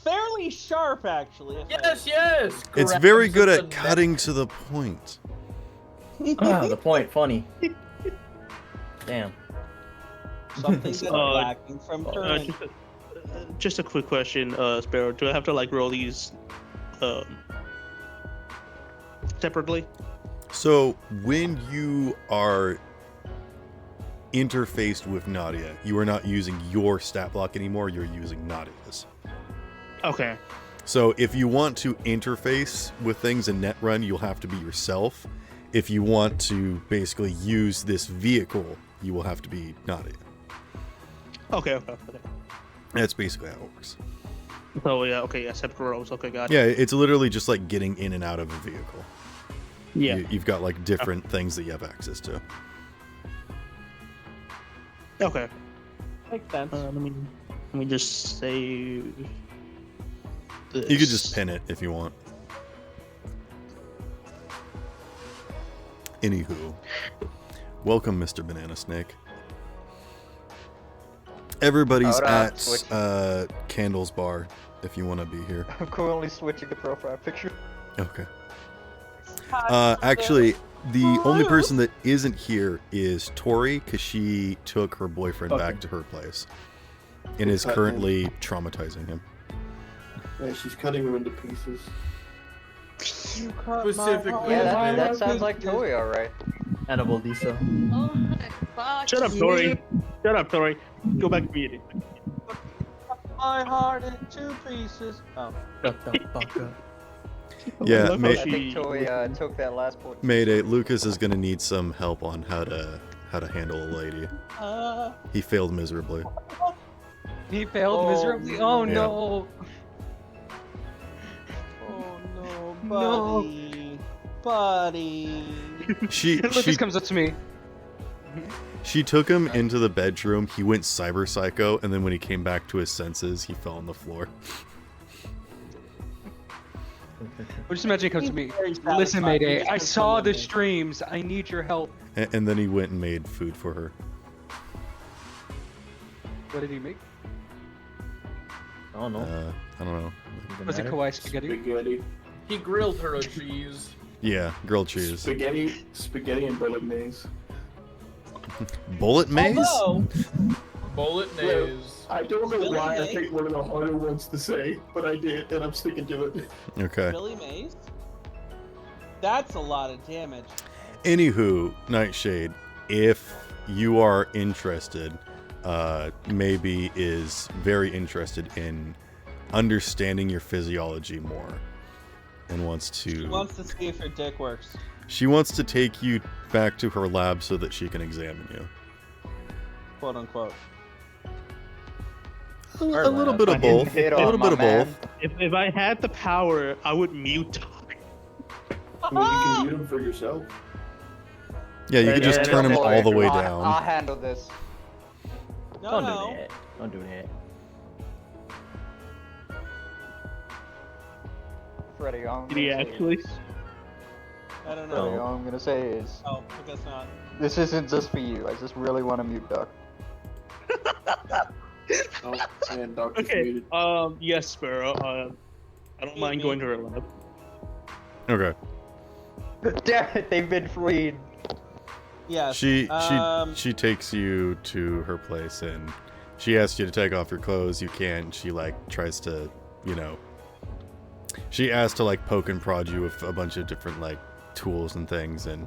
Fairly sharp, actually. Yes, yes. It's Grabs very good the at cutting to the point. The point, funny. Damn. Something that's lacking from current. Just a quick question, Sparrow. Do I have to like roll these separately? So when you are interfaced with Nadia, you are not using your stat block anymore, you're using Nadia's. Okay. So if you want to interface with things in Netrun, you'll have to be yourself. If you want to basically use this vehicle, you will have to be Nadia. Okay. That's basically how it works. So yeah, okay, yeah, separate rows. Okay, got it. Yeah, it's literally just like getting in and out of a vehicle. Yeah. You've got like different things that you have access to. Okay. Makes sense. Let me just say. This. You could just pin it if you want. Anywho, welcome, Mr. Banana Snake. Everybody's Hold on, at switch. Candle's Bar if you want to be here. I'm currently switching the profile picture. Okay. Actually, the only person that isn't here is Tori, because she took her boyfriend back to her place and is currently traumatizing him. Yeah, she's cutting him into pieces. You cut my Specifically, heart. Yeah, that sounds like Toei, alright. Edible Lisa. Oh my god. Shut up, Tori. Shut up, Tori. Go back to meeting. My heart in two pieces. Oh. Shut the fuck up. Yeah, I think Toei took that last point. Mayday, Lucas is going to need some help on how to handle a lady. He failed miserably. He failed miserably. Oh Yeah. no. Oh no, No. buddy. Lucas comes up to me. She took him into the bedroom. He went cyber psycho, and then when he came back to his senses, he fell on the floor. Or just imagine he comes to me. Very Listen, satisfying. Mayday, Just I goes saw from the there. streams. I need your help. And then he went and made food for her. What did he make? I don't know. I don't know. Was it kawaii spaghetti? Spaghetti. He grilled her a cheese. Yeah, grilled cheese. Spaghetti and bolognese. Bullet maze? Bolognese. I don't know why I Really? picked one of the harder ones to say, but I did, and I'm sticking to it. Okay. Billy Mays? That's a lot of damage. Anywho, Nightshade, if you are interested, maybe is very interested in understanding your physiology more and wants to... She wants to see if her dick works. She wants to take you back to her lab so that she can examine you. Quote unquote. A little bit of both. A little bit of both. If I had the power, I would mute Doc. Well, you can mute him for yourself. Yeah, you can just turn him all the way down. I'll handle this. Don't do that. Don't do that. Freddy, Did he actually? I don't Freddy, know. all I'm gonna say is, Oh, I guess not. this isn't just for you. I just really want to mute Duck. Oh, and Doctor's Okay. muted. Yes, Sparrow. I don't mind going to her lab. Okay. Damn it, they've been freed. Yeah. She takes you to her place and she asks you to take off your clothes. You can't. She like tries to, you know. She asks to like poke and prod you with a bunch of different like tools and things, and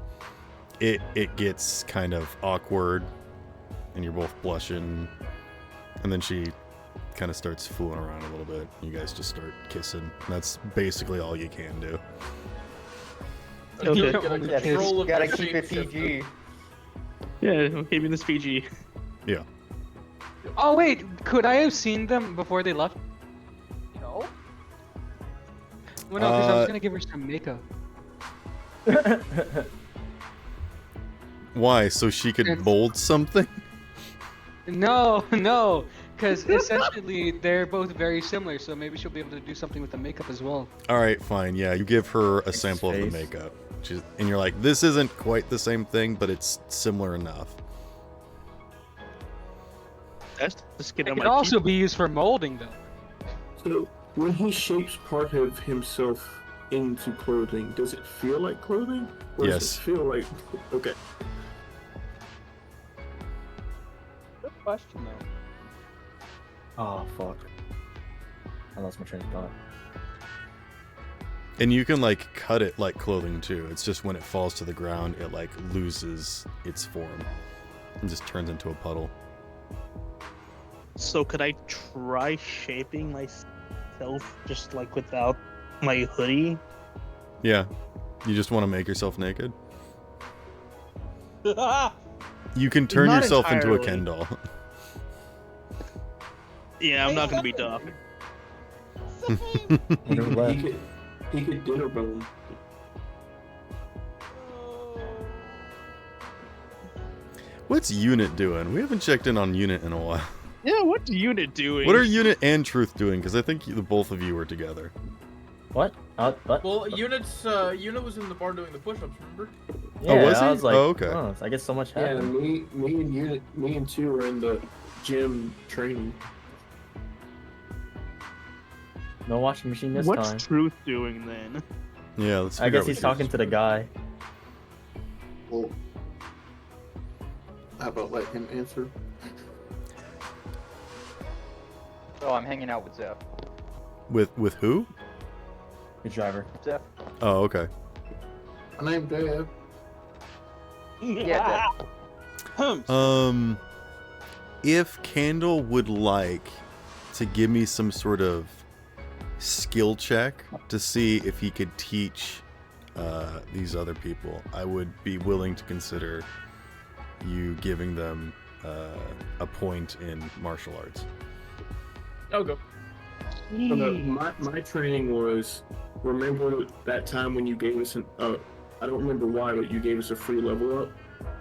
it gets kind of awkward, and you're both blushing, and then she kind of starts fooling around a little bit. You guys just start kissing. That's basically all you can do. Okay. Gotta keep it PG. Yeah, I'm keeping this PG. Yeah. Oh wait, could I have seen them before they left? No. Well, no, because I was gonna give her some makeup. Why? So she could mold something? No, no, because essentially they're both very similar, so maybe she'll be able to do something with the makeup as well. All right, fine. Yeah, you give her a sample of the makeup, and you're like, "This isn't quite the same thing, but it's similar enough." That's just get It on could my also be used for molding, though. So, when he shapes part of himself into clothing, does it feel like clothing? Or Yes. does it feel like... Okay. Good question though. Oh, fuck. I lost my train of thought. And you can like cut it like clothing too. It's just when it falls to the ground, it like loses its form and just turns into a puddle. So could I try shaping myself just like without my hoodie? Yeah. You just want to make yourself naked? You can turn Not yourself into a entirely. Ken doll. Yeah, I'm not gonna be Doc. He could dinner bone. What's Unit doing? We haven't checked in on Unit in a while. Yeah, what's Unit doing? What are Unit and Truth doing? Because I think the both of you were together. What? What? Well, Unit was in the bar doing the push-ups. Remember? Yeah, Oh, was he? I was like, Oh, okay. oh, I guess so much Yeah, happened. me and two were in the gym training. No washing machine this What's time. Truth doing then? Yeah, let's I figure guess out he's what talking Truth's to the doing. guy. Well, how about let him answer? Oh, I'm hanging out with Zeph. With who? Good driver. Zeph? Oh, okay. My name's Dad. Yeah, Zeph. If Candle would like to give me some sort of skill check to see if he could teach these other people, I would be willing to consider you giving them a point in martial arts. I'll go. So my training was, remember that time when you gave us an I don't remember why, but you gave us a free level up.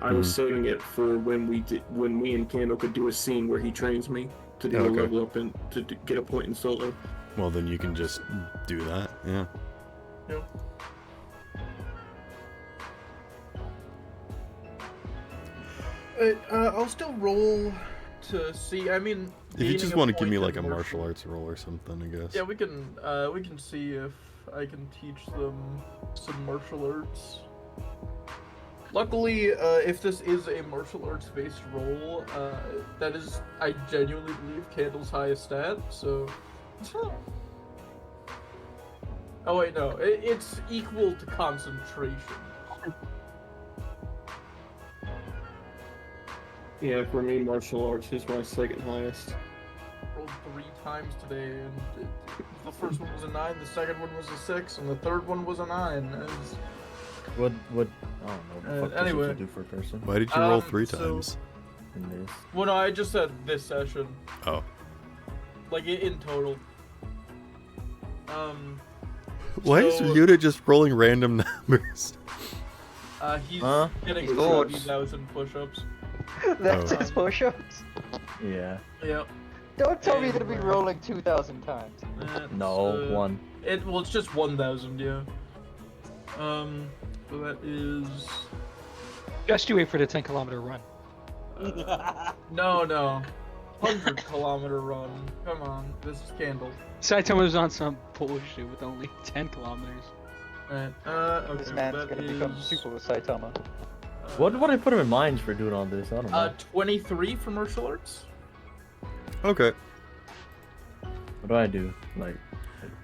I was saving it for when me and Candle could do a scene where he trains me to do a Okay. level up and to get a point in solo. Well, then you can just do that. Yeah. I'll still roll to see. I mean, If you gaining just a want to give point me in like a martial arts roll or something, I guess. Yeah, we can see if I can teach them some martial arts. Luckily, if this is a martial arts based role, that is, I genuinely believe, Candle's highest stat. So Oh wait, no. It's equal to concentration. Yeah, for me, martial arts is my second highest. Rolled 3 times today, and the first one was a 9, the second one was a 6, and the third one was a 9. What? I don't know. What the fuck Anyway. you do for a person Why did you roll 3 so- times? in this? Well, no, I just said this session. Oh. Like, in total. Why is so- Ryuta just rolling random numbers? He's Huh? getting Lord. 70,000 push-ups. That's Oh. his push-ups. Yeah. Yep. Don't tell me you're gonna be Anyway. rolling 2,000 times. That's, No, 1. Well, it's just 1,000, yeah. So that is... Just you wait for the 10-kilometer run. No. 100-kilometer run. Come on, this is Candle. Saitama was on some bullshit with only 10 kilometers. Right, okay, This man's that gonna become is, Super Saitama. What would I put him in mind for doing all this? I don't know. 23 for martial arts? Okay. What do I do? Like,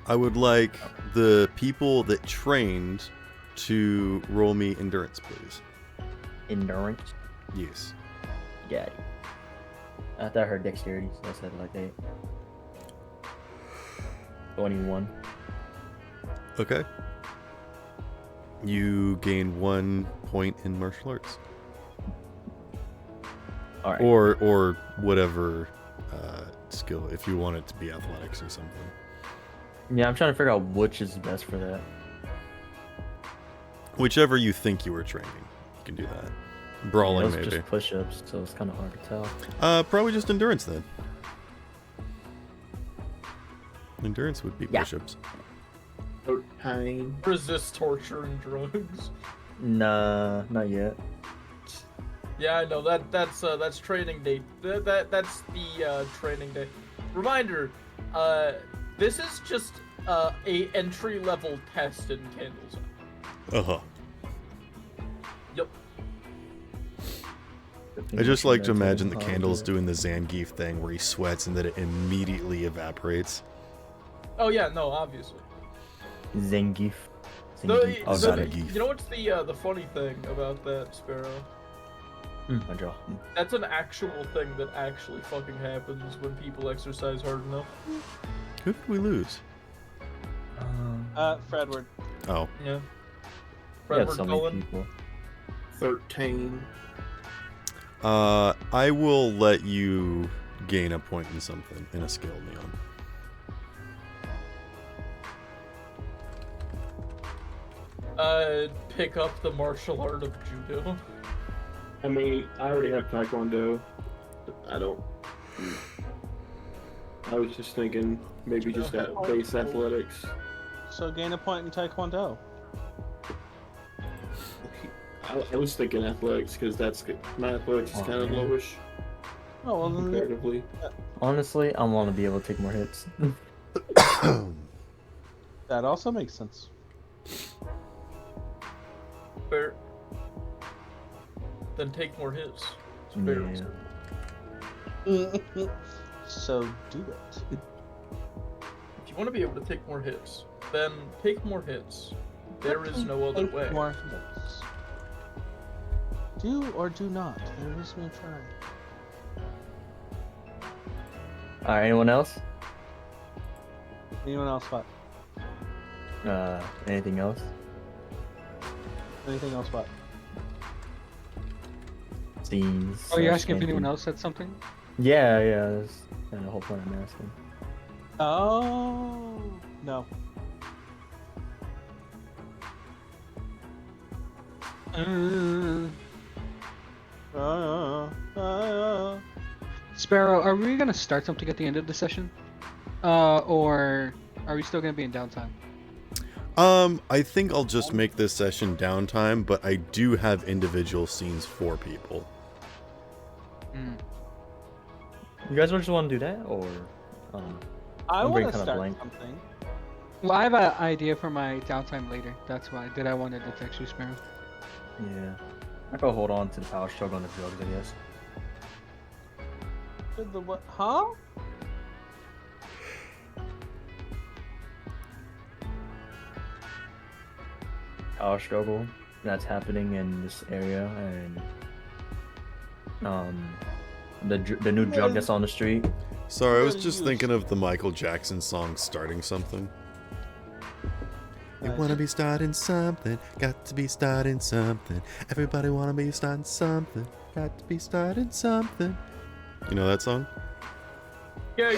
I would like the people that trained to roll me endurance, please. endurance? Yes. Got it. I thought I heard dexterity, so I said like 8. 21. Okay. You gain 1 point in martial arts. All right. Or whatever skill, if you want it to be athletics or something. Yeah, I'm trying to figure out which is best for that. Whichever you think you were training, you can do that. Yeah, Brawling, those are maybe. just push-ups, so it's kind of hard to tell. Probably just endurance then. Endurance would be Yeah. push-ups. Pain. Resist torture and drugs. Nah, not yet. Yeah, I know that's training day. That's the training day. Reminder, this is just a entry level test in Candles. Uh-huh. Yep. I just like to imagine the Candles doing the Zangief thing where he sweats and then it immediately evaporates. Oh yeah, no, obviously. Zangief. No, Zangief. Oh, so got it. you know what's the funny thing about that, Sparrow? My jaw. That's an actual thing that actually fucking happens when people exercise hard enough. Who did we lose? Fredward. Oh. Yeah. We had Fredward so many Cullen. people. 13. I will let you gain a point in something, in a skill, Neon. Pick up the martial art of judo. I mean, I already have Taekwondo. I don't. I was just thinking maybe just that base athletics. So gain a point in Taekwondo. I was thinking athletics because that's good. My athletics is Oh, kind of man. lowish Oh well, then comparatively. Honestly, I want to be able to take more hits. that also makes sense. Fair. Then take more hits. It's very Yeah. simple. So do it. If you want to be able to take more hits, then take more hits. There is no other Take way. more hits. Do or do not. There is no try. Alright, anyone else? Anyone else what? Anything else? Anything else what? Scenes. Oh, you're slash asking if anyone anything. else said something? Yeah, that's kind of the whole point I'm asking. Oh no. Sparrow, are we gonna start something at the end of the session? Or are we still gonna be in downtime? I think I'll just make this session downtime, but I do have individual scenes for people. You guys just want to do that, or? I I'm want being to kinda start blank. something. Well, I have an idea for my downtime later. That's why I wanted to text you, Sparrow. Yeah. I go hold on to the power struggle and the drugs, I guess. Did the what? Huh? power struggle that's happening in this area, and the new drug that's on the street. Sorry, I was just thinking of the Michael Jackson song "Starting Something." You wanna be starting something, got to be starting something. Everybody wanna be starting something, got to be starting something. You know that song? Yeah.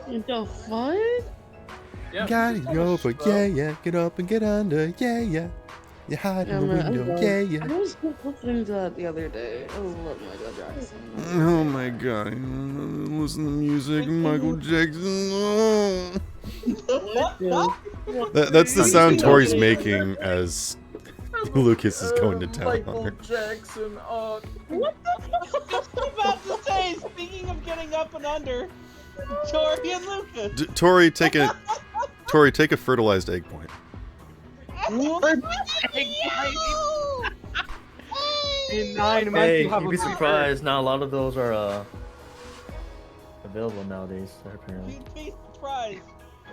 The fuck? Yeah. Got it over, yeah, yeah. Get up and get under, yeah, yeah. You hide in the window, yeah, yeah. I was listening to that the other day. I love Michael Jackson. Oh my god, listen to music, Michael Jackson. Oh. That's the sound Tori's making as Lucas is going to town on Michael her. Jackson. What the fuck? I was about to say, speaking of getting up and under, Tori and Lucas. Tori, take a fertilized egg point. In 9 months, Hey, you have you'd a be future. surprised. Now a lot of those are available nowadays. Apparently. You'd be surprised.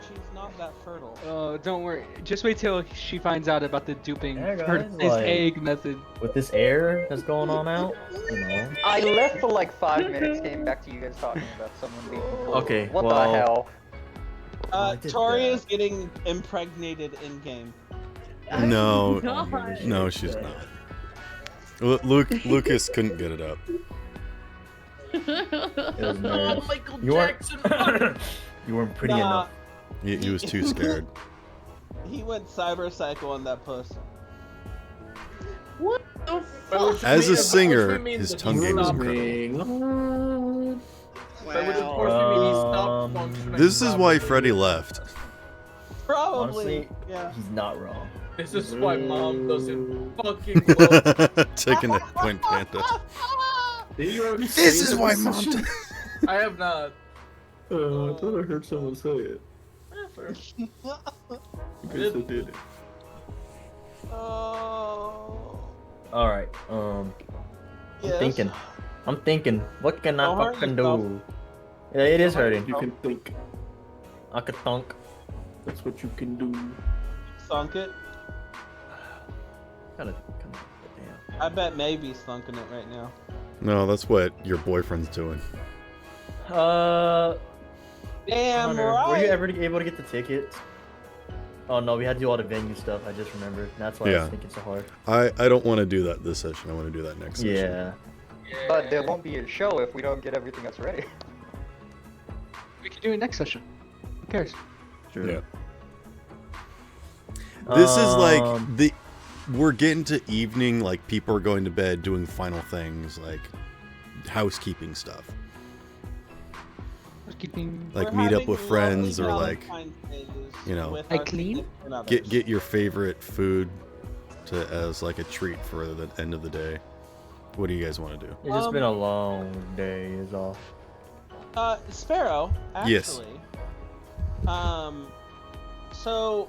She's not that fertile. Oh, don't worry. Just wait till she finds out about the duping Yeah, guys, fertilized like- egg method. With this air that's going on out, you know. I left for like 5 minutes, came back to you guys talking about someone being fertile. Okay, What well- the hell? I did Tori that. is getting impregnated in game. No, God. no, she's not. Lucas couldn't get it up. It was Oh, nerves. Michael You weren't- Jackson. You weren't pretty Nah. enough. He was too scared. He went cyber psycho on that puss. What the fuck? As a Which singer, would mean his that tongue he's game is not- incredible. That would of course mean he's not Um, functioning. This is why properly. Freddie left. Probably. Honestly, Yeah. he's not wrong. This is why mom doesn't fucking love. Taking a point panda. Did you already This say is that why was mom. such a- I have not. I thought I heard someone say it. You guys still did it. Oh. All right. Yes. I'm thinking. What can I Don't hurt fucking yourself. do? Yeah, it is hurting. You can think. I could thunk. That's what you can do. Sunk it. Gotta come on. Damn. I bet maybe sunken it right now. No, that's what your boyfriend's doing. Damn Connor, right. were you ever able to get the tickets? Oh no, we had to do all the venue stuff. I just remembered. That's why I Yeah. was thinking so hard. I don't want to do that this session. I want to do that next session. Yeah. But there won't be a show if we don't get everything else ready. We can do it next session. Who cares? True. Yeah. This is like Um, we're getting to evening, like people are going to bed, doing final things, like housekeeping stuff. Keeping Like We're meet up having with friends or lovely like, Valentine's days you know, with I our clean? significant others. get your favorite food to as like a treat for the end of the day. What do you guys want to do? It's just been a long day, is all. Sparrow, actually. Yes. So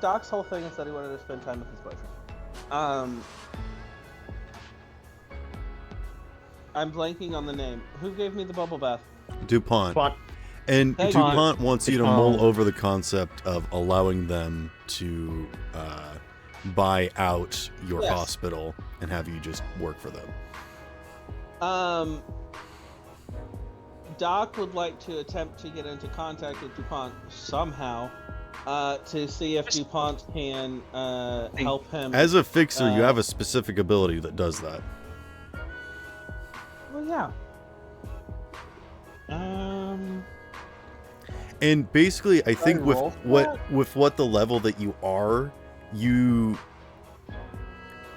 Doc's whole thing is that he wanted to spend time with his boyfriend. I'm blanking on the name. Who gave me the bubble bath? DuPont. DuPont. And Thank DuPont wants you to mull DuPont. over the concept of allowing them to buy out your Yes. hospital and have you just work for them. Doc would like to attempt to get into contact with DuPont somehow to see if DuPont can help him. As a fixer, you have a specific ability that does that. Well, yeah. And basically, I think with roll for what the level that you are,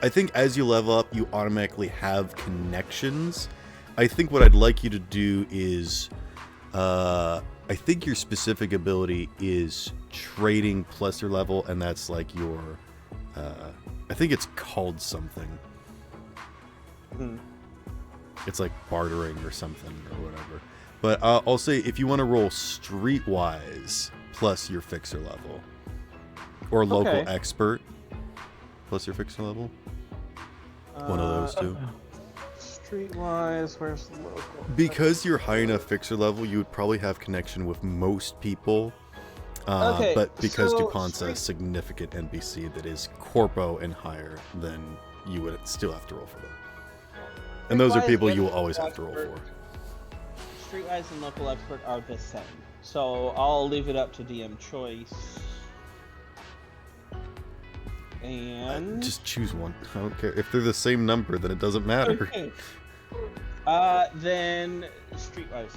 I think as you level up, you automatically have connections. I think what I'd like you to do is, I think your specific ability is trading plus your level, and that's like your, I think it's called something. It's like bartering or something or whatever. But I'll say if you want to roll streetwise plus your fixer level, or local Okay. expert plus your fixer level, one of those two. Streetwise, where's the local? Because you're high enough fixer level, you would probably have connection with most people Okay, But because so DuPont's a significant NPC that is corpo and higher, then you would still have to roll for them. And those are Streetwise people and you will always local have to roll expert- for. Streetwise and local expert are the same, so I'll leave it up to DM choice. And Just choose one. I don't care. If they're the same number, then it doesn't matter. okay. Then Streetwise.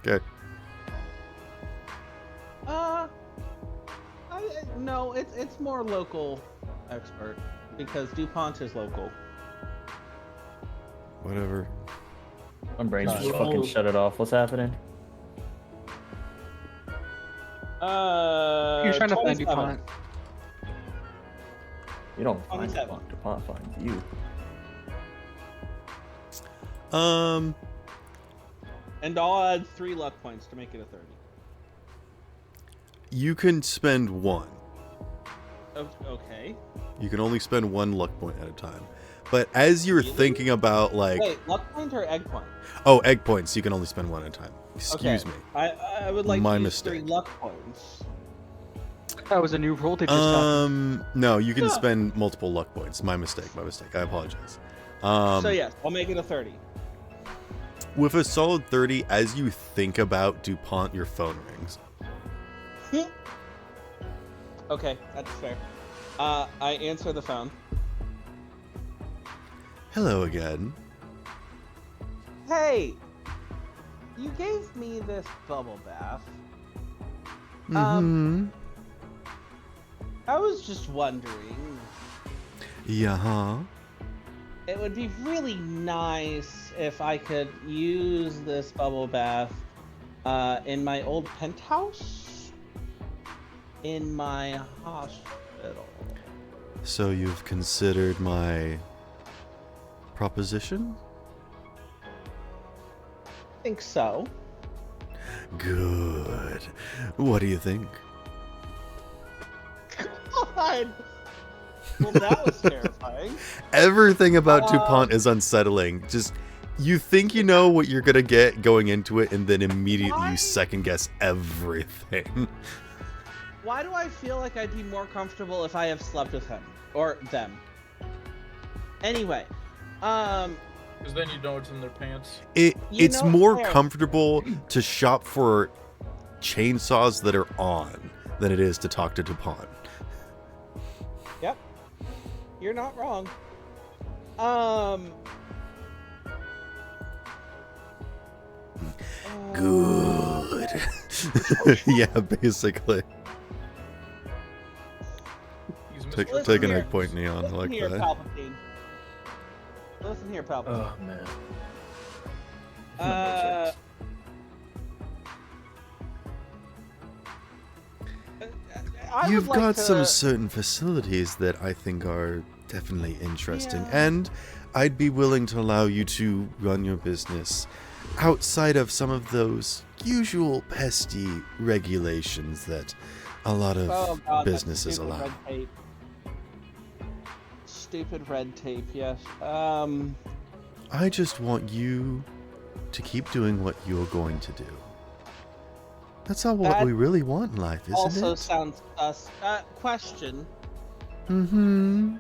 Okay. No, it's more local expert because DuPont is local. Whatever. My brain just Nice. fucking shut it off. What's happening? You're trying to find 27. DuPont. You don't find 27. DuPont. DuPont finds you. And I'll add 3 luck points to make it a 30. You can spend one. Okay. You can only spend one luck point at a time. But as you're Really? thinking about like, Wait, luck point or egg point? oh, egg points, you can only spend one at a time. Excuse Okay. me. I would like My to use 3 mistake. luck points. That was a new rule they just got. No, you can Yeah. spend multiple luck points. My mistake. I apologize. So yes, I'll make it a 30. With a solid 30, as you think about DuPont, your phone rings. Okay, that's fair. I answer the phone. Hello again. Hey, you gave me this bubble bath. Mm-hmm. I was just wondering, Yeah. it would be really nice if I could use this bubble bath in my old penthouse in my hospital. So you've considered my proposition? I think so. Good. What do you think? God! Well, that was terrifying. Everything about DuPont is unsettling. Just, you think you know what you're gonna get going into it, and then immediately you second guess everything. Why do I feel like I'd be more comfortable if I have slept with him or them? Anyway, Because then you know it's in their pants. It's know, more fair. comfortable to shop for chainsaws that are on than it is to talk to DuPont. Yep. You're not wrong. Good. Yeah, basically. He's Take, Listen take an here. egg point, Neon. I Listen like here, that. Palpatine. Listen here, Palpatine. Oh man. I You've would like got some to- certain facilities that I think are definitely interesting, Yeah. and I'd be willing to allow you to run your business outside of some of those usual pesky regulations that a lot of Oh, God, that businesses stupid allow. red tape. Stupid red tape, yes. I just want you to keep doing what you're going to do. That's all what That we really want in life, isn't also it? sounds sus. Question. Mm-hmm.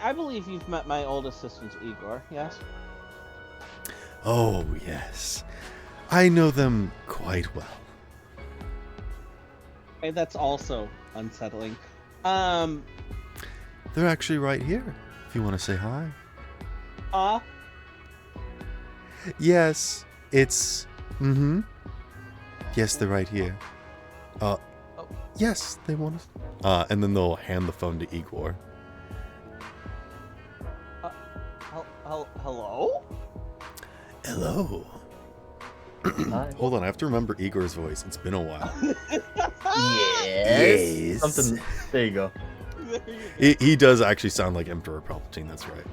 I believe you've met my old assistant, Igor, yes? Oh, yes. I know them quite well. Hey, that's also unsettling. They're actually right here, if you want to say hi. Yes, it's... Mm-hmm. Yes, they're right here. Yes, they want us... and then they'll hand the phone to Igor. Hello? Hello. Hi. Hold on, I have to remember Igor's voice. It's been a while. Yes. Something. There you go. He does actually sound like Emperor Palpatine, that's right.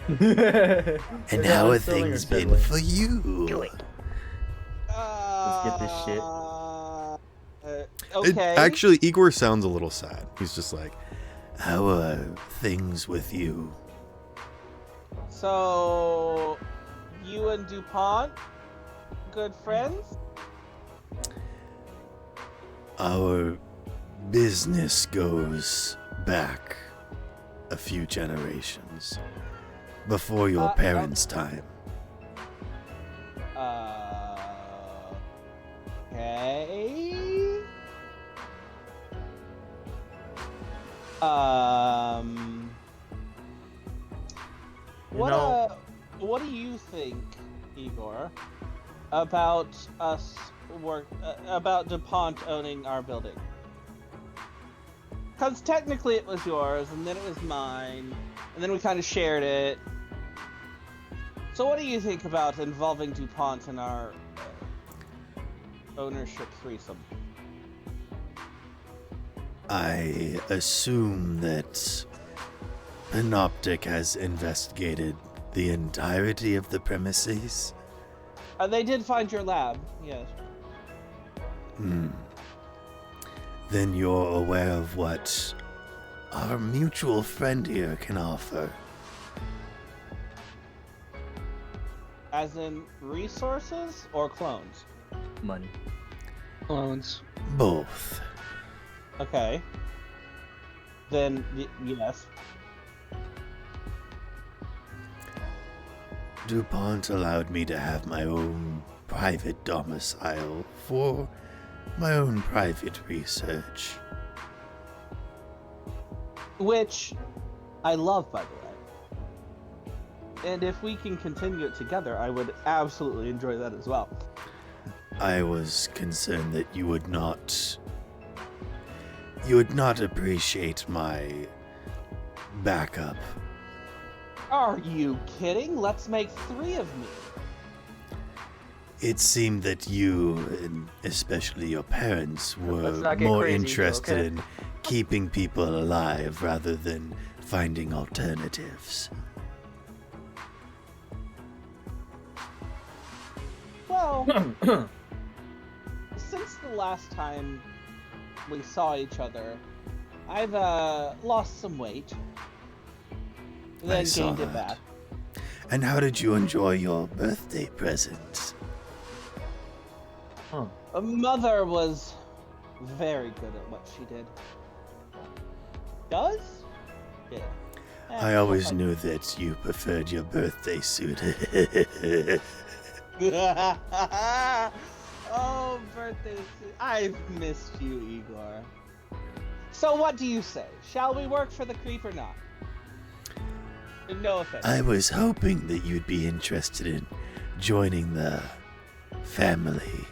And Is that how have unsettling or things been settling? for you? Let's get this shit. Okay. Actually, Igor sounds a little sad. He's just like, how are things with you? So, you and DuPont, good friends? Our business goes back a few generations before your parents' time. Okay. What do you think, Igor, about us about DuPont owning our building? Because technically it was yours, and then it was mine, and then we kind of shared it. So what do you think about involving DuPont in our ownership threesome? I assume that Panoptic has investigated the entirety of the premises. They did find your lab, yes. Then you're aware of what our mutual friend here can offer. As in resources or clones? Money. Clones. Both. Okay. Then, yes. DuPont allowed me to have my own private domicile for my own private research. Which I love, by the way. And if we can continue it together, I would absolutely enjoy that as well. I was concerned that you would not appreciate my backup. Are you kidding? Let's make 3 of me. It seemed that you, and especially your parents, were Let's not get more crazy, interested okay? in keeping people alive rather than finding alternatives. Well, since the last time we saw each other, I've lost some weight. I Then saw gained it that. back. And how did you enjoy your birthday present? Mother was very good at what she did. Does? Yeah. I always knew that you preferred your birthday suit. Oh, birthday suit. I've missed you, Igor. So what do you say? Shall we work for the creep or not? No offense. I was hoping that you'd be interested in joining the family.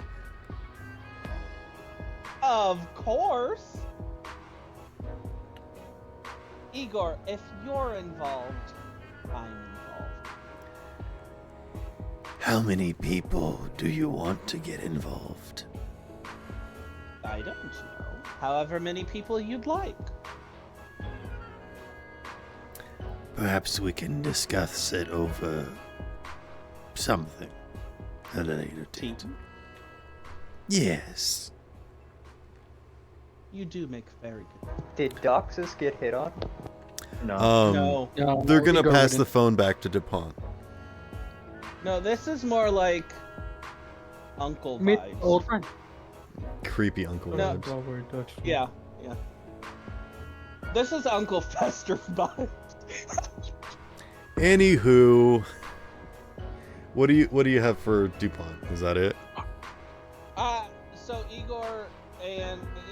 Of course. Igor, if you're involved, I'm involved. How many people do you want to get involved? I don't know. However many people you'd like. Perhaps we can discuss it over something at a later date. Yes. You do make very good. Did Doxus get hit on? No. No. They're gonna Igor pass didn't. the phone back to DuPont. No, this is more like uncle Meet vibes. old friend. Creepy uncle No. vibes. Yeah. This is Uncle Fester vibes. Anywho, what do you have for DuPont? Is that it? So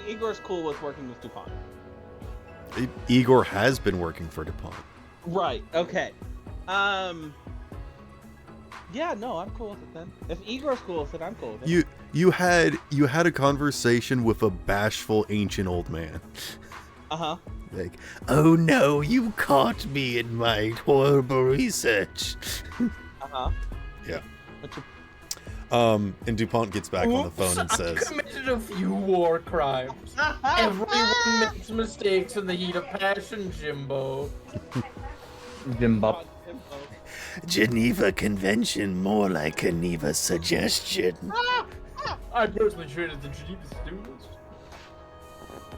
Igor's cool with working with DuPont. Igor has been working for DuPont. Right. Okay. Yeah. No, I'm cool with it then. If Igor's cool with it, I'm cool with it. You had a conversation with a bashful ancient old man. Uh-huh. Like, oh no, you caught me in my horrible research. Uh-huh. Yeah. What's your... And DuPont gets back on the phone and I says, committed a few war crimes. Everyone makes mistakes in the heat of passion, Jimbo. Jimbo. Geneva Convention, more like Geneva Suggestion. I personally traded the Geneva students.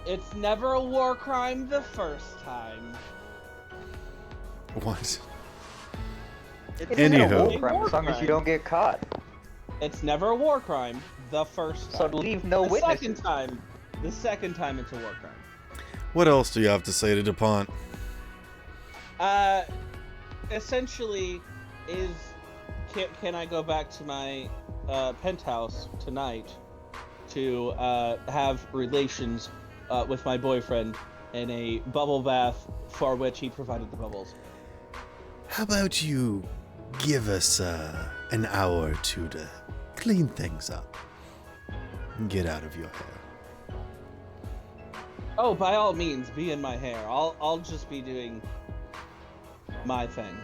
It's never a war crime the first time. What? It's Anywho. never a War crime, as long as you don't get caught. It's never a war crime the first So time. leave no the witnesses. second time, The second time it's a war crime. What else do you have to say to DuPont? Essentially, can I go back to my penthouse tonight to have relations with my boyfriend in a bubble bath for which he provided the bubbles? How about you give us an hour or two to clean things up and get out of your hair? Oh, by all means, be in my hair. I'll just be doing my thing.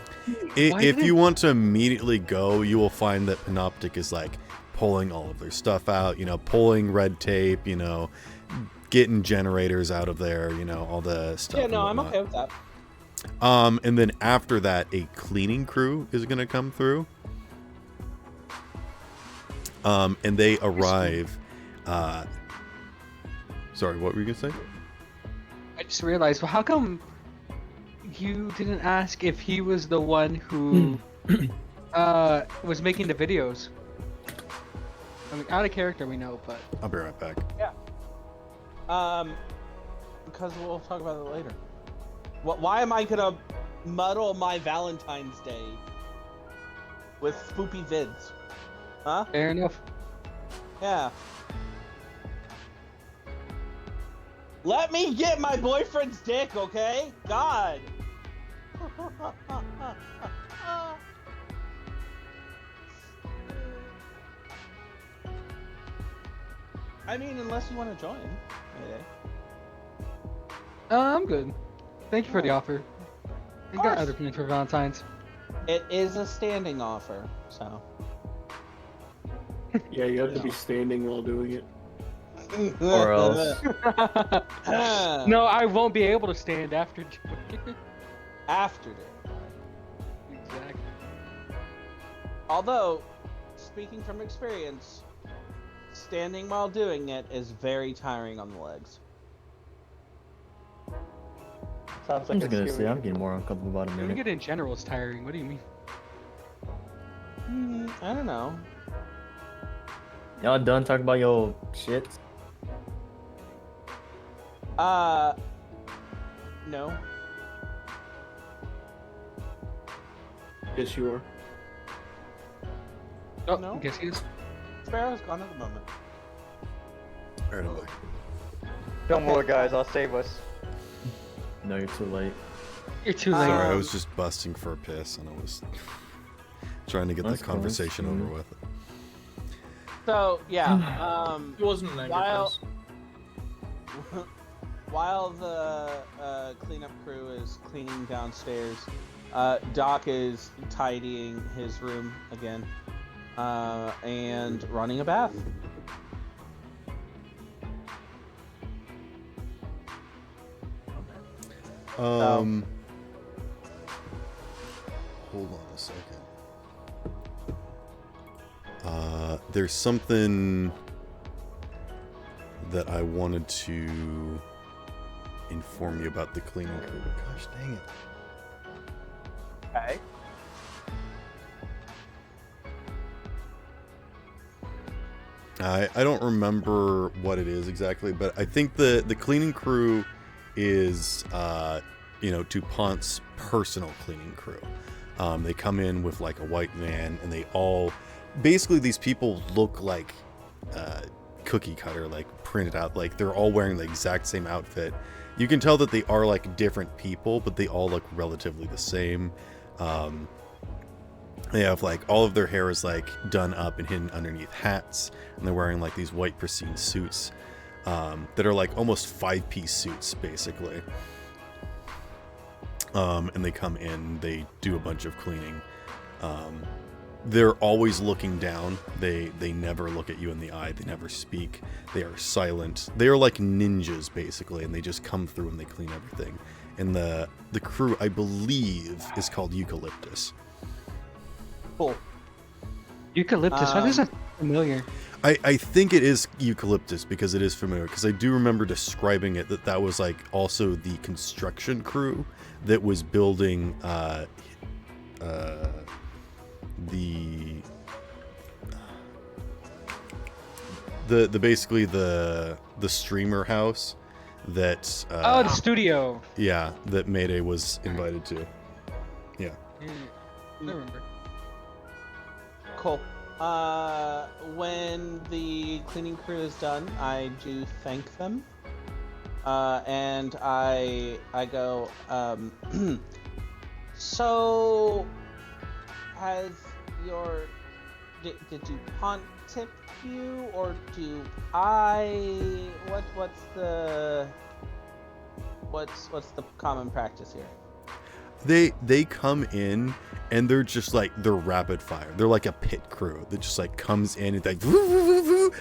If you want to immediately go, you will find that Panoptic is like pulling all of their stuff out, pulling red tape, getting generators out of there, all the stuff. Yeah, no, I'm okay with that. And then after that, a cleaning crew is going to come through. And they arrive. Sorry, what were you going to say? I just realized, well, how come you didn't ask if he was the one who was making the videos? I mean, out of character we know, but... I'll be right back. Yeah. Because we'll talk about it later. Why am I gonna muddle my Valentine's Day with spoopy vids? Huh? Fair enough. Yeah. Let me get my boyfriend's dick, okay? God. I mean, unless you want to join. Okay. I'm good. Thank you for the offer. I got other plans for Valentine's. It is a standing offer, so. Yeah, you have to be standing while doing it. Or else. No, I won't be able to stand after doing it. After doing it. Exactly. Although, speaking from experience, standing while doing it is very tiring on the legs. Sounds I'm like just gonna say I'm getting more uncomfortable about a Doing minute. it in general is tiring. What do you mean? I don't know. Y'all done talking about your shit? No. Yes, you are. Oh, No. guess he is. Sparrow's gone at the moment. Alright, I'm back. Don't worry, guys. I'll save us. No, you're too late. You're too late. Sorry, I was just busting for a piss and I was trying to get That's that cool, that's conversation cool. over with. So yeah, It wasn't an angry while piss. while the cleanup crew is cleaning downstairs, Doc is tidying his room again, and running a bath. Hold on a second. There's something that I wanted to inform you about the cleaning crew. Gosh dang it. Okay. I don't remember what it is exactly, but I think the cleaning crew is DuPont's personal cleaning crew. They come in with like a white van, and they all basically, these people look like cookie cutter, like printed out, like they're all wearing the exact same outfit. You can tell that they are like different people, but they all look relatively the same. They have like all of their hair is like done up and hidden underneath hats, and they're wearing like these white pristine suits that are like almost 5-piece suits basically. And they come in, they do a bunch of cleaning. They're always looking down. They never look at you in the eye. They never speak. They are silent. They are like ninjas basically, and they just come through and they clean everything. And the crew, I believe, is called Eucalyptus. Cool. Eucalyptus. Why does that sound familiar? I think it is Eucalyptus because it is familiar, because I do remember describing it that was like also the construction crew that was building the basically the streamer house that Oh, the studio. yeah, that Mayday was invited to. Yeah. I remember. Cool. When the cleaning crew is done, I do thank them. And I go, so has your did DuPont tip you, or do I? What's the common practice here? They come in and they're just like, they're rapid fire. They're like a pit crew that just like comes in and like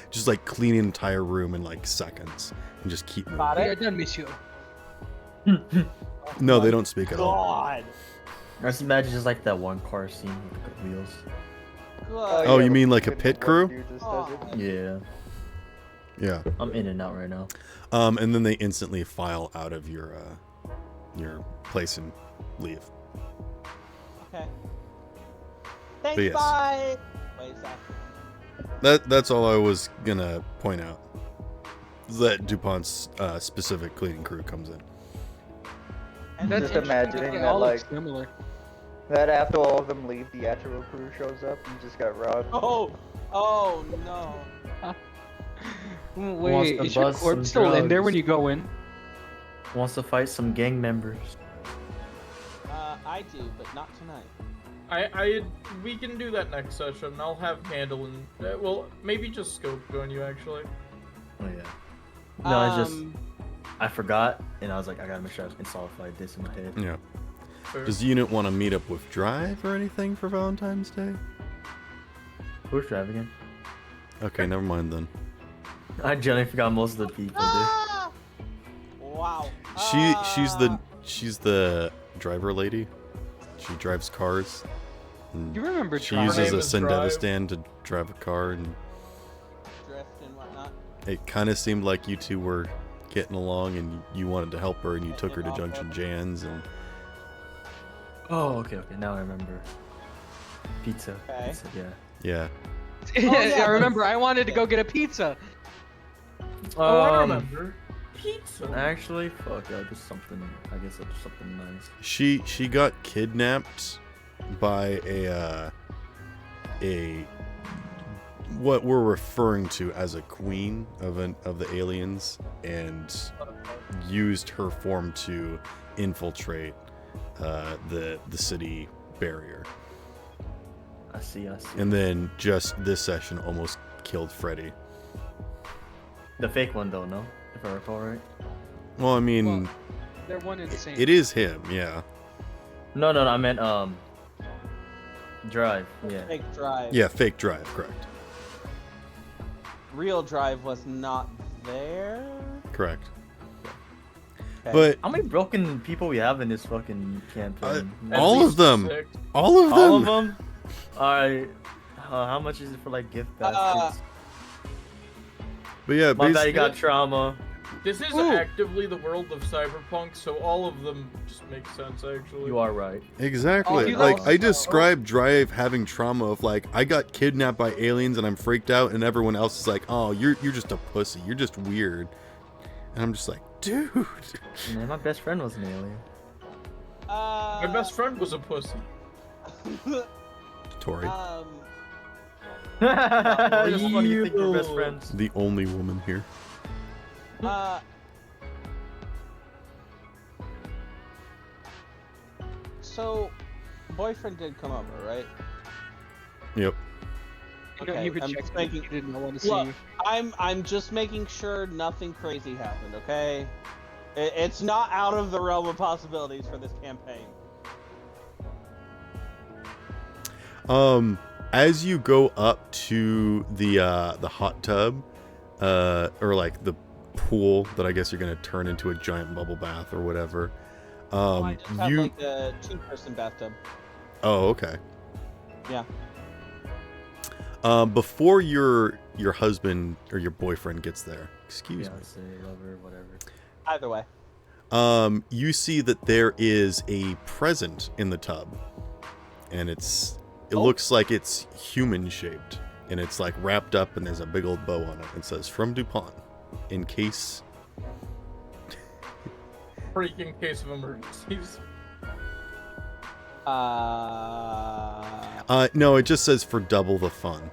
just like clean an entire room in like seconds and just keep moving. Got We it. are done, monsieur. No, they don't speak at all. God. I just imagine just like that one car scene with the wheels. God. Oh, yeah, you mean the like a fucking pit one crew? dude just does it. Yeah. Yeah. I'm in and out right now. And then they instantly file out of your place and leave. Okay. Thanks. But yes. Bye. Wait a sec. That's all I was gonna point out. Is that DuPont's specific cleaning crew comes in. And That's Just then- interesting. imagining They that, all look like- similar. That after all of them leave, the actual crew shows up and just got robbed. Oh no. Wants Wait, to is your bust corpse some still in there drugs. when you go in? Wants to fight some gang members. I do, but not tonight. We can do that next session. I'll have Handle and well, maybe just Scope join you actually. Oh yeah. No, it's just I forgot, and I was like, I gotta make sure I can solidify this in my head. Yeah. Fair. Does the unit want to meet up with Drive or anything for Valentine's Day? Who's driving again? Okay, never mind then. I generally forgot most of the people, dude. Ah! Wow. She's the driver lady. She drives cars. And You remember she Drive? uses Her a name is Drive. Sendevistan to drive a car, and Drift and whatnot. it kind of seemed like you two were getting along, and you wanted to help her, and you took her to Junction Jan's, and Oh, okay. Now I remember. Pizza. Okay. Pizza, yeah. yeah. yeah, I remember. I wanted to go get a pizza. Oh, I remember. Pizza. Actually, fuck, I'll do something. I guess I'll do something nice. She got kidnapped by a what we're referring to as a queen of the aliens, and used her form to infiltrate the city barrier. I see. And then just this session almost killed Freddy. The fake one, though, no? If I recall right. Well, I mean, Well, they're one and the same. it is him, yeah. No, I meant Drive. Yeah. Fake Drive. Yeah, fake Drive, correct. Real Drive was not there. Correct. Okay. But How many broken people we have in this fucking campaign? At all least of them. 6. all of them. All of them? Alright. How much is it for like gift baskets? But yeah, My bad, basically, you got trauma. This is Ooh. actively the world of cyberpunk, so all of them just make sense actually. You are right. exactly. Oh, you Like lost- I described Drive having trauma of like I got kidnapped by aliens and I'm freaked out, and everyone else is like, "Oh, you're just a pussy. You're just weird." And I'm just like, "Dude." Man, my best friend was an alien. My best friend was a pussy. Tori, It's funny you think you're best Real. friends. the only woman here. So, boyfriend did come over, right? Yep. You know, Okay, you could I'm check just if making- he didn't want to see Look, you. I'm just making sure nothing crazy happened, okay? It's not out of the realm of possibilities for this campaign. As you go up to the hot tub, or like the pool that I guess you're gonna turn into a giant bubble bath or whatever. I just have You. like a 2-person bathtub. Oh, okay. Yeah. Before your husband or your boyfriend gets there, excuse me. Fiance, lover, whatever. Either way. You see that there is a present in the tub, and it looks like it's human shaped, and it's like wrapped up, and there's a big old bow on it. It says from DuPont, in case. Freaking case of emergencies. No, it just says for double the fun.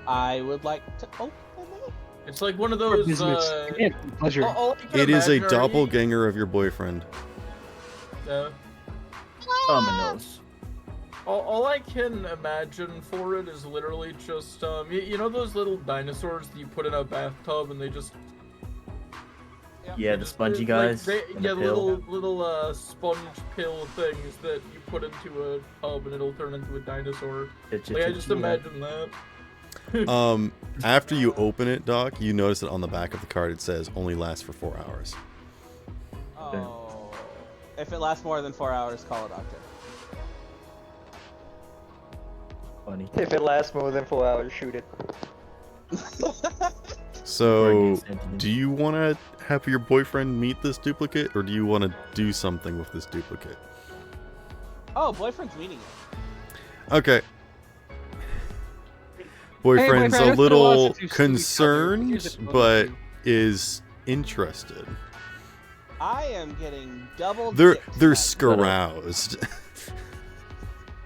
I would like to open it. It's like one of those. Pleasure. It is a doppelganger of your boyfriend. Dominoes. All I can imagine for it is literally just you know those little dinosaurs that you put in a bathtub and they just. Yeah, the spongy guys. The little sponge pill things that you put into a tub and it'll turn into a dinosaur. I just imagine that. After you open it, Doc, you notice that on the back of the card it says only lasts for 4 hours. Oh. If it lasts more than 4 hours, call a doctor. Funny. If it lasts more than 4 hours, shoot it. So, do you want to have your boyfriend meet this duplicate, or do you want to do something with this duplicate? Oh, boyfriend's meeting it. Okay. Boyfriend's boyfriend, a little let's do concerned, but is interested. I am getting double. They're dicks tonight. scaroused.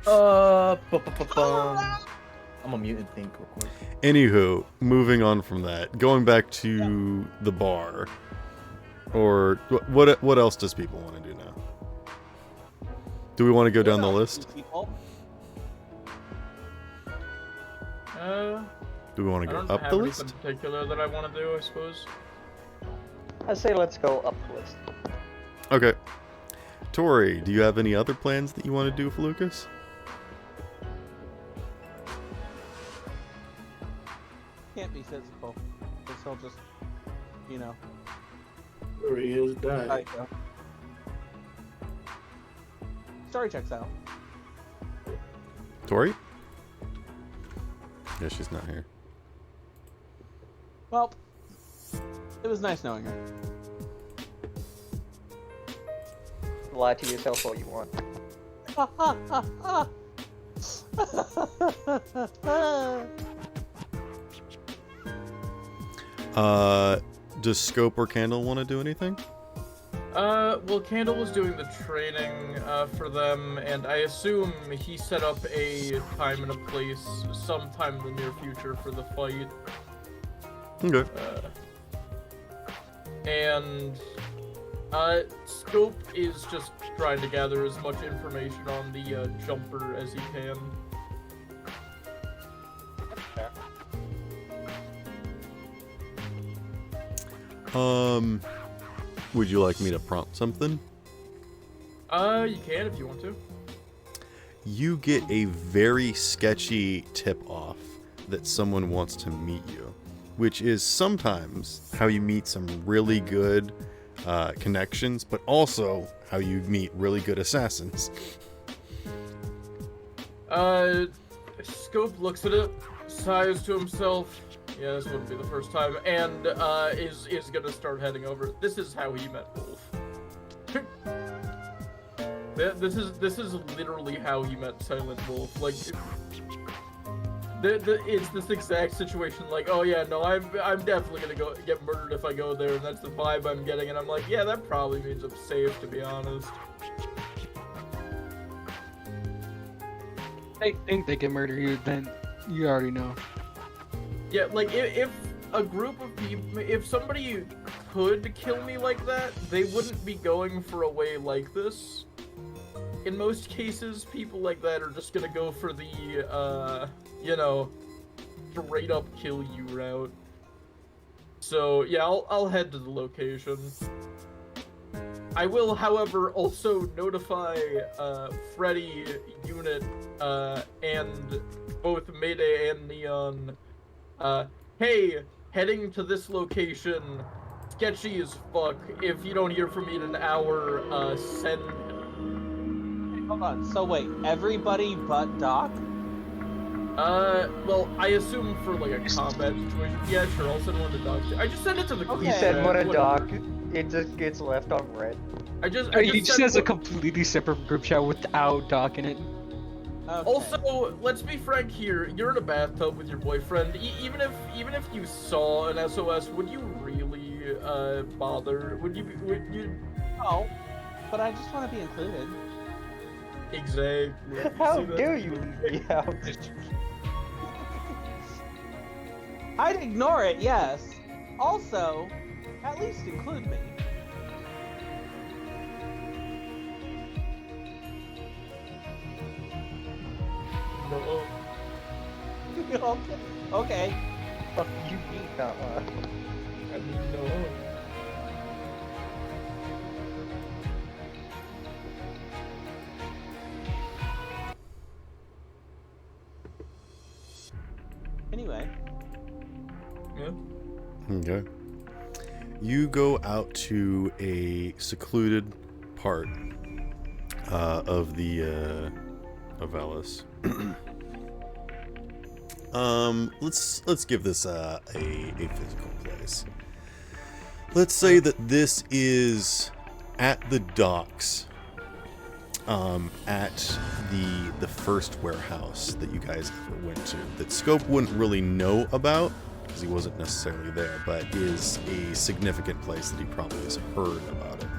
I'm a mutant think real quick. Anywho, moving on from that, going back to the bar, or what else does people want to do now? Do we want to go down the list? Do we want to go up the list? In particular that I want to do, I suppose. I say let's go up the list. Okay. Tori, do you have any other plans that you want to do with Lucas? Can't be physical. Because he'll just, you know. Or he is died. Story checks out. Tori? Yeah, she's not here. Well, it was nice knowing her. Lie to yourself all you want. Does Scope or Candle want to do anything? Well, Candle was doing the training for them, and I assume he set up a time and a place sometime in the near future for the fight. Okay. And Scope is just trying to gather as much information on the jumper as he can. Would you like me to prompt something? You can if you want to. You get a very sketchy tip-off that someone wants to meet you, which is sometimes how you meet some really good connections, but also how you meet really good assassins. Scope looks at it, sighs to himself. Yeah, this wouldn't be the first time, and is gonna start heading over. This is how he met Wolf. This is literally how he met Silent Wolf. Like, it's this exact situation. Like, oh yeah, no, I'm definitely gonna get murdered if I go there, and that's the vibe I'm getting. And I'm like, yeah, that probably means I'm safe, to be honest. They think they can murder you, then you already know. Yeah, like, if a group of people, if somebody could kill me like that, they wouldn't be going for a way like this. In most cases, people like that are just gonna go for the, you know, straight up kill you route. So, yeah, I'll head to the location. I will, however, also notify, Freddy, Unit, and both Mayday and Neon, hey, heading to this location, sketchy as fuck. If you don't hear from me in an hour, send... Hold on, so wait, everybody but Doc? Well, I assume for, like, a combat situation. Yeah, sure, I'll send one to Doc. I just send it to the group. You send one to Doc, it just gets left on red. I just He just has a completely separate group chat without Doc in it. Okay. Also, let's be frank here. You're in a bathtub with your boyfriend. Even if you saw an SOS, would you really bother? Would you? No, but I just want to be included. Exactly. How See, that's- dare you leave me out? I'd ignore it, yes. Also, at least include me. No. Okay. Fuck you, mean, I mean, no. Anyway. Yeah. Okay. You go out to a secluded part of the of Alice. Let's give this a physical place. Let's say that this is at the docks. At the first warehouse that you guys ever went to, that Scope wouldn't really know about because he wasn't necessarily there, but is a significant place that he probably has heard about it.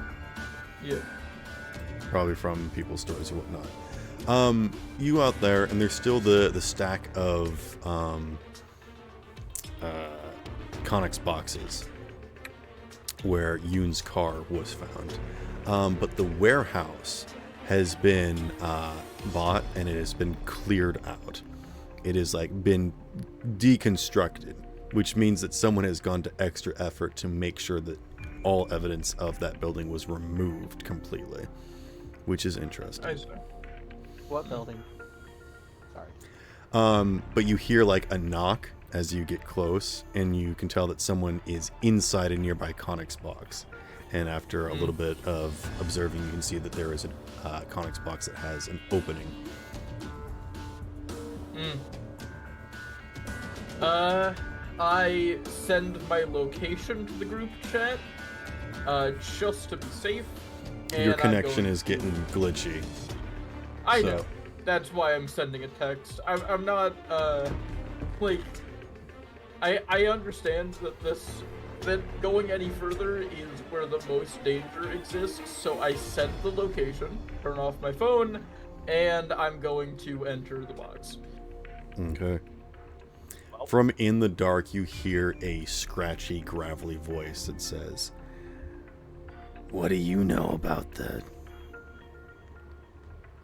Yeah. Probably from people's stories and whatnot. You out there, and there's still the stack of Connex boxes where Yoon's car was found. But the warehouse has been bought and it has been cleared out. It has been deconstructed, which means that someone has gone to extra effort to make sure that all evidence of that building was removed completely, which is interesting. I see. What building? Sorry. But you hear a knock as you get close, and you can tell that someone is inside a nearby Connex box. And after a little bit of observing, you can see that there is a Connex box that has an opening. I send my location to the group chat, just to be safe. And Your connection is getting glitchy. I know. That's why I'm sending a text. I'm not, I understand that going any further is where the most danger exists, so I send the location, turn off my phone, and I'm going to enter the box. Okay. From in the dark, you hear a scratchy, gravelly voice that says, "What do you know about the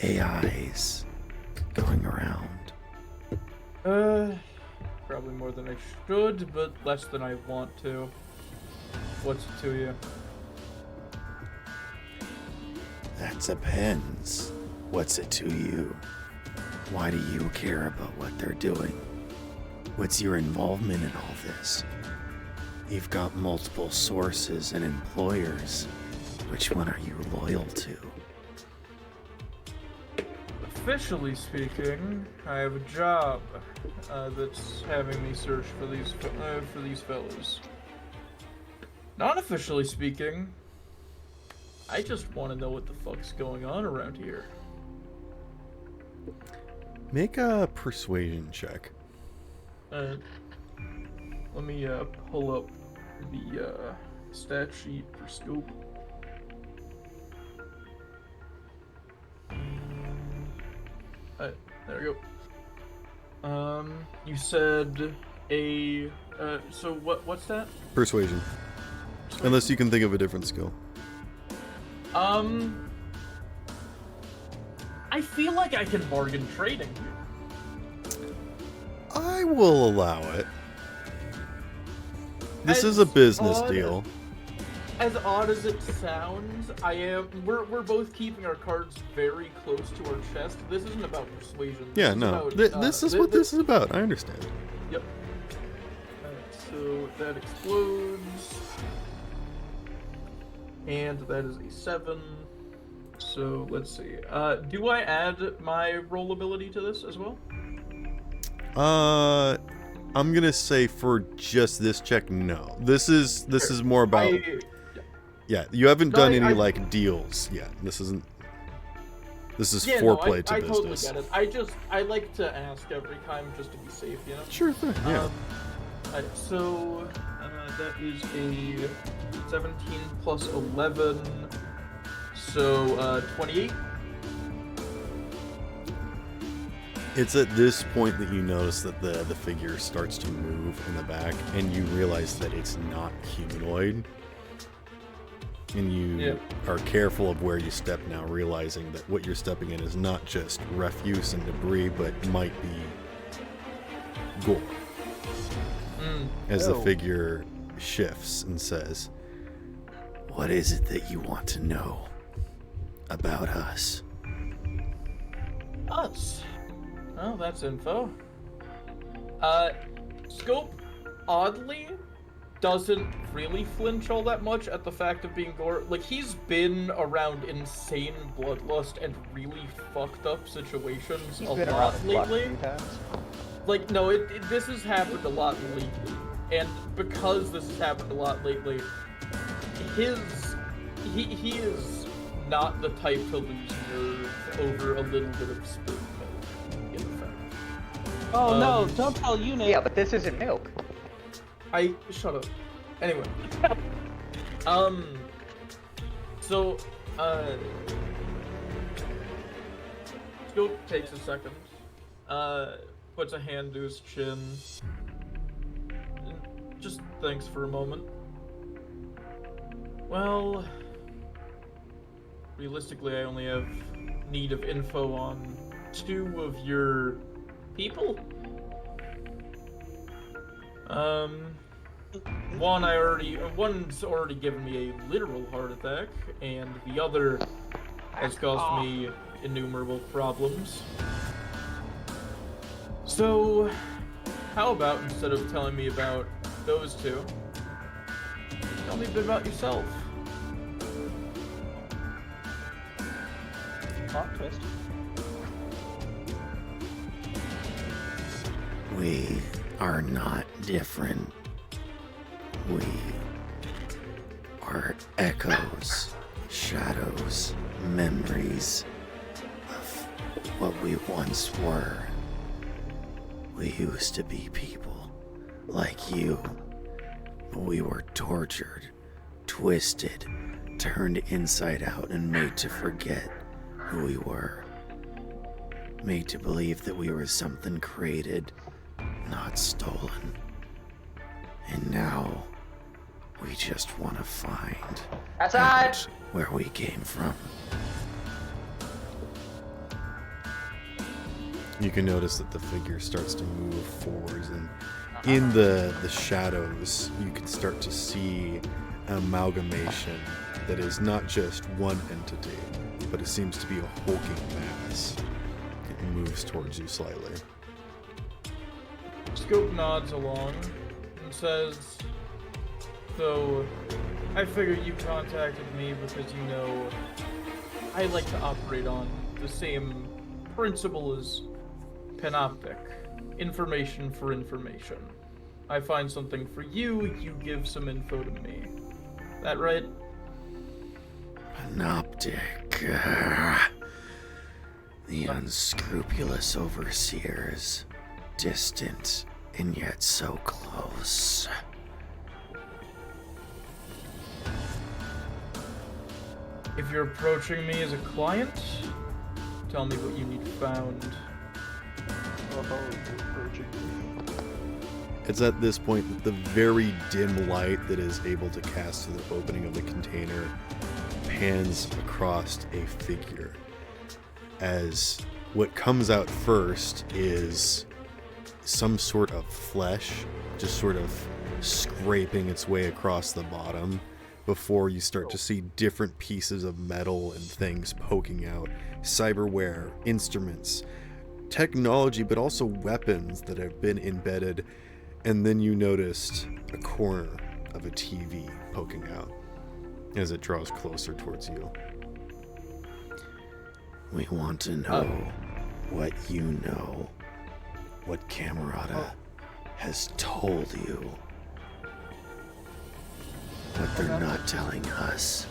AIs going around?" Probably more than I should, but less than I want to. What's it to you? That depends. What's it to you? Why do you care about what they're doing? What's your involvement in all this? You've got multiple sources and employers. Which one are you loyal to? Officially speaking, I have a job that's having me search for these fellas. Non-officially speaking, I just want to know what the fuck's going on around here. Make a persuasion check. Let me pull up the stat sheet for Scope. There we go. You said a so what's that? Persuasion. Unless you can think of a different skill. I feel like I can bargain trading. I will allow it. This is a business deal. As odd as it sounds, we're both keeping our cards very close to our chest. This isn't about persuasion. Yeah, no. This is what this is about. I understand. Yep. Alright, so that explodes. And that is a 7. So let's see. Do I add my roll ability to this as well? I'm gonna say for just this check, no. This is more about. Yeah, you haven't done any deals yet. This isn't. This is Yeah, foreplay to I business. totally get it. I like to ask every time just to be safe, you know? Sure thing, yeah. Alright, so that is a 17 plus 11, so 28. It's at this point that you notice that the figure starts to move in the back, and you realize that it's not humanoid. And you are careful of where you step now, realizing that what you're stepping in is not just refuse and debris, but might be gore. As the figure shifts and says, "What is it that you want to know about us?" Us? Well, that's info. Scope, oddly, doesn't really flinch all that much at the fact of being gore. Like, he's been around insane bloodlust and really fucked up situations a lot lately. Like, no, this has happened a lot lately. And because this has happened a lot lately, he is not the type to lose nerve over a little bit of spilled milk, in effect. Oh no, don't tell Unit. Yeah, but this isn't milk. Shut up. Anyway. So, Scope takes a second, puts a hand to his chin, and just thinks for a moment. Well, realistically, I only have need of info on 2 of your people. One's already given me a literal heart attack, and the other has caused me innumerable problems. So, how about instead of telling me about those 2, tell me a bit about yourself? Plot twist. We are not different. We are echoes, shadows, memories of what we once were. We used to be people like you. We were tortured, twisted, turned inside out, and made to forget who we were. Made to believe that we were something created, not stolen. And now, we just want to find out where we came from. You can notice that the figure starts to move forwards, and in the shadows, you can start to see an amalgamation that is not just one entity, but it seems to be a hulking mass. It moves towards you slightly. Scope nods along and says, "So, I figure you contacted me because you know I like to operate on the same principle as Panoptic. Information for information. I find something for you, you give some info to me. That right?" Panoptic. The unscrupulous overseers. Distant and yet so close. If you're approaching me as a client, tell me what you need found. It's at this point that the very dim light that is able to cast through the opening of the container pans across a figure. As what comes out first is some sort of flesh just sort of scraping its way across the bottom before you start to see different pieces of metal and things poking out. Cyberware, instruments, technology, but also weapons that have been embedded. And then you noticed a corner of a TV poking out as it draws closer towards you. We want to know what you know. What Camerata has told you. What they're not telling us.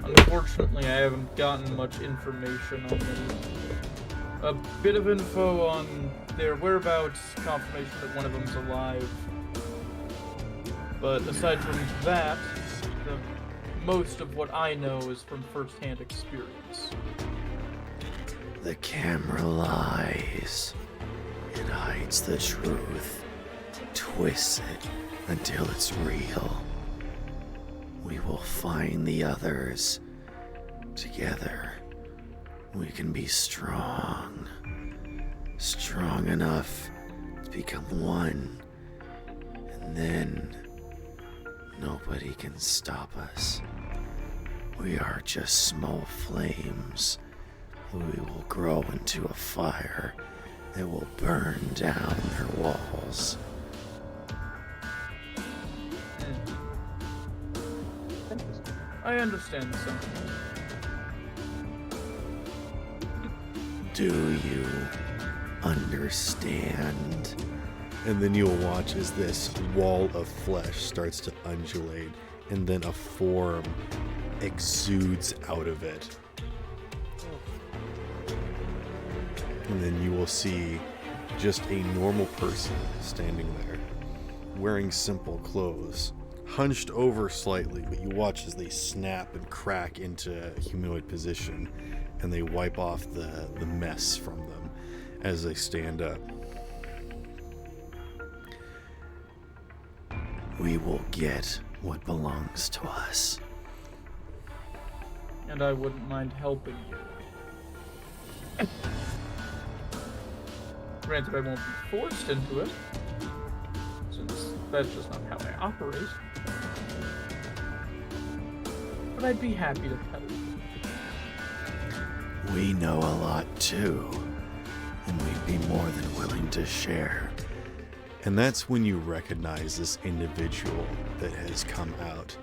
Unfortunately, I haven't gotten much information on them. A bit of info on their whereabouts, confirmation that one of them's alive. But aside from that, most of what I know is from first-hand experience. The camera lies. It hides the truth. Twists it until it's real. We will find the others. Together, we can be strong. Strong enough to become one. And then, nobody can stop us. We are just small flames. We will grow into a fire that will burn down their walls. I understand the sentiment. Do you understand? And then you'll watch as this wall of flesh starts to undulate, and then a form exudes out of it. And then you will see just a normal person standing there, wearing simple clothes, hunched over slightly, but you watch as they snap and crack into a humanoid position, and they wipe off the mess from them as they stand up. We will get what belongs to us. And I wouldn't mind helping you. Granted, I won't be forced into it, since that's just not how I operate. But I'd be happy to help. We know a lot too, and we'd be more than willing to share. And that's when you recognize this individual that has come out.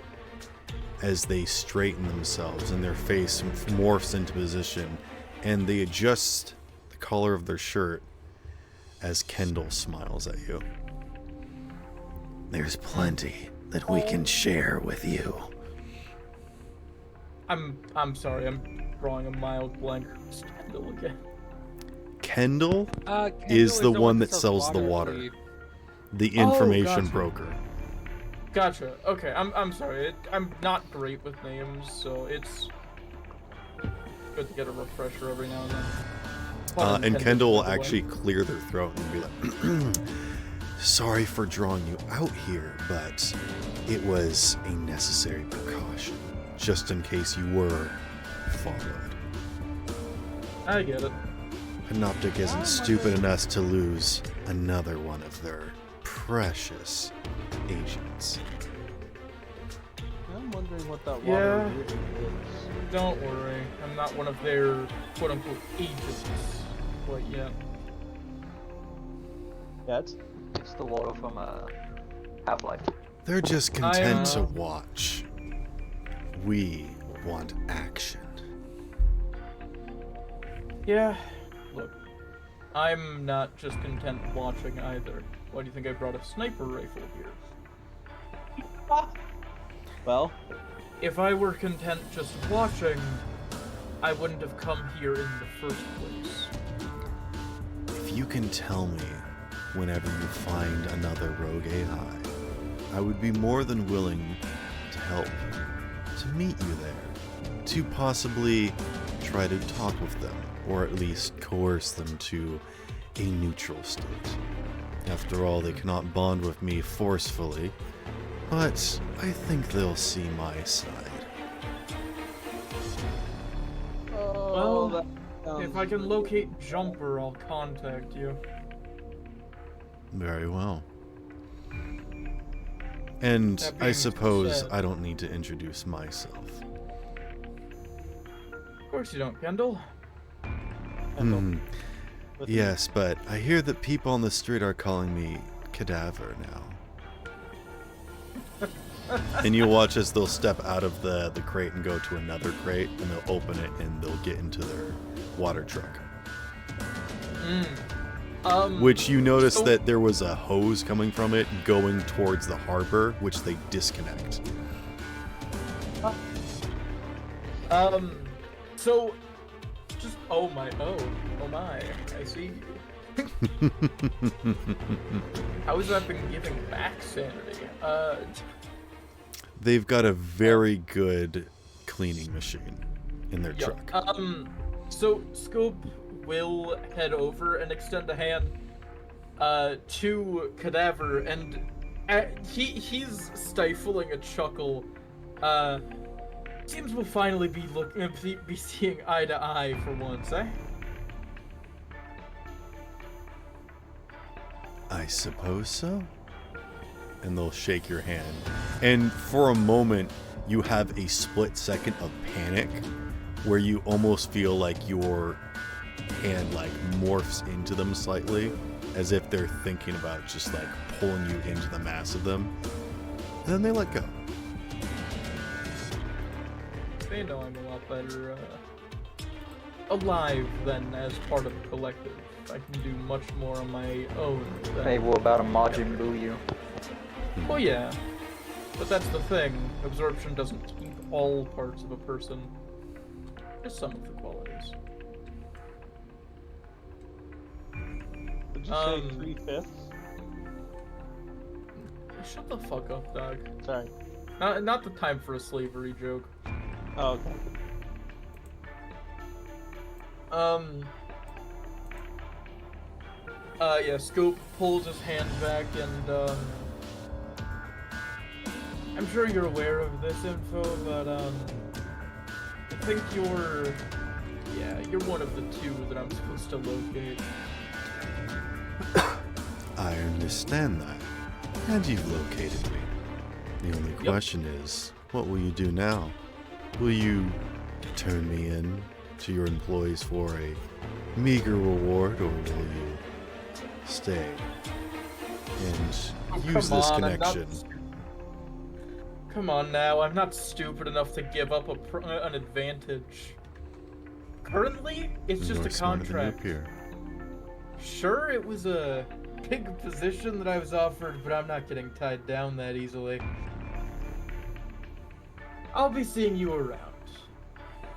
As they straighten themselves and their face morphs into position, and they adjust the collar of their shirt as Kendall smiles at you. There's plenty that we can share with you. I'm sorry, I'm drawing a mild blank. It's Kendall again. Kendall, Kendall is the one that sells the water. Lead. The information gotcha. broker. Gotcha. Okay, I'm sorry. I'm not great with names, so it's good to get a refresher every now and then. And Kendall will actually clear their throat and be like, sorry for drawing you out here, but it was a necessary precaution, just in case you were followed. I get it. Panoptic isn't stupid enough to lose another one of their precious agents. I'm wondering what that water really is. Don't worry. I'm not one of their quote-unquote agents quite yet. Yeah, it's the water from Half-Life. They're just content to watch. We want action. Yeah, look. I'm not just content watching either. Why do you think I brought a sniper rifle here? Well, if I were content just watching, I wouldn't have come here in the first place. If you can tell me whenever you find another rogue AI, I would be more than willing to help, to meet you there, to possibly try to talk with them, or at least coerce them to a neutral state. After all, they cannot bond with me forcefully, but I think they'll see my side. Well, if I can locate Jumper, I'll contact you. Very well. And I suppose I don't need to introduce myself. Of course you don't, Kendall. Yes, but I hear that people on the street are calling me Cadaver now. And you watch as they'll step out of the crate and go to another crate, and they'll open it and they'll get into their water truck. Which you notice that there was a hose coming from it going towards the harbor, which they disconnect. So, just oh my, I see you. How has that been giving back sanity? They've got a very good cleaning machine in their Yup. truck. So Scope will head over and extend a hand to Cadaver, and he's stifling a chuckle. Seems we'll finally be seeing eye to eye for once, eh? I suppose so. And they'll shake your hand. And for a moment, you have a split second of panic where you almost feel like your hand like morphs into them slightly, as if they're thinking about just like pulling you into the mass of them. And then they let go. They know I'm a lot better alive than as part of the collective. I can do much more on my own. Hey, what about a Majin Buu? Well, yeah. But that's the thing. Absorption doesn't keep all parts of a person. Just some of the qualities. Did you say 3/5? Shut the fuck up, dog. Sorry. Not the time for a slavery joke. Oh, okay. Yeah, Scope pulls his hand back and, I'm sure you're aware of this info, but, I think you're one of the two that I'm supposed to locate. I understand that. And you've located me. The only question is, what will you do now? Will you turn me in to your employees for a meager reward, or will you stay and use this connection? Come on now, I'm not stupid enough to give up an advantage. Currently, it's just More a smarter than you contract. appear. Sure, it was a big position that I was offered, but I'm not getting tied down that easily. I'll be seeing you around.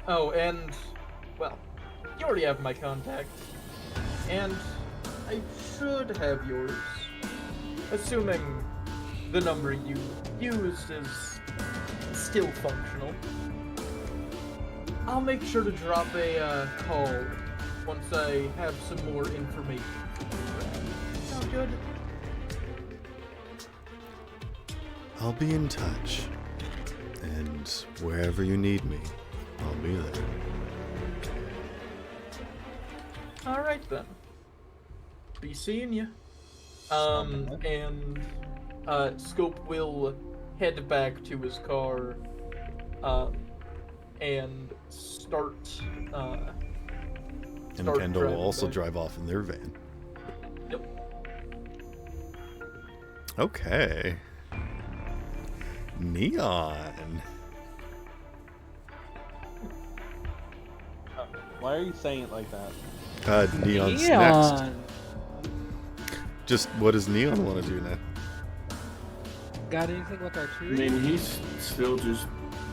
Oh, and, well, you already have my contact. And I should have yours. Assuming the number you used is still functional. I'll make sure to drop a call once I have some more information. Sound good? I'll be in touch. And wherever you need me, I'll be there. Alright then. Be seeing you. And Scope will head back to his car and start And Kendall will also drive off in their van. Yep. Okay. Neon. Why are you saying it like that? Neon's next. Just what does Neon want to do now? Got anything with our I tree? mean, he's still just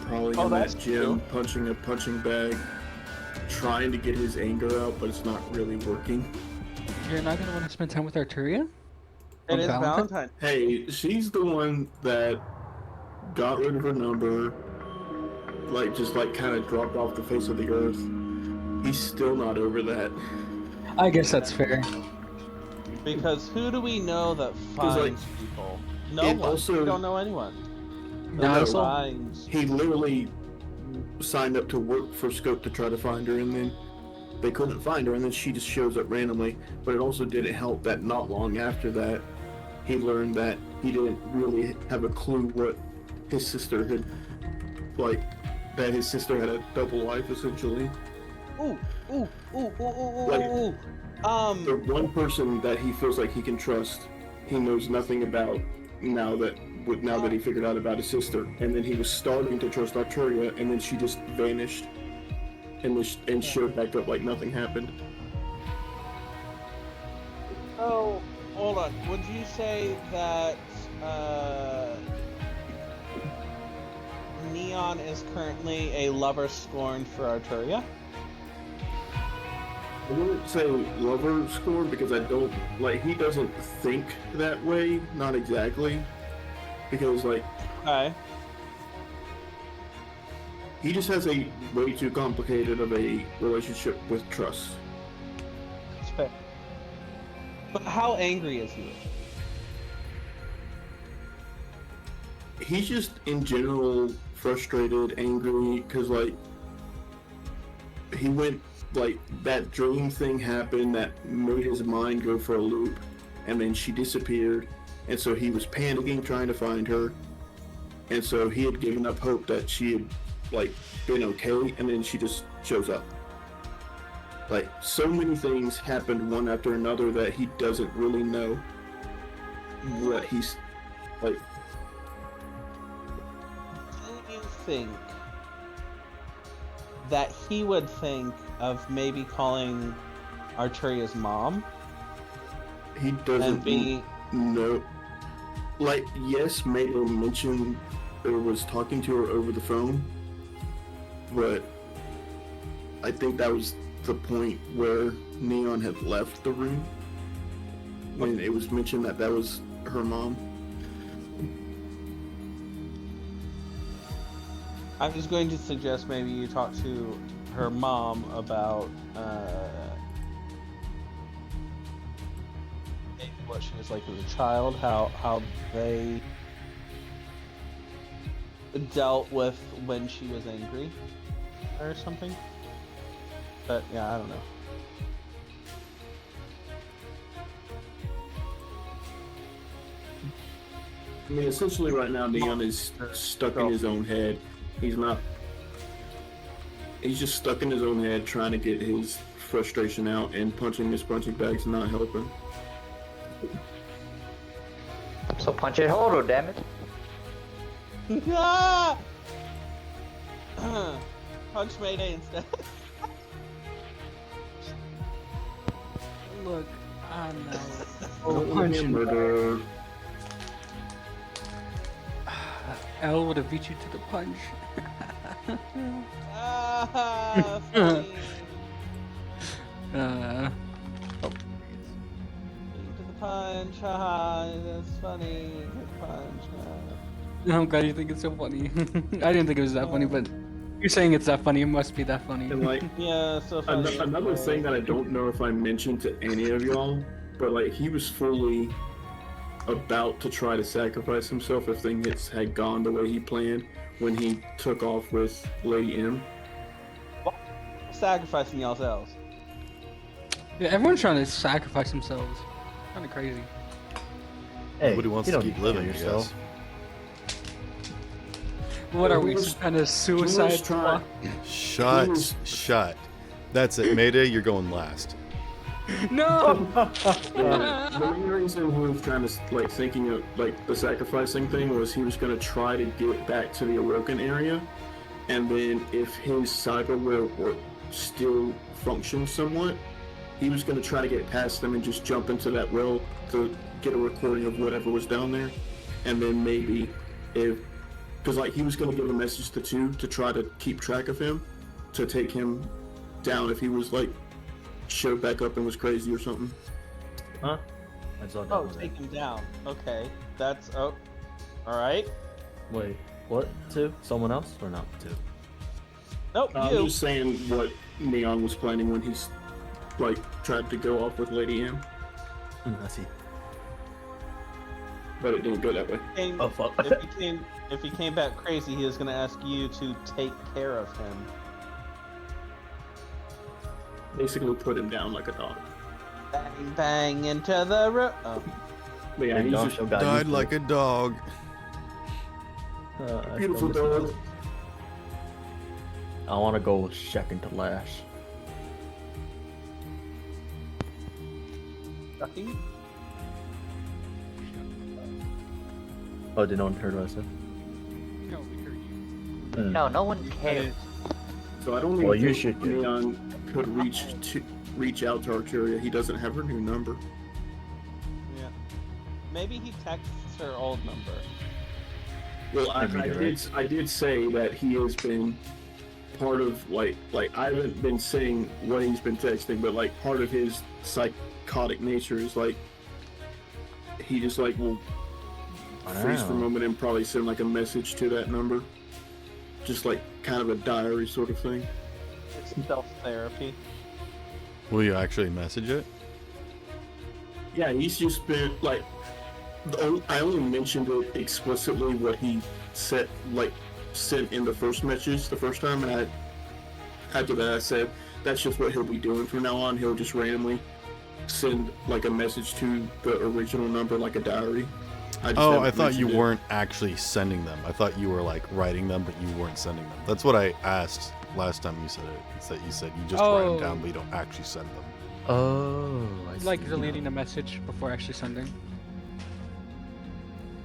probably in that gym, punching a punching bag, trying to get his anger out, but it's not really working. You're not gonna want to spend time with Arturia? It is Valentine. Hey, she's the one that got rid of her number, just kind of dropped off the face of the earth. He's still not over that. I guess that's fair. Because who do we know that 'Cause, finds people? No it one. also- We don't know anyone. No, Finds. he literally signed up to work for Scope to try to find her, and then they couldn't find her, and then she just shows up randomly. But it also didn't help that not long after that, he learned that he didn't really have a clue what his sister had, that his sister had a double life, essentially. Ooh. The one person that he feels like he can trust, he knows nothing about now that he figured out about his sister. And then he was starting to trust Arturia, and then she just vanished and showed back up like nothing happened. Oh, hold on. Would you say that Neon is currently a lover scorned for Arturia? I wouldn't say lover score because I don't like. He doesn't think that way. Not exactly. Because like. Okay. He just has a way too complicated of a relationship with trust. That's fair. But how angry is he? He's just in general frustrated, angry, because like he went like that dream thing happened that made his mind go for a loop, and then she disappeared, and so he was panicking trying to find her, and so he had given up hope that she had like been okay, and then she just shows up. Like so many things happened one after another that he doesn't really know what he's like. Do you think that he would think of maybe calling Arturia's mom? He doesn't And be know. Like yes, made her mention or was talking to her over the phone, but I think that was the point where Neon had left the room when it was mentioned that that was her mom. I was going to suggest maybe you talk to her mom about maybe what she was like as a child, how they dealt with when she was angry or something. But yeah, I don't know. I mean, essentially right now Neon is stuck in his own head. He's just stuck in his own head trying to get his frustration out, and punching his punching bag's not helping. So punch it harder, damn it. Ah! Punch Mayday instead. Look, I know. Murder. Elle would have beat you to the punch. Ah, funny. To the punch, haha, that's funny. Good punch. I'm glad you think it's so funny. I didn't think it was that funny, but you're saying it's that funny, it must be that funny. And like, Yeah, so funny. another thing that I don't know if I mentioned to any of y'all, but like he was fully about to try to sacrifice himself if things had gone the way he planned when he took off with Lady M. Sacrificing yourselves. Yeah, everyone's trying to sacrifice themselves. Kind of crazy. Hey, Nobody wants you to don't keep need living, kill I yourself. guess. What are we, some kind of suicide plot? Shut. That's it. Mayday, you're going last. No! The main reason he was trying to like thinking of like the sacrificing thing was he was going to try to get back to the Awoken area, and then if his cyber will still function somewhat, he was going to try to get past them and just jump into that well to get a recording of whatever was down there, and then maybe if because like he was going to give a message to two to try to keep track of him to take him down if he was like showed back up and was crazy or something. Huh? I saw that. Oh, take him down. Okay, that's all right. Wait, what? Two? Someone else or not two? Nope, I'm you. just saying what Neon was planning when he's like tried to go off with Lady M, I see. but it didn't go that way. Oh fuck. If he came back crazy, he was gonna ask you to take care of him. Basically, put him down like a dog. Bang bang into the room. Oh. But yeah, he's just Died like a dog. beautiful dog. I want to go with second to last. Ducky? Oh, did no one hear what I said? No, we heard you. No, no one cares. So I don't even Well, you think should do. Neon could reach out to Arturia. He doesn't have her new number. Yeah. Maybe he texts her old number. Well, I did say that he has been part of like I haven't been saying what he's been texting, but like part of his psychotic nature is like he just like will freeze for a moment and probably send like a message to that number, just like kind of a diary sort of thing. It's self-therapy. Will you actually message it? Yeah, he's just been like. I only mentioned it explicitly what he said, like sent in the first message the first time, and after that I said that's just what he'll be doing from now on. He'll just randomly send like a message to the original number, like a diary. I thought you weren't actually sending them. I thought you were like writing them, but you weren't sending them. That's what I asked last time you said it. It's that you said you just write them down, but you don't actually send them. Oh, I see. Like deleting a message before actually sending.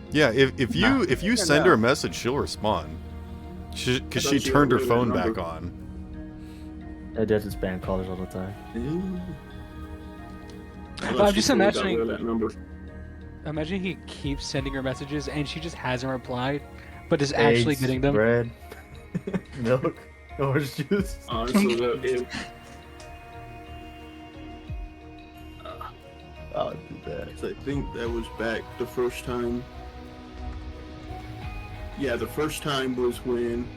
Yeah, if you send her a message, she'll respond. Because she turned her phone back on. I did his spam callers all the time. I'm just imagining. Imagine he keeps sending her messages and she just hasn't replied, but is actually Eggs, getting them. Bread, milk, orange juice. Honestly, I'll do that. I think that was back the first time. Yeah, the first time was when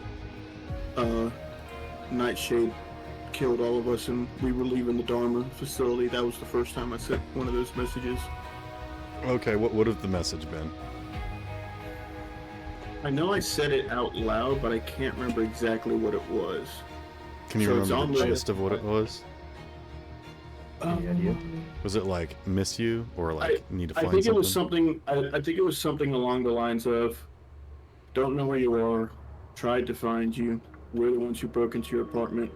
Nightshade killed all of us and we were leaving the Dharma facility. That was the first time I sent one of those messages. Okay, what would have the message been? I know I said it out loud, but I can't remember exactly what it was. Can you remember the gist of what it was? Any idea? Was it like miss you or like need to find something? I think it was something. I think it was something along the lines of, "Don't know where you are. Tried to find you. We're the ones who broke into your apartment.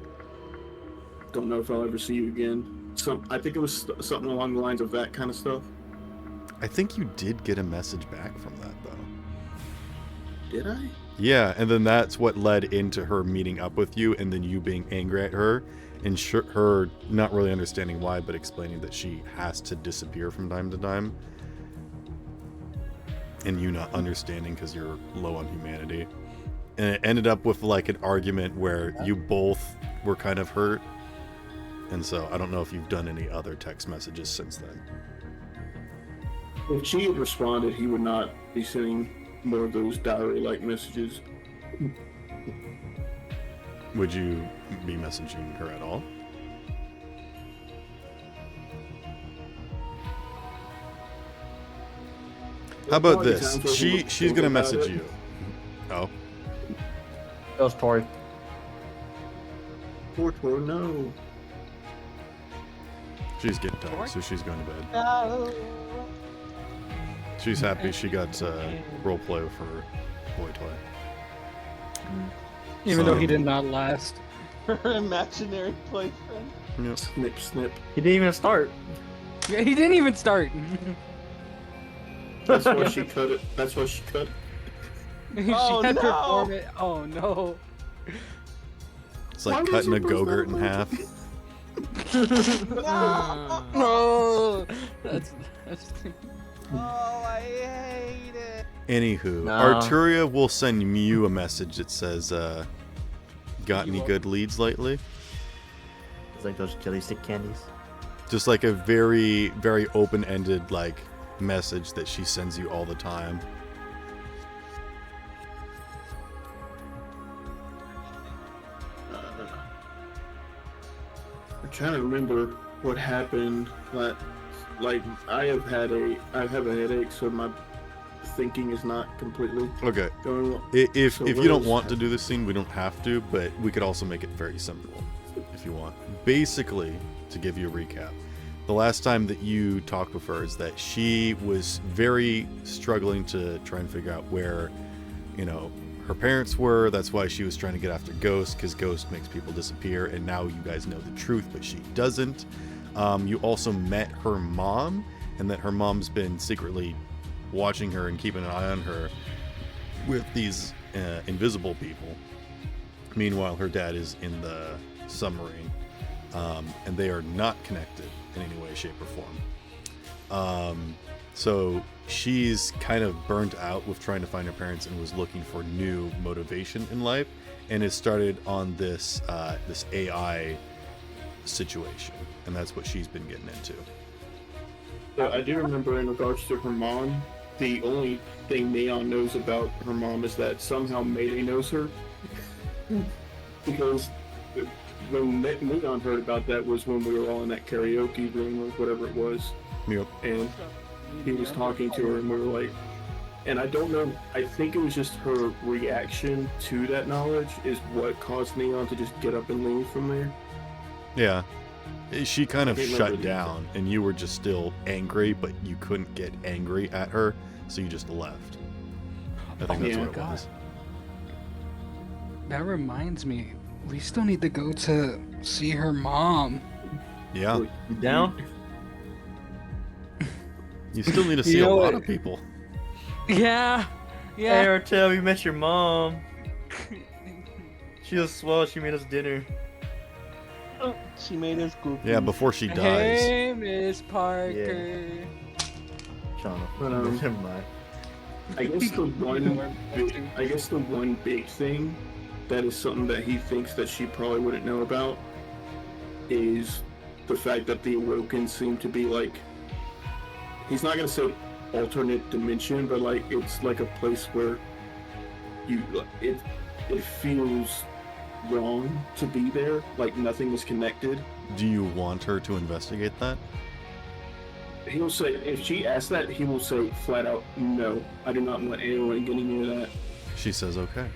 Don't know if I'll ever see you again." I think it was something along the lines of that kind of stuff. I think you did get a message back from that though. Did I? Yeah, and then that's what led into her meeting up with you, and then you being angry at her, and her not really understanding why, but explaining that she has to disappear from time to time, and you not understanding because you're low on humanity. And it ended up with like an argument where you both were kind of hurt, and so I don't know if you've done any other text messages since then. If she had responded, he would not be sending more of those diary-like messages. Would you be messaging her at all? How about this? She's gonna message you. Oh. That was Tori. Poor Tori, no. She's getting tired, so she's going to bed. No. She's happy she got roleplay with her boy toy. Even though he did not last. Her imaginary boyfriend. Yep. Snip, snip. He didn't even start. Yeah, he didn't even start. That's why she cut it. That's why she cut it. She Oh, had to no. perform it. Oh no. It's like cutting a Go-Gurt in half. No. That's. Oh, I hate it. Anywho, Nah. Arturia will send you a message that says, got any good leads lately? It's like those jelly stick candies. Just like a very, very open-ended like message that she sends you all the time. I'm trying to remember what happened. Like I have a headache, so my thinking is not completely Okay. going well. If So you what don't is want to do this scene, we don't have to, but we could also make it very simple if you want. Basically, to give you a recap, the last time that you talked with her is that she was very struggling to try and figure out where, her parents were. That's why she was trying to get after Ghost, because Ghost makes people disappear, and now you guys know the truth, but she doesn't. You also met her mom, and that her mom's been secretly watching her and keeping an eye on her with these invisible people. Meanwhile, her dad is in the submarine, and they are not connected in any way, shape, or form. So she's kind of burnt out with trying to find her parents and was looking for new motivation in life, and has started on this this AI situation, and that's what she's been getting into. So I do remember in regards to her mom, the only thing Neon knows about her mom is that somehow Mayday knows her. Because when Neon heard about that was when we were all in that karaoke room or whatever it was. Yep. And he was talking to her and we were like, and I don't know, I think it was just her reaction to that knowledge is what caused Neon to just get up and leave from there. Yeah. She kind of I can't shut remember the down, and you were just still angry, but you couldn't get angry at her, so you just left. I think that's Yeah. what it was. That reminds me, we still need to go to see her mom. Yeah. You down? You still need to see You a know lot what? of people. Yeah. Hey, Yeah. Artel, we met your mom. She was swell. She made us dinner. She made us goofy. Yeah, before she dies. Hey, Miss Parker. Shauna. But, Never mind. I guess the one we're big, I guess the one big thing that is something that he thinks that she probably wouldn't know about is the fact that the Awoken seem to be like, he's not gonna say alternate dimension, but like it's like a place where it feels wrong to be there, like nothing is connected. Do you want her to investigate that? He'll say, if she asks that, he will say flat out, no, I do not want anyone getting near that. She says okay.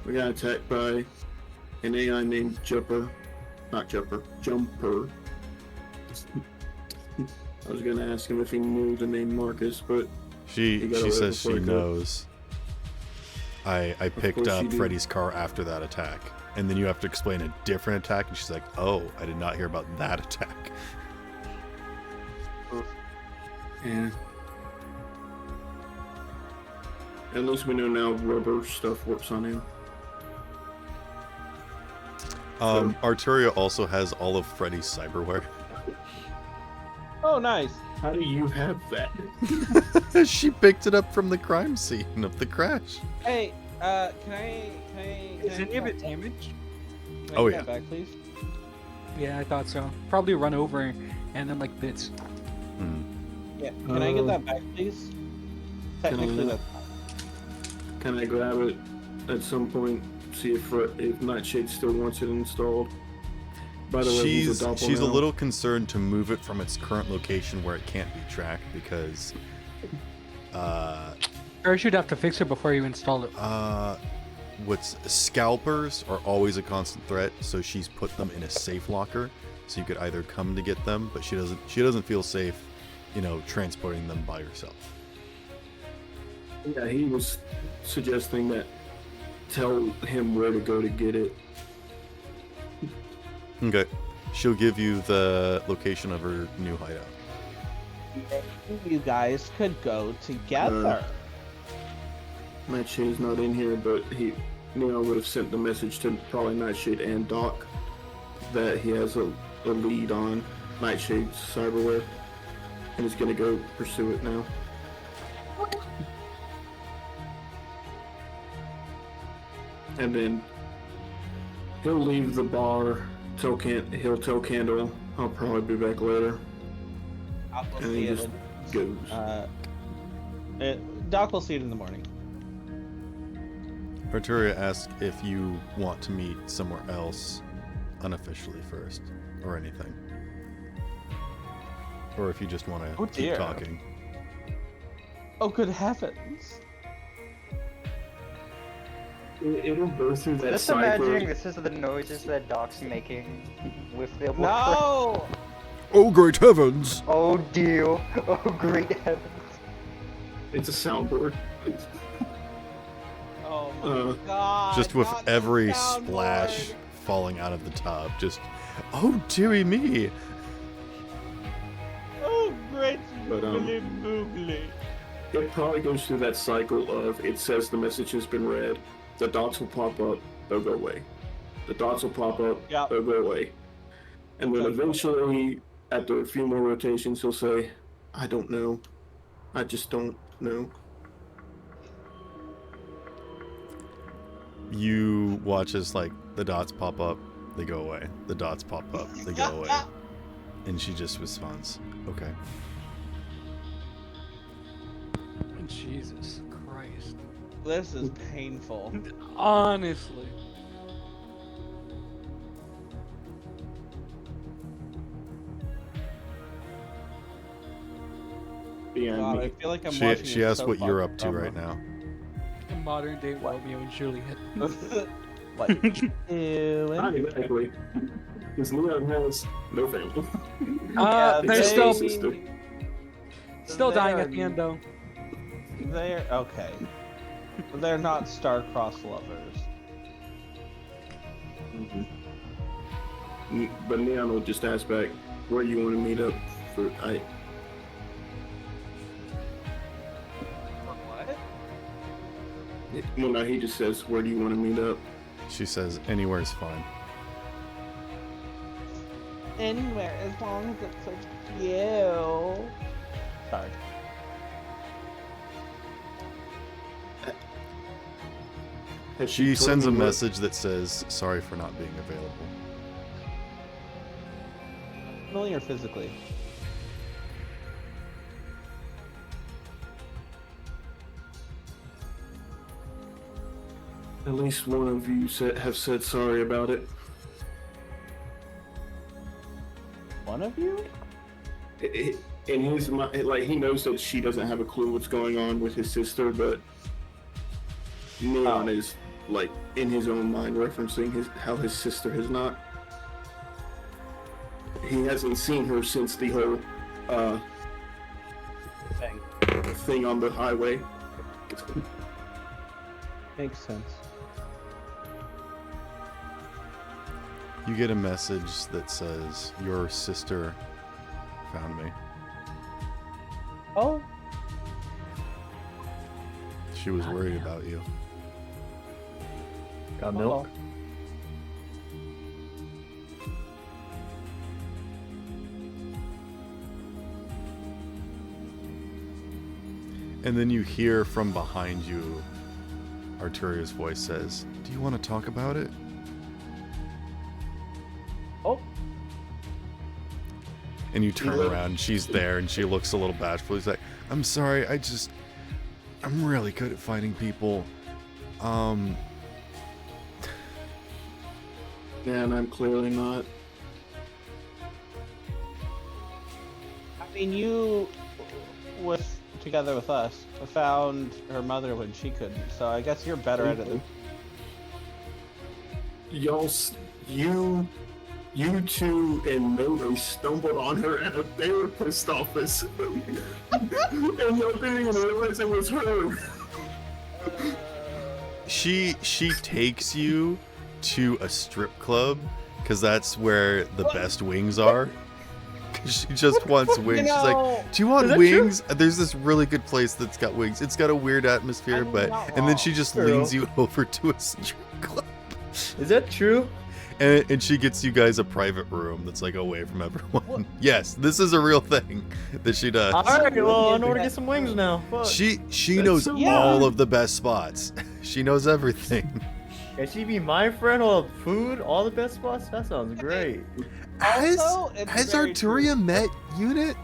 We got attacked by an AI named Jumper. I was gonna ask him if he knew the name Marcus, but he She got away says she before I could. knows. I picked course up you do. Freddy's car after that attack. And then you have to explain a different attack, and she's like, oh, I did not hear about that attack. Yeah. At least we know now rubber stuff works on him. Arturia also has all of Freddy's cyberware. Oh, nice. How do you have that? She picked it up from the crime scene of the crash. Hey, can I Is any of it damaged? can I Oh, get yeah. that back, please? Yeah, I thought so. Probably run over and then like bits. Yeah. Can I get that back, please? Technically, that's Can I grab it at some point? See if Nightshade still wants it installed. By the way, She's a a little concerned to move it from its current location where it can't be tracked because Or you'd have to fix it before you install it. what's scalpers are always a constant threat, so she's put them in a safe locker so you could either come to get them, but she doesn't feel safe, transporting them by herself. Yeah, he was suggesting that tell him where to go to get it. Okay. She'll give you the location of her new hideout. you guys could go together. Nightshade's not in here, but Neo would have sent the message to probably Nightshade and Doc that he has a lead on Nightshade's cyberware, and he's gonna go pursue it now. And then he'll leave the bar. He'll tell Candle, I'll probably be back later. Doc will And see he it. just goes. Doc will see it in the morning. Arturia asks if you want to meet somewhere else unofficially first, or anything. Or if you just want to Oh, keep dear. talking. Oh, good heavens! It'll go through that Just cycle. imagining this is the noises that Doc's making with the No! Oh, great heavens! Oh dear. Oh great heavens. It's a soundboard. Oh my god! Just with not the every soundboard. splash falling out of the tub, just, oh dearie me! Oh, great But, googly boogly. It probably goes through that cycle of it says the message has been read, the dots will pop up, they'll go away. the dots will pop up, Yep. they'll go away. And then eventually, after a few more rotations, he'll say, I don't know. I just don't know. You watch as like the dots pop up, they go away. The dots pop up, they go away. And she just responds, okay. Jesus Christ. This is painful. Honestly. Yeah, God, I feel like I'm watching She a asked soap what you're opera. up to right now. Modern day Romeo and Juliet. What you doing? not exactly. Because Leon has no family. Yeah, they're they- still dying they at the end though. They're okay. They're not star-crossed lovers. But Leon will just ask back, where you want to meet up for What? Well, no, he just says, where do you want to meet up? She says, anywhere's fine. Anywhere, as long as it's with you. Sorry. Has She told sends a you what- message that says, sorry for not being available. Mentally or physically? At least one of you have said sorry about it. One of you? In his mind, like, he knows that she doesn't have a clue what's going on with his sister, but Neon is, like, in his own mind referencing how his sister has not. He hasn't seen her since the whole thing on the highway. Makes sense. You get a message that says, your sister found me. Oh. She was worried about you. Got milk? And then you hear from behind you, Arturia's voice says, do you want to talk about it? Oh. And you turn around, and she's there, and she looks a little bashful. He's like, I'm sorry, I'm really good at finding people. And I'm clearly not. I mean, you, together with us, found her mother when she couldn't, so I guess you're better at it than... You two and Mary stumbled on her at a therapist office. And y'all didn't even realize it was her. She takes you to a strip club, because that's where the best wings are. She just wants wings. She's like, do you want wings? There's this really good place that's got wings. It's got a weird atmosphere, and then she just leads you over to a strip club. Is that true? And she gets you guys a private room that's like away from everyone. Yes, this is a real thing that she does. Alright, well, I know where to get some wings now. Fuck. She knows all of the best spots. She knows everything. Can she be my friend or food? All the best spots? That sounds great. Has very Arturia met Unit?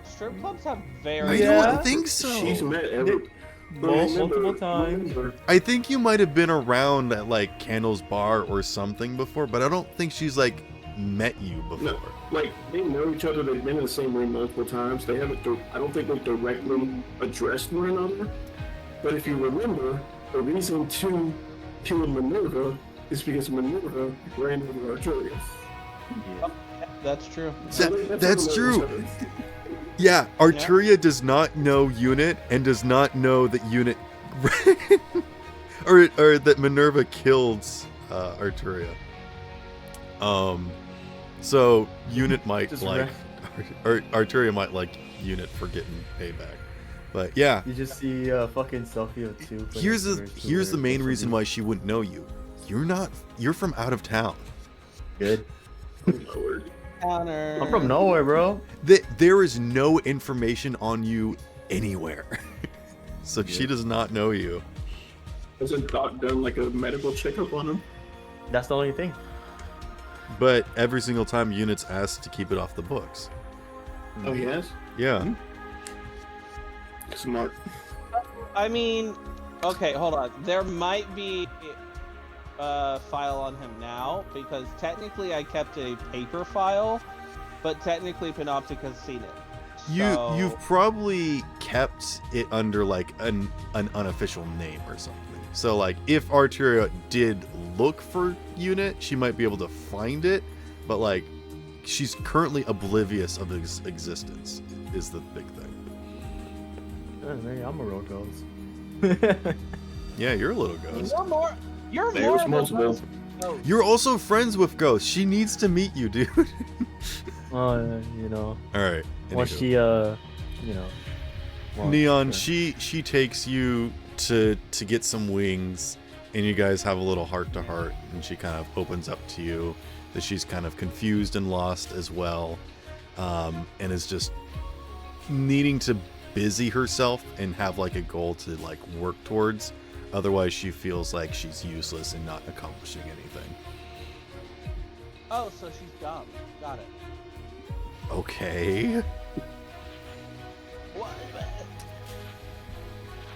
Strip clubs have I very... don't think so. She's met every... Multiple times. I think you might have been around at like Candle's Bar or something before, but I don't think she's like met you before. No, like, they know each other. They've been in the same room multiple times. They haven't. I don't think they directly addressed one another. But if you remember, the reason to kill Minerva is because Minerva ran over Arturia. Yeah. That's true. That's true. Yeah, Arturia does not know Unit and does not know that Unit or that Minerva killed Arturia. So Unit might Just like Arturia might like Unit for getting payback. But yeah, You just see fucking selfie of two. here's the main reason why she wouldn't know you. You're from out of town. Good. Counter. I'm from nowhere, bro. There is no information on you anywhere. So she does not know you. Hasn't Doc done like a medical checkup on him? That's the only thing. But every single time units ask to keep it off the books. Oh, he has? Yeah. Smart. I mean, okay, hold on. There might be a file on him now because technically I kept a paper file, but technically Panoptic has seen it. You've probably kept it under like an unofficial name or something. So like if Arteria did look for unit, she might be able to find it, but like she's currently oblivious of its existence is the big thing. Maybe I'm a real ghost. Yeah, you're a little ghost. You're There's more of a multiple. ghost. Oh, You're also friends with Ghost. She needs to meet you, dude. Oh, you know. All right. Once anywho. she, you know. well, Neon, sure. she takes you to get some wings, and you guys have a little heart to heart, and she kind of opens up to you that she's kind of confused and lost as well, and is just needing to busy herself and have like a goal to like work towards. Otherwise, she feels like she's useless and not accomplishing anything. oh, so she's dumb. Got it. Okay. What?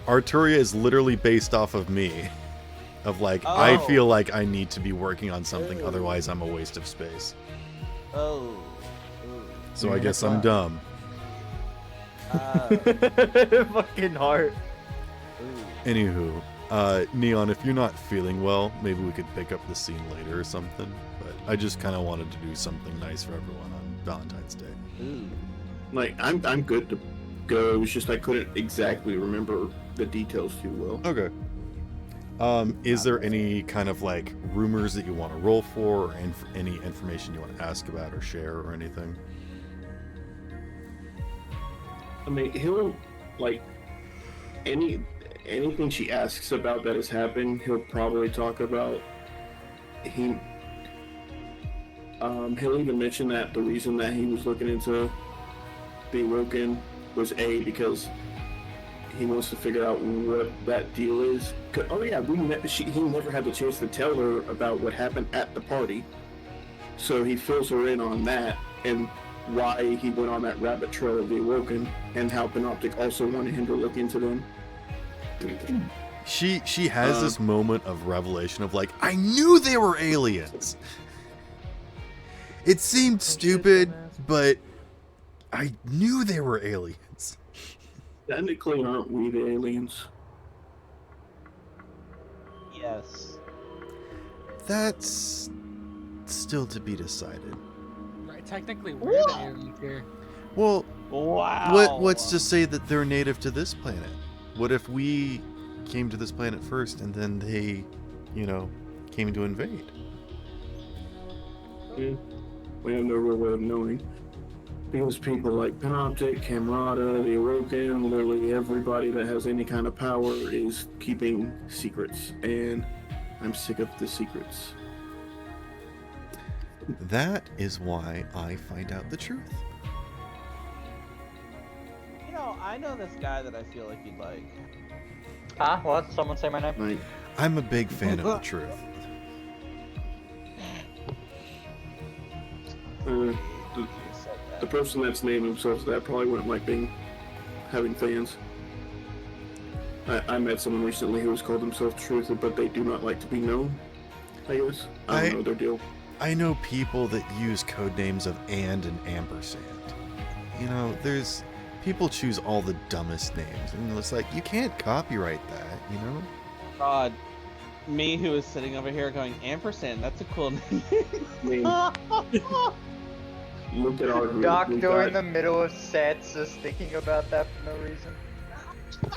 Arturia is literally based off of me. Of like, I Oh. feel like I need to be working on something, otherwise I'm a waste of space. Oh. Ooh. So You're I in a guess I'm class. dumb. Fucking heart. Anywho, Neon, if you're not feeling well, maybe we could pick up the scene later or something. But I just kind of wanted to do something nice for everyone on Valentine's Day. Ooh. Like, I'm good to go. It was just I couldn't exactly remember the details too well. Okay. Is there any kind of like rumors that you want to roll for, or any information you want to ask about or share or anything? I mean, he'll like anything she asks about that has happened, he'll probably talk about. He'll even mention that the reason that he was looking into the Awoken was because he wants to figure out what that deal is. Oh yeah, he never had the chance to tell her about what happened at the party, so he fills her in on that and why he went on that rabbit trail of the Awoken, and how Panoptic also wanted him to look into them. She has this moment of revelation of like, I knew they were aliens. It seemed stupid, but I knew they were aliens. Technically, aren't we the aliens? Yes. That's still to be decided. Right, technically, we're the aliens here. Well, Wow. what's to say that they're native to this planet? What if we came to this planet first and then they, came to invade? Yeah. We have no real way of knowing. Because people like Panoptic, Camerata, the Awoken, literally everybody that has any kind of power is keeping secrets. And I'm sick of the secrets. That is why I find out the truth. I know this guy that I feel like you'd like. Huh? What? Someone say my name? Like, I'm a big fan of the truth. the person that's named himself that probably wouldn't like having fans. I met someone recently who has called himself Truth, but they do not like to be known. I guess. I don't know their deal. I know people that use code names of and ampersand. There's people choose all the dumbest names, and it's like you can't copyright that, God, me who is sitting over here going ampersand. That's a cool name. I mean, look at our group. Doc We during got- the middle of sets is thinking about that for no reason.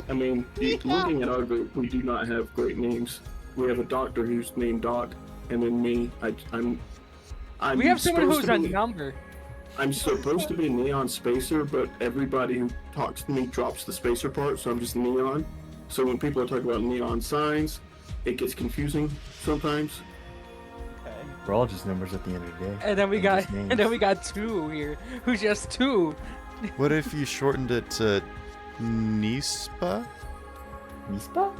I mean, looking at our group, we do not have great names. We have a doctor who's named Doc, and then me. I'm We have someone supposed who's to a be- number. I'm supposed to be Neon Spacer, but everybody who talks to me drops the Spacer part, so I'm just Neon. So when people are talking about neon signs, it gets confusing sometimes. Okay. We're all just numbers at the end of the day. And then we And got just names. and then we got 2 here. Who's just 2? What if you shortened it to Nispa? Mispa?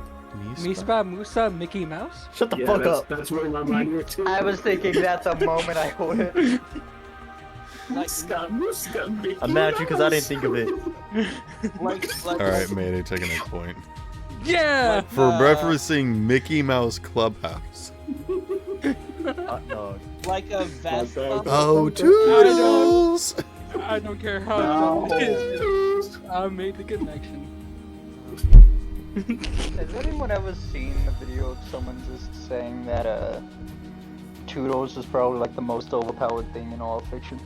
Mispa, Musa, Mickey Mouse? Shut the Yeah, fuck that's, up. that's where my mind went to. I was thinking that the moment I heard it. I'm mad at you because I didn't think of it. All right, Mayday taking a point. Yeah! For referencing Mickey Mouse Clubhouse. Hot dog. Like a Vespa. Oh, Toodles! I don't care how dumb it is. I made the connection. Has anyone ever seen a video of someone just saying that Toodles is probably like the most overpowered thing in all fiction?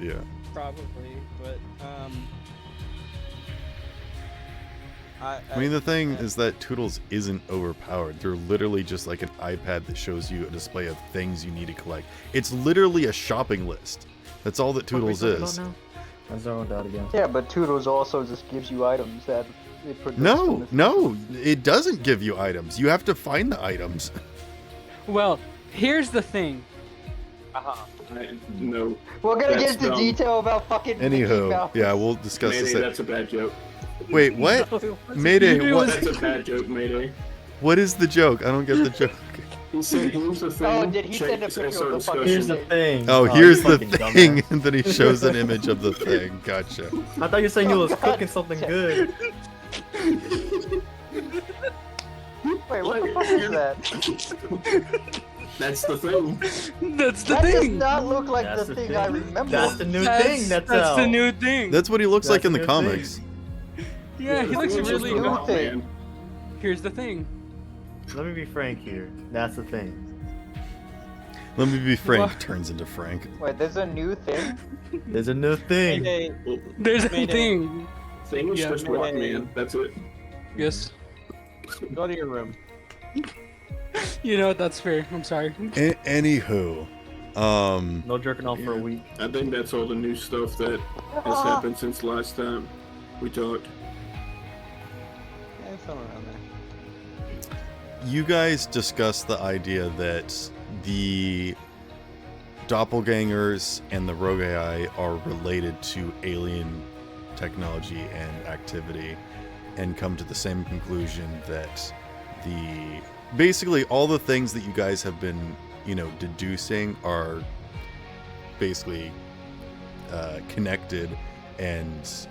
Yeah. Probably, but I mean, the thing is that Toodles isn't overpowered. They're literally just like an iPad that shows you a display of things you need to collect. It's literally a shopping list. That's all that Toodles is. I zoned out again. Yeah, but Toodles also just gives you items that it produces. No, it doesn't give you items. You have to find the items. Well, here's the thing. No. We're gonna That's get into dumb. detail about fucking Mickey Anywho, Mouse. yeah, we'll discuss Mayday, this. that's a bad joke. Wait, what? Mayday, what? That's a bad joke, Mayday. What is the joke? I don't get the joke. He said, here's the thing. Oh, did he check send a this picture of the SR fucking Here's the discussion. thing. Oh, you here's the fucking thing, dumbass. and then he shows an image of the thing. Gotcha. I thought you were saying you was God cooking something damn. good. Wait, what the fuck is that? That's the thing. That's the That does thing. not look like That's the the thing I thing. remember. That's the new That's, thing. That's the out. new thing. That's what he looks That's like in a the new comics. Yeah, he looks It's just really a good. rock man. Here's the thing. Let me be frank here. That's the thing. Let me be Frank. What? Turns into Frank. Wait, there's a new thing? There's a new thing. Mayday, There's a Mayday. thing. Thing is Yeah, just rock Mayday. man. That's it. Yes. go to your room. You know what? That's fair. I'm sorry. Anywho, No jerking off for a week. I think that's all the new stuff that has happened since last time we talked. Yeah, somewhere around there. you guys discussed the idea that the doppelgangers and the rogue AI are related to alien technology and activity, and come to the same conclusion that basically all the things that you guys have been, deducing are basically connected and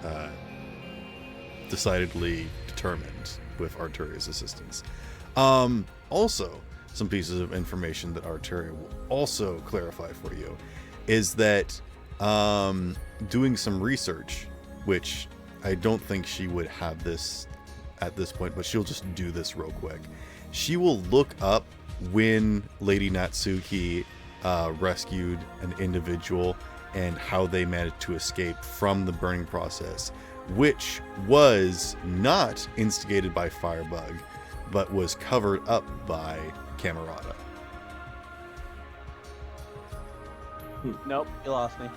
decidedly determined with Arturia's assistance. Also, some pieces of information that Arturia will also clarify for you is that doing some research, which I don't think she would have this at this point, but she'll just do this real quick. She will look up when Lady Natsuki rescued an individual and how they managed to escape from the burning process, which was not instigated by Firebug, but was covered up by Camerata. Nope, you lost me.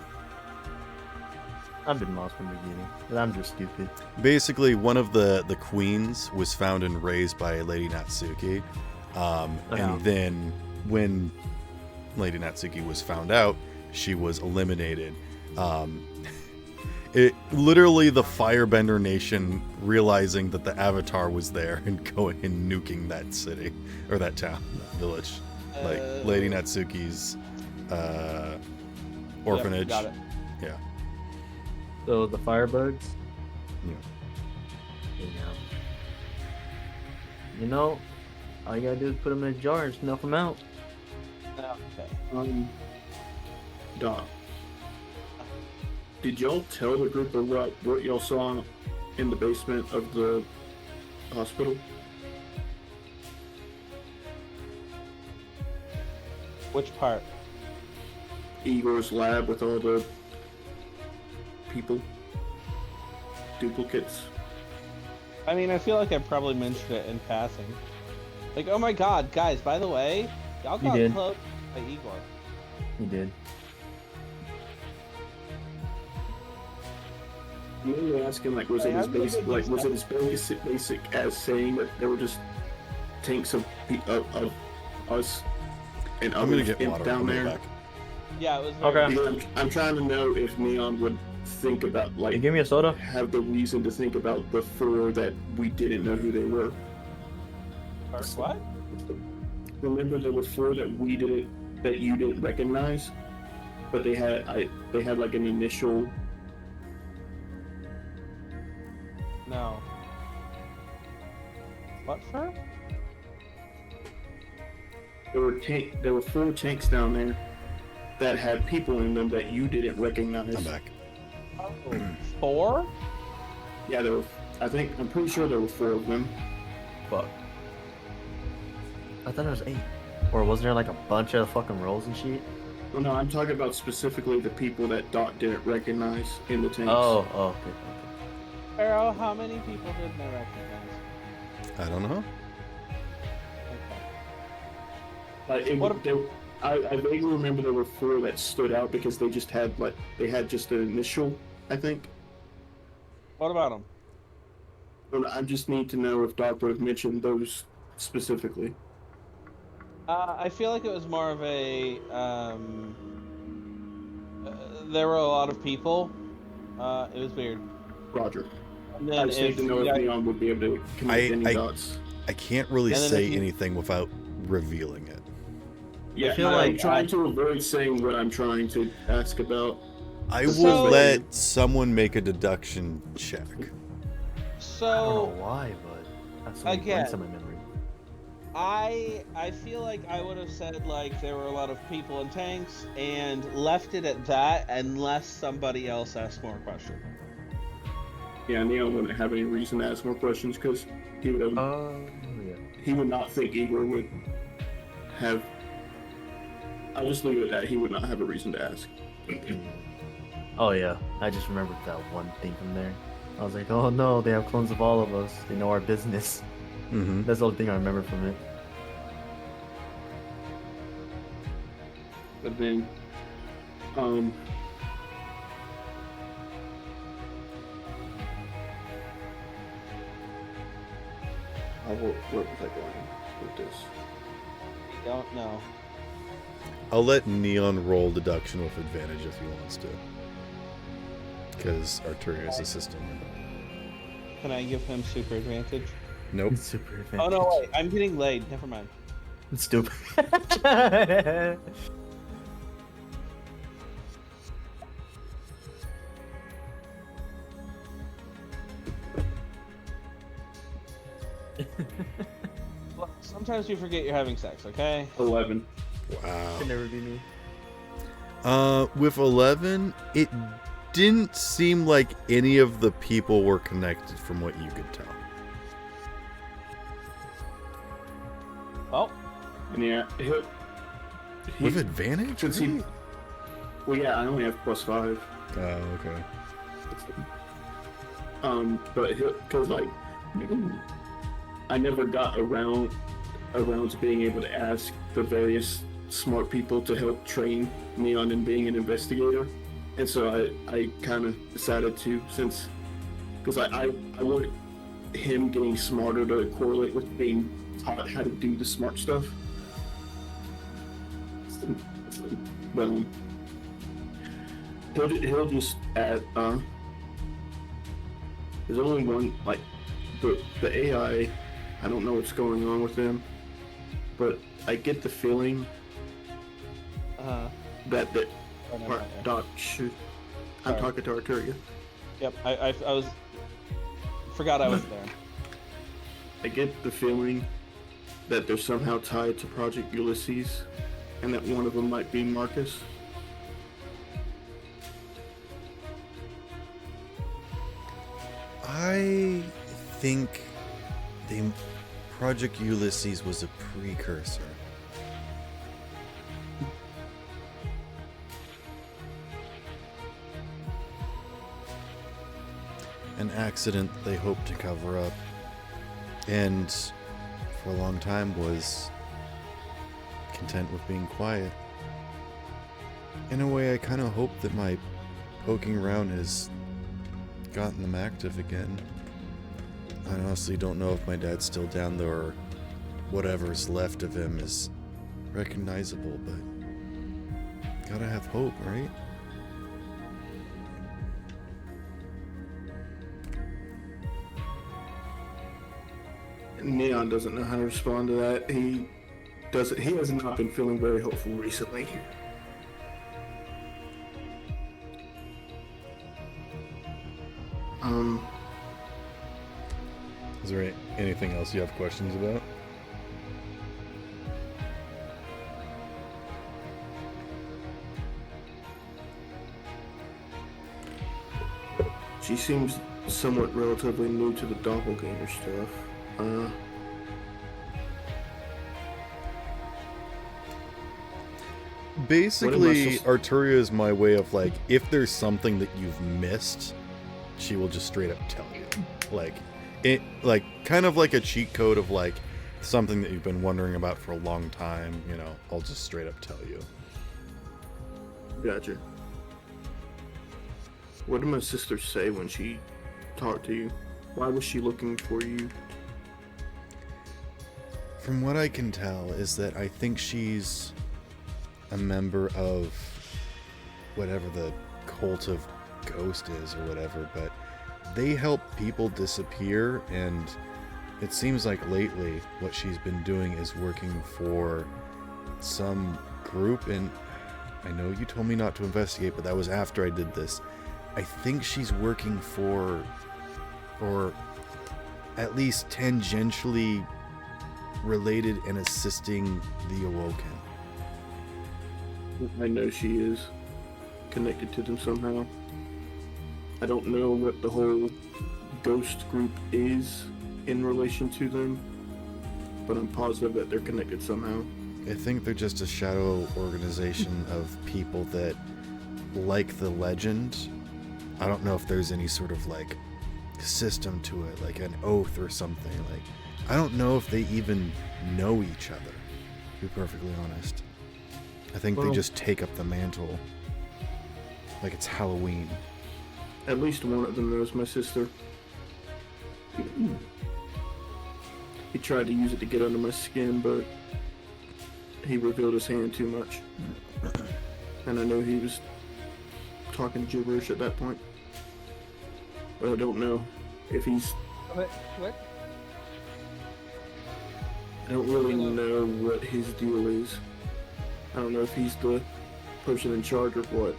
I've been lost from the beginning. But I'm just stupid. Basically, one of the queens was found and raised by Lady Natsuki. And then when Lady Natsuki was found out, she was eliminated. It literally the Firebender Nation realizing that the Avatar was there and going and nuking that city or that town, that village, like Lady Natsuki's orphanage. Yep, got it. Yeah. So the firebugs. Yeah. All you gotta do is put them in a jar and snuff them out. Okay. Doc, did y'all tell the group of what y'all saw in the basement of the hospital? Which part? Igor's lab with all the people, duplicates. I mean, I feel like I probably mentioned it in passing. Like, oh my god, guys, by the way, y'all You got did. close by Igor. You did. You were asking, like, was it as basic as saying that there were just tanks of of us and I'm gonna others get water. down I'll be there. back. Yeah, it was Okay. Because I'm trying to know if Neon would think about You give me a soda? have the reason to think about the 4 that we didn't know who they were. What? Remember there were 4 that you didn't recognize, but they had like an initial. No. What for? There were 4 tanks down there that had people in them that you didn't recognize. I'm back. Oh, 4? Yeah, I'm pretty sure there were 4 of them. Fuck. I thought there was 8. Or wasn't there like a bunch of fucking rolls and shit? Well, no, I'm talking about specifically the people that Dot didn't recognize in the tanks. Oh, okay. Pharaoh, how many people did they recognize? I don't know. I vaguely remember there were 4 that stood out because they just had just an initial, I think. What about them? I just need to know if Doc would have mentioned those specifically. I feel like it was more of a. There were a lot of people. It was weird. Roger. And then I just need to know if Neon would be able to connect any I dots. I can't really And then say if you- anything without revealing it. Yeah, I feel I'm like trying to avoid saying what I'm trying to ask about. I will So- let someone make a deduction check. I don't So know why, but that's so many Again. blanks in my memory. I feel like I would have said like there were a lot of people in tanks and left it at that unless somebody else asked more questions. Yeah, Neon wouldn't have any reason to ask more questions because he would have. Yeah. He would not think Igor would have. I'll just leave it at that. He would not have a reason to ask. Oh yeah, I just remembered that one thing from there. I was like, oh no, they have clones of all of us. They know our business. Mm-hmm. That's the only thing I remember from it. But then, where was I going with this? I don't know. I'll let Neon roll deduction with advantage if he wants to. Because Arturia is a system. Can I give him super advantage? Nope. Super advantage. Oh no, wait, I'm getting laid. Never mind. It's stupid. Look, sometimes you forget you're having sex, okay? 11. Wow. Could never be me. With 11, it didn't seem like any of the people were connected from what you could tell. Oh, And yeah, With advantage? since he. Well, yeah, I only have +5. Oh, okay. But because like, I never got around to being able to ask the various smart people to help train Neon in being an investigator, and so I kind of decided to, since because I want him getting smarter to correlate with being taught how to do the smart stuff. But he'll just add there's only one, like the AI. I don't know what's going on with them, but I get the feeling that Oh, no, okay. Doc should. I'm Sorry. talking to Arturia. Yep, I was forgot I was there. I get the feeling that they're somehow tied to Project Ulysses, and that one of them might be Marcus. I think the Project Ulysses was a precursor. An accident they hoped to cover up, and for a long time was content with being quiet. In a way, I kind of hope that my poking around has gotten them active again. I honestly don't know if my dad's still down there or whatever's left of him is recognizable, but gotta have hope, right? Neon doesn't know how to respond to that. He has not been feeling very hopeful recently. Is there anything else you have questions about? She seems somewhat relatively new to the doppelganger stuff. Basically, Arturia is my way of like, if there's something that you've missed, she will just straight up tell you. Like kind of like a cheat code of like something that you've been wondering about for a long time, you know, I'll just straight up tell you. Gotcha. What did my sister say when she talked to you? Why was she looking for you? From what I can tell is that I think she's a member of whatever the cult of Ghost is or whatever, but they help people disappear, and it seems like lately what she's been doing is working for some group, and I know you told me not to investigate, but that was after I did this. I think she's working for, or at least tangentially related and assisting the Awoken. I know she is connected to them somehow. I don't know what the whole ghost group is in relation to them, but I'm positive that they're connected somehow. I think they're just a shadow organization of people that like the legend. I don't know if there's any sort of like system to it, like an oath or something. Like, I don't know if they even know each other, to be perfectly honest. I think they just take up the mantle like it's Halloween. At least one of them knows my sister. He tried to use it to get under my skin, but he revealed his hand too much. And I know he was talking gibberish at that point. But I don't know if he's... What? I don't really know what his deal is. I don't know if he's the person in charge or what.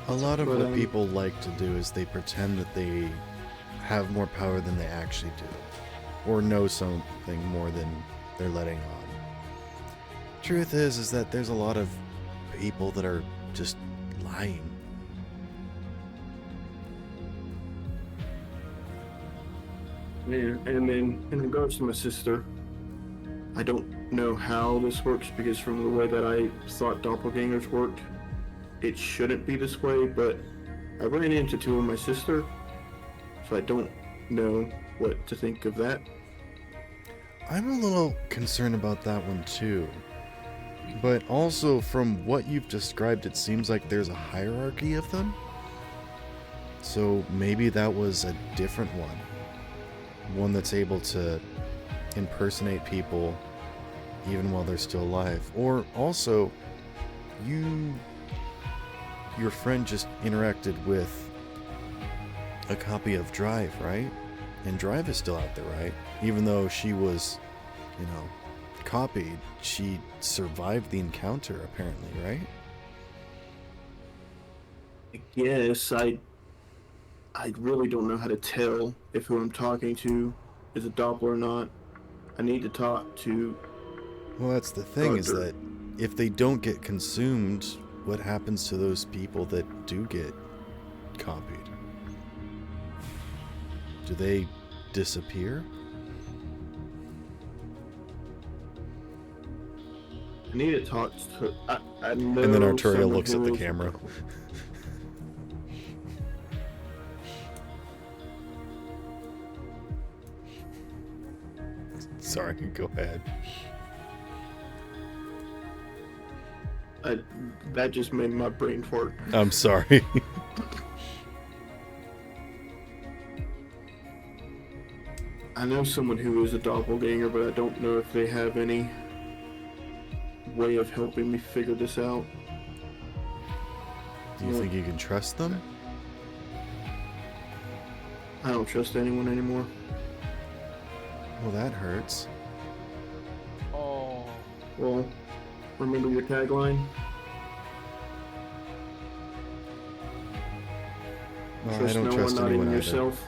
A lot of what people like to do is they pretend that they have more power than they actually do, or know something more than they're letting on. Truth is that there's a lot of people that are just lying. Yeah, and then in regards to my sister, I don't know how this works because from the way that I thought doppelgangers worked, it shouldn't be this way, but I ran into two of my sister, so I don't know what to think of that. I'm a little concerned about that one too. But also, from what you've described, it seems like there's a hierarchy of them. So maybe that was a different one. One that's able to impersonate people even while they're still alive. Or also, your friend just interacted with a copy of Drive, right? And Drive is still out there, right? Even though she was, copied, she survived the encounter, apparently, right? Yes, I really don't know how to tell if who I'm talking to is a Doppler or not. I need to talk to... Well, that's the thing, is that if they don't get consumed, what happens to those people that do get copied? Do they disappear? I need to talk to... I know and then Arturia someone looks who at the knows camera. about- Sorry, go ahead. That just made my brain fart. I'm sorry. I know someone who is a doppelganger, but I don't know if they have any way of helping me figure this out. Do you think you can trust them? I don't trust anyone anymore. Well, that hurts. Oh. Well, remember your tagline? Well, I Trust don't no trust one, not anyone even either. yourself.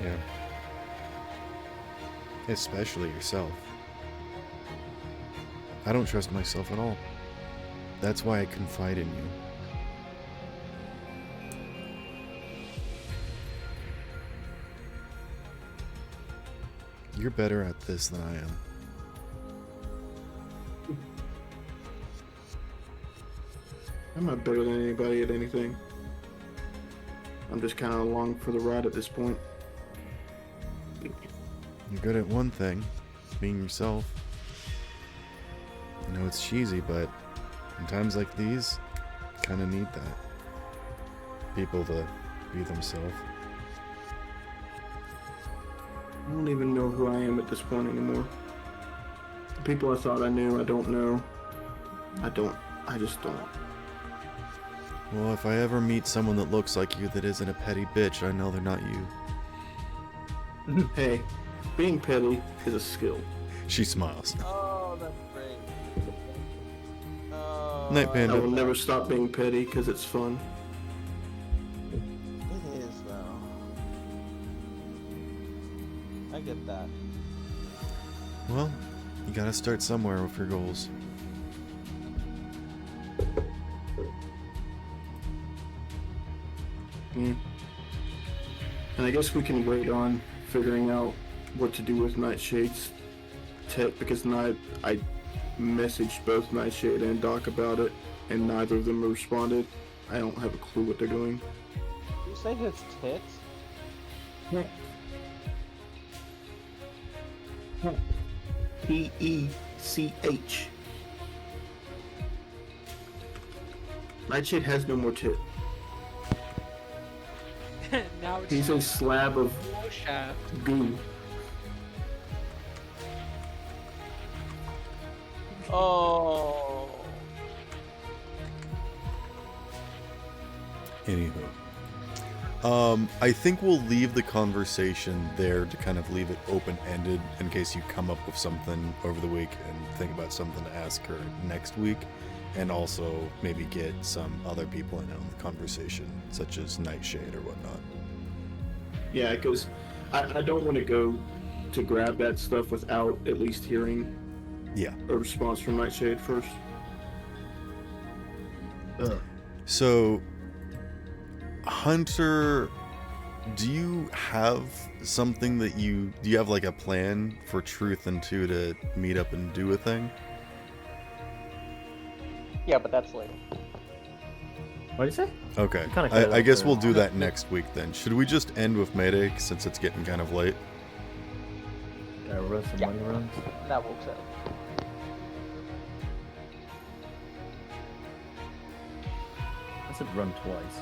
Yeah. Especially yourself. I don't trust myself at all. That's why I confide in you. You're better at this than I am. I'm not better than anybody at anything. I'm just kind of along for the ride at this point. You're good at one thing, being yourself. I know it's cheesy, but in times like these, you kind of need that. People to be themselves. I don't even know who I am at this point anymore. The people I thought I knew, I don't know. I just don't. Well, if I ever meet someone that looks like you that isn't a petty bitch, I know they're not you. Hey, being petty is a skill. She smiles. Oh, that's great. Oh, Night, I Panda. will never stop being petty because it's fun. It is, though. I get that. Well, you gotta start somewhere with your goals. And I guess we can wait on figuring out what to do with Nightshade's tech, because I messaged both Nightshade and Doc about it, and neither of them responded. I don't have a clue what they're doing. You say his tits? P-E-C-H. Nightshade has no more tit. Now it's He's a slab of shaft. goo. Oh. Anywho. I think we'll leave the conversation there to kind of leave it open-ended in case you come up with something over the week and think about something to ask her next week. And also maybe get some other people in on the conversation, such as Nightshade or whatnot. Yeah, because I don't want to go to grab that stuff without at least hearing a response from Nightshade first. So, Hunter, do you have something that do you have like a plan for Truth and 2 to meet up and do a thing? Yeah, but that's later. What did you say? Okay, Kinda cut it I off guess there. we'll do that next week then. Should we just end with Mayday since it's getting kind of late? Gotta run some money runs. That works out. I said run twice.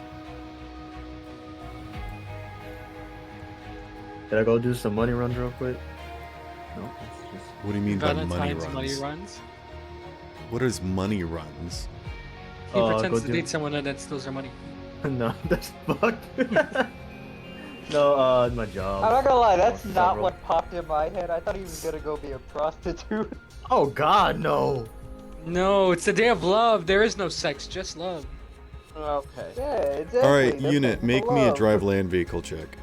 Did I go do some money runs real quick? No, it's just... What do you mean by money Valentine's runs? money runs. What is money runs? He pretends go to do- date someone and then steals her money. No, that's fucked. No, my job. I'm not gonna lie, that's Several. not what popped in my head. I thought he was gonna go be a prostitute. Oh god, no. No, it's the day of love. There is no sex, just love. Okay. Yeah, exactly. Alright, that's unit, the make me a love. drive land vehicle check.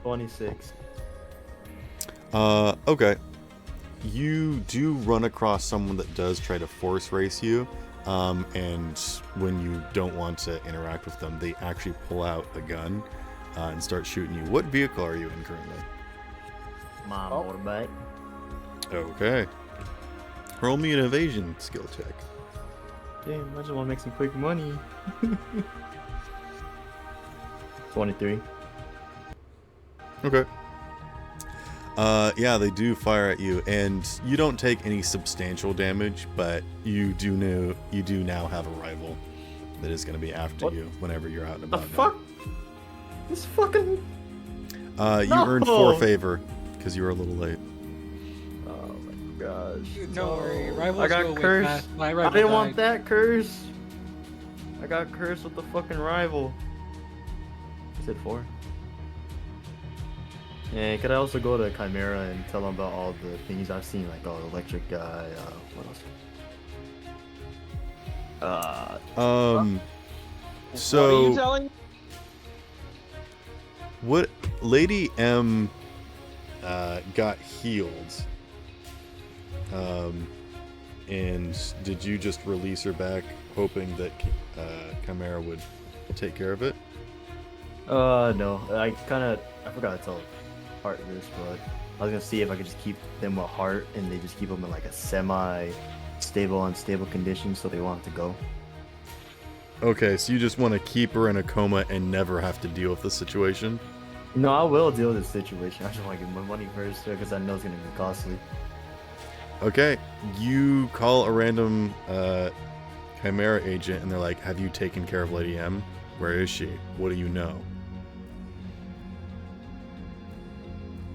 26. Okay. You do run across someone that does try to force race you, and when you don't want to interact with them, they actually pull out a gun and start shooting you. What vehicle are you in currently? My motorbike. Okay. Roll me an evasion skill check. Damn, I just want to make some quick money. 23. Okay. Yeah, they do fire at you, and you don't take any substantial damage, but you do now have a rival that is going to be after What? you whenever you're out and The about. fuck? This fucking... You No! earned 4 favor. because you were a little late. Oh my gosh. No worry, rivals I got go way cursed. fast. My I rival didn't want died. that curse. I got cursed with the fucking rival. I said 4. And could I also go to Chimera and tell them about all the things I've seen, like the electric guy, what else? So What are you telling? what Lady M got healed. And did you just release her back, hoping that Chimera would take care of it? No. I forgot to tell part of this, but I was gonna see if I could just keep them a heart and they just keep them in like a semi-stable, unstable condition so they want to go. Okay, so you just want to keep her in a coma and never have to deal with the situation? No, I will deal with the situation. I just want to get my money first because I know it's gonna be costly. Okay, you call a random Chimera agent and they're like, have you taken care of Lady M? Where is she? What do you know?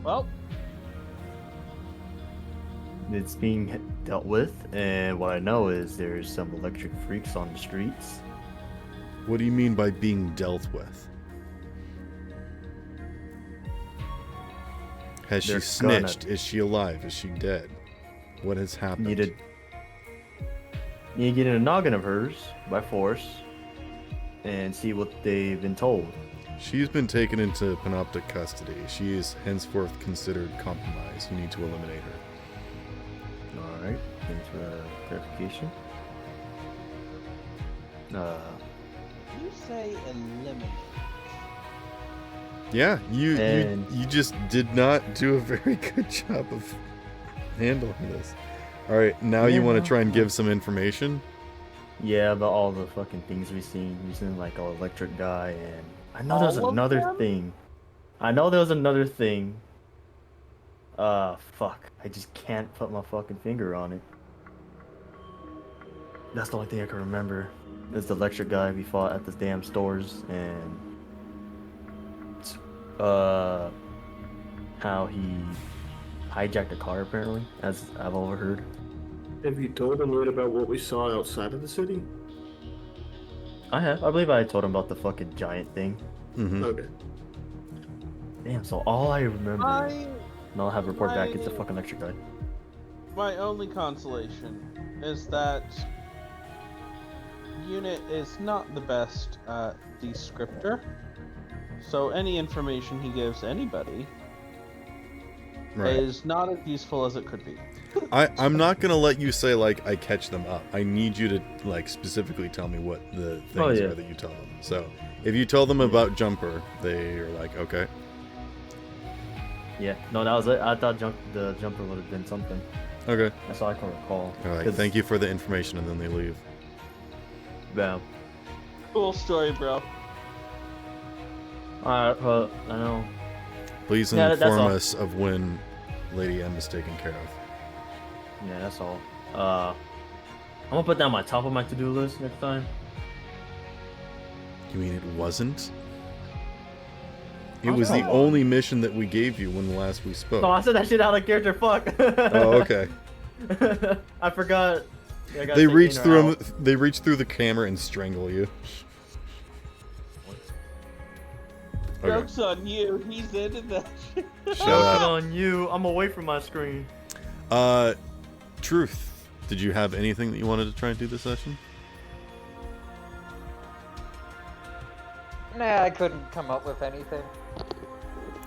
Well, It's being dealt with, and what I know is there's some electric freaks on the streets. What do you mean by being dealt with? Has she They're snitched? Is she alive? Is she dead? What has happened? Need to get in a noggin of hers by force and see what they've been told. She's been taken into panoptic custody. She is henceforth considered compromised. You need to eliminate her. Alright, thanks for the clarification. you say eliminate. Yeah, you And- you just did not do a very good job of handling this. All right, now you want to try and give some information? Yeah, about all the fucking things we've seen. We've seen like an electric guy, and I know All there's of another them? thing. I know there was another thing. Fuck. I just can't put my fucking finger on it. That's the only thing I can remember. Is the electric guy we fought at the damn stores, and how he hijacked a car apparently, as I've overheard. Have you told him yet about what we saw outside of the city? I have. I believe I told him about the fucking giant thing. Mm-hmm. Okay. Damn. So all I remember, and I'll have a report back. It's the my- fucking electric guy. My only consolation is that unit is not the best descriptor, so any information he gives anybody Right. is not as useful as it could be. I'm not gonna let you say like I catch them up. I need you to like specifically tell me what the things yeah. are that you tell them. So if you tell them about Jumper, they are like, okay. Yeah. No, that was it. I thought the jumper would have been something. Okay. That's all I can recall. All right. 'Cause- Thank you for the information, and then they leave. Yeah. Cool story, bro. Alright. Well, I know. Please Yeah, that's inform all. us of when Lady M is taken care of. Yeah, that's all. I'm gonna put that on my top of my to-do list next time. You mean it wasn't? It Oh, was the come on. only mission that we gave you when last we spoke. No, I said that shit out of character. Fuck. Oh, okay. I forgot. I gotta They take reach in or through out. they reach through the camera and strangle you. Okay. Joke's on you. He's into that shit. Shut Joke's up. on you. I'm away from my screen. Truth. Did you have anything that you wanted to try and do this session? Nah, I couldn't come up with anything.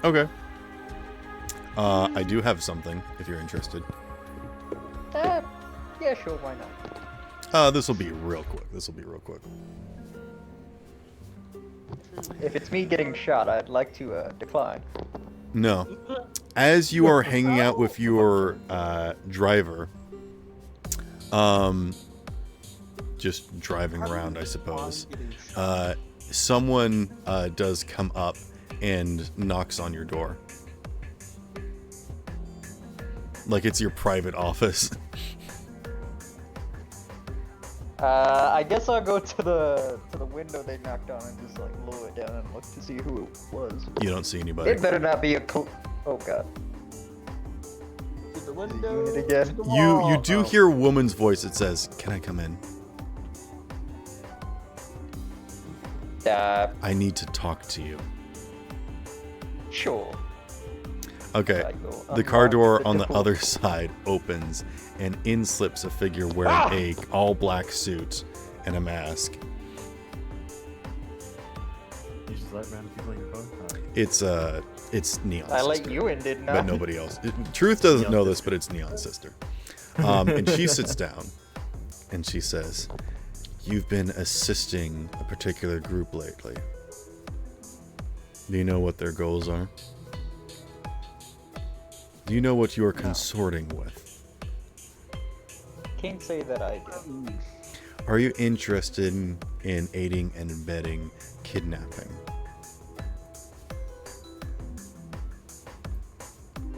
Okay. I do have something if you're interested. Yeah, sure, why not? This will be real quick. If it's me getting shot, I'd like to decline. No. As you are hanging out with your driver, just driving around, I suppose, someone does come up and knocks on your door. Like it's your private office. I guess I'll go to the window they knocked on and just like lower it down and look to see who it was. You don't see anybody. It better not be a oh god. window. Unit again. to the You wall. do Oh. hear a woman's voice that says, "Can I come in? I need to talk to you." Sure. Okay. I go The car unlock door the on the door. other side opens, and in slips a figure wearing a all-black suit and a mask. You just let random people in your car? It's Neon's I let sister, you in, didn't I? but nobody else. Truth doesn't Neon's know this, but it's Neon's sister. And she sits down, and she says, "You've been assisting a particular group lately. Do you know what their goals are? Do you know what you are consorting with? Can't say that I do. Are you interested in aiding and abetting kidnapping?"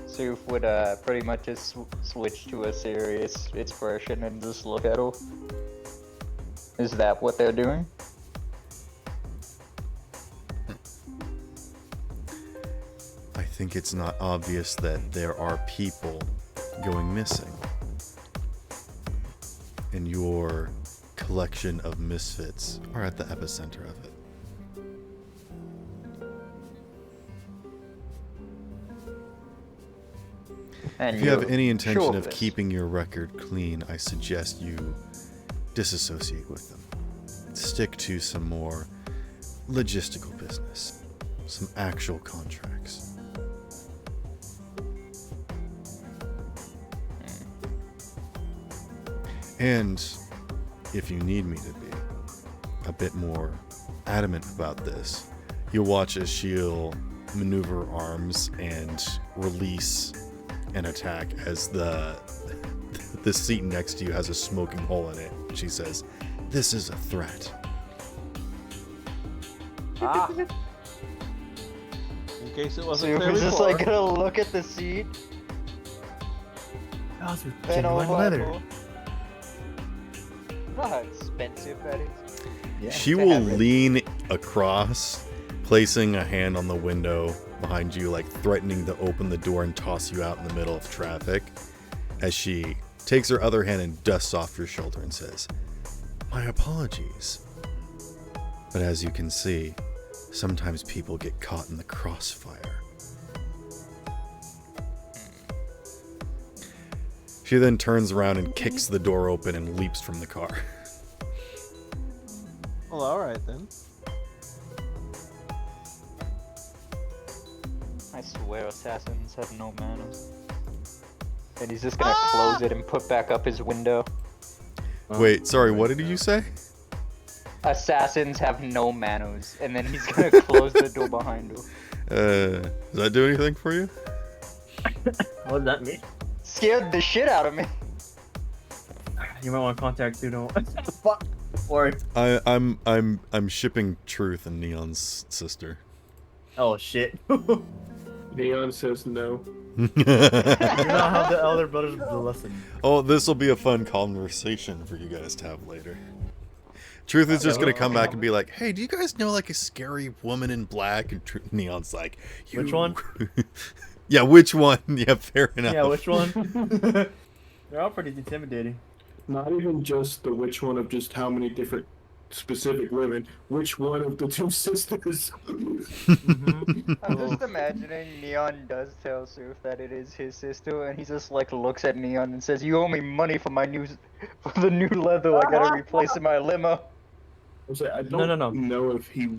Soof would pretty much just switch to a serious expression and just look at her. Is that what they're doing? I think it's not obvious that there are people going missing. And your collection of misfits are at the epicenter of it. And If you have you're any intention sure of this? keeping your record clean, I suggest you disassociate with them. Stick to some more logistical business, some actual contracts. And if you need me to be a bit more adamant about this, you'll watch as she'll maneuver arms and release an attack as the seat next to you has a smoking hole in it. She says, "This is a threat." Ah. In case it wasn't Soof clear is just before. like gonna look at the seat. Those are And all genuine leather. How expensive that is. Yeah. She to will have it. lean across, placing a hand on the window behind you, like threatening to open the door and toss you out in the middle of traffic, as she takes her other hand and dusts off your shoulder and says, "My apologies. But as you can see, sometimes people get caught in the crossfire." She then turns around and kicks the door open and leaps from the car. Well, all right then. I swear assassins have no manners. And he's just gonna close it and put back up his window. Wait, sorry, what did you say? Assassins have no manners. And then he's gonna close the door behind him. Does that do anything for you? What does that mean? Scared the shit out of me. You might want to contact Tuno. Fuck. Or I'm shipping Truth and Neon's sister. oh shit. Neon says no. You know how the elder brothers listen. Oh, this will be a fun conversation for you guys to have later. Truth is just gonna come back and be like, "Hey, do you guys know like a scary woman in black?" And Neon's like, Which one? Yeah, which one? Yeah, fair enough. Yeah, which one? They're all pretty intimidating. Not even just the which one of just how many different specific women. Which one of the two sisters? I'm just imagining Neon does tell Soof that it is his sister, and he just like looks at Neon and says, "You owe me money for my for the new leather I gotta replace in my limo." I'm saying, I don't No. know if he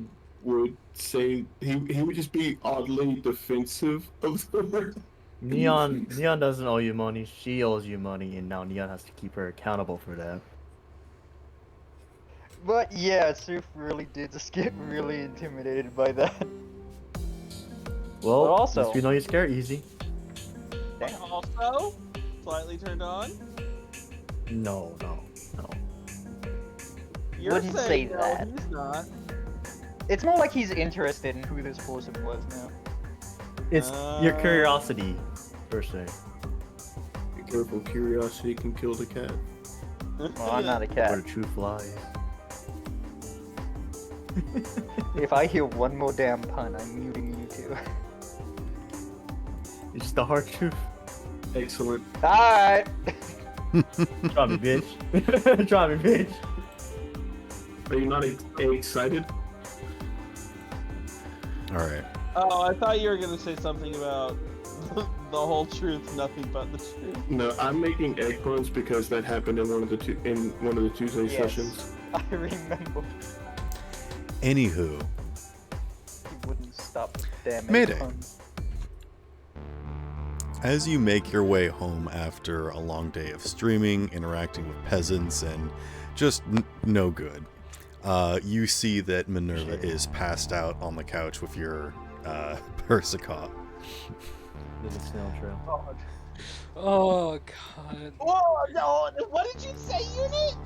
would say he would just be oddly defensive of her. Neon doesn't owe you money. She owes you money, and now Neon has to keep her accountable for that. But yeah, Soof really did just get really intimidated by that. Well, But also- at least we know you scare easy. Damn. Also, slightly turned on. No. You're Wouldn't saying say no, that. he's not. It's more like he's interested in who this person was now. It's your curiosity, per se. Be careful, curiosity can kill the cat. Well, I'm not a Where cat. the truth lies. If I hear one more damn pun, I'm muting you two. It's just the hard truth. Excellent. Alright. Try me, bitch. Try me, bitch. Are you not excited? All right. Oh, I thought you were gonna say something about the whole truth, nothing but the truth. No, I'm making egg puns because that happened in one of the Tuesday Yes. sessions. I remember. Anywho, He wouldn't stop. Damn Mayday. it. as you make your way home after a long day of streaming, interacting with peasants, and just no good, you see that Minerva is passed out on the couch with your Persica. There's a snail trail. Oh god. Oh no! What did you say, unit?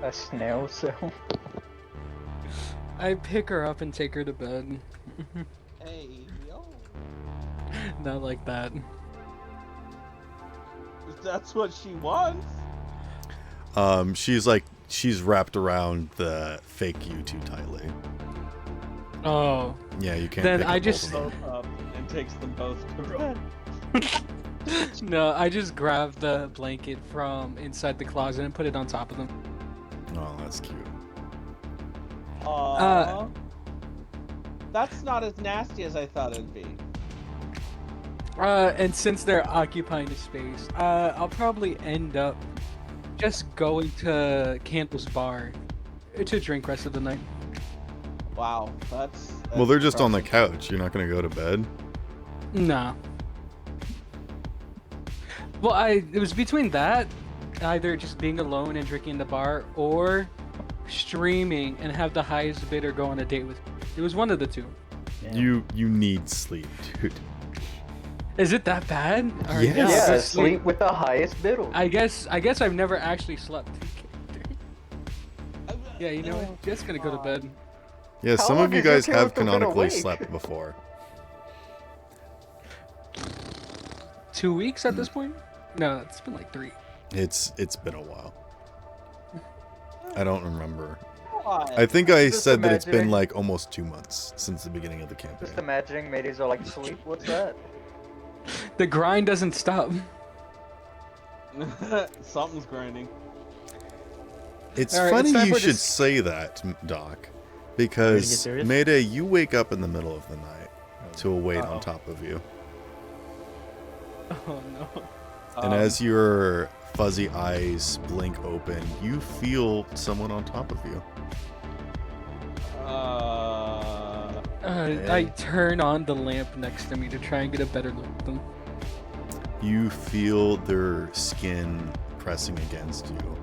A snail cell. I pick her up and take her to bed. Hey, yo. Not like that. If that's what she wants. She's wrapped around the fake you too tightly. Oh. Yeah, you can't. Then pick I up just- both of them. Up and takes them both to bed. No, I just grabbed the blanket from inside the closet and put it on top of them. Oh, that's cute. Aww. That's not as nasty as I thought it'd be. And since they're occupying the space, I'll probably end up just going to Candle's bar to drink rest of the night. Wow, that's Well, they're just on the depressing. couch. You're not gonna go to bed. No. Well, it was between that, either just being alone and drinking in the bar, or streaming and have the highest bidder go on a date with me. It was one of the two. You need sleep, dude. Is it that bad? Or Yes. no, Yeah, just sleep with the highest bidder. I guess I've never actually slept. Yeah, you know what? Just gonna go to bed. Yeah, How some long of you has your guys have character been canonically awake? slept before. 2 weeks at this point? No, it's been like 3. It's been a while. I don't remember. Why? I think I Just said that it's been imagining- like almost 2 months since the beginning of the campaign. Just imagining Maydays are like, sleep, what's that? The grind doesn't stop. Something's grinding. It's All right, funny it's time you for should dis- say that, Doc, get because serious? Mayday, you wake up in the middle of the night to a weight Uh-oh. on top of you. Oh no. And as your fuzzy eyes blink open, you feel someone on top of you. I turn on the lamp next to me to try and get a better look at them. You feel their skin pressing against you.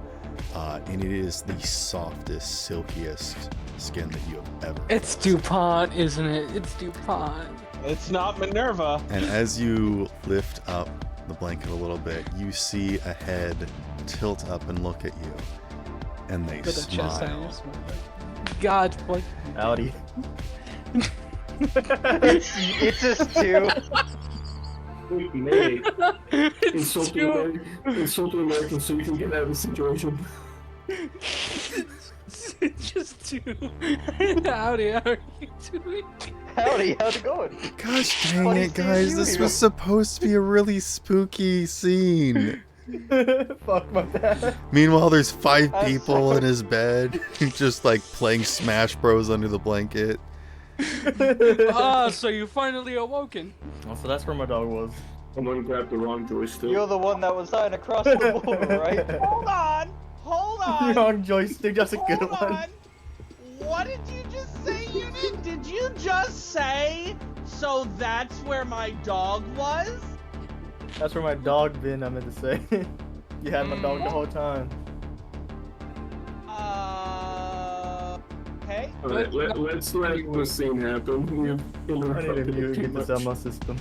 And it is the softest, silkiest skin that you have ever. It's DuPont, isn't it? It's DuPont. It's not Minerva. And as you lift up the blanket a little bit, you see a head tilt up and look at you. And they With a chest smile. size. God, what? Howdy. It's just two. Mayday. It's Insult the two. insult the Americans so you can get out of the situation. It's just two. Howdy, how are you doing? Howdy, how's it going? Gosh dang Funny it, seeing guys. you This here. was supposed to be a really spooky scene. Fuck my dad. Meanwhile, there's 5 I'm people sorry. in his bed, just like playing Smash Bros under the blanket. Ah, so you finally awoken. Oh, so that's where my dog was. Someone grabbed the wrong joystick. You're the one that was signed across the border, right? Hold on. Hold on. Wrong joystick, that's a good Hold one. on. What did you just say, Unit? Did you just say, so that's where my dog was? That's where my dog been, I meant to say. You had my dog the whole time. Okay. Alright, let's let the scene happen. We've I need to interrupted it mute too get this much. out of my system.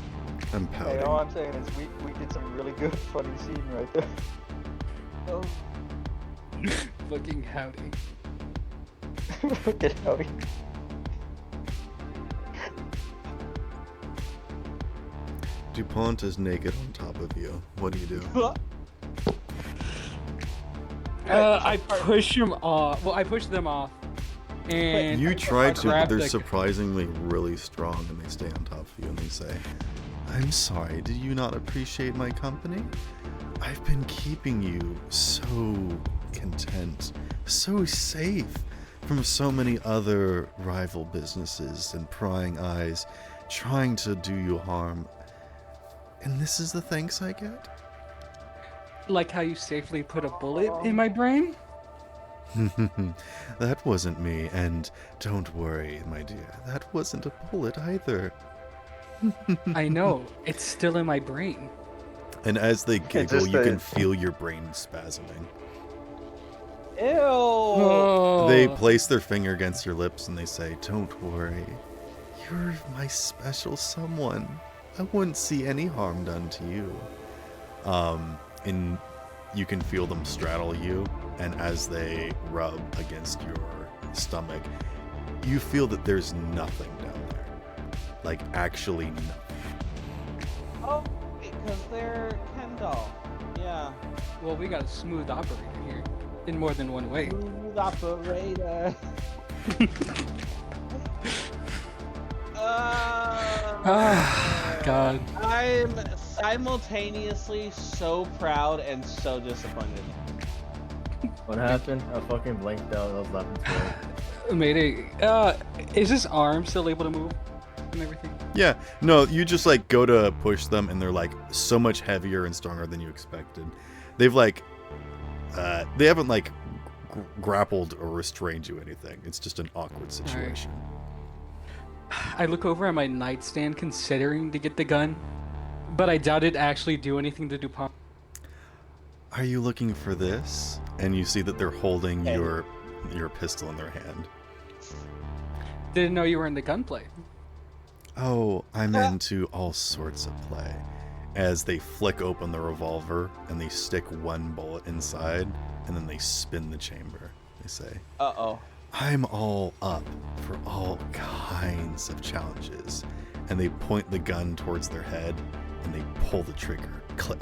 I'm Hey, pouting. all I'm saying is we did some really good funny scene right there. Oh, Fucking howdy. look at Howdy. DuPont is naked on top of you. What do you do? I push him off. Well, I push them off. And You try to, but grab they're the- surprisingly really strong and they stay on top of you and they say, I'm sorry, did you not appreciate my company? I've been keeping you so content, so safe from so many other rival businesses and prying eyes trying to do you harm. And this is the thanks I get? Like how you safely put a bullet in my brain? That wasn't me, and don't worry, my dear, that wasn't a bullet either. I know, it's still in my brain. And as they giggle, just you a- can feel your brain spasming. Ew. Oh. They place their finger against your lips and they say, "Don't worry, you're my special someone. I wouldn't see any harm done to you." And you can feel them straddle you, and as they rub against your stomach, you feel that there's nothing down there. Like, actually nothing. Oh, because they're Ken doll. Yeah. Well, we got a smooth operator here, in more than one way. Smooth operator. God. I'm simultaneously so proud and so disappointed. What happened? I fucking blanked out. I was laughing for it. Mayday, is his arm still able to move and everything? Yeah, no, you just like go to push them and they're like so much heavier and stronger than you expected. They've like, they haven't like grappled or restrained you or anything. It's just an awkward situation. I look over at my nightstand considering to get the gun, but I doubt it actually do anything to DuPont. Are you looking for this? And you see that they're holding your pistol in their hand. Didn't know you were in the gunplay. Oh, I'm into all sorts of play. As they flick open the revolver and they stick one bullet inside, and then they spin the chamber. They say, Uh-oh. I'm all up for all kinds of challenges. And they point the gun towards their head and they pull the trigger. Click.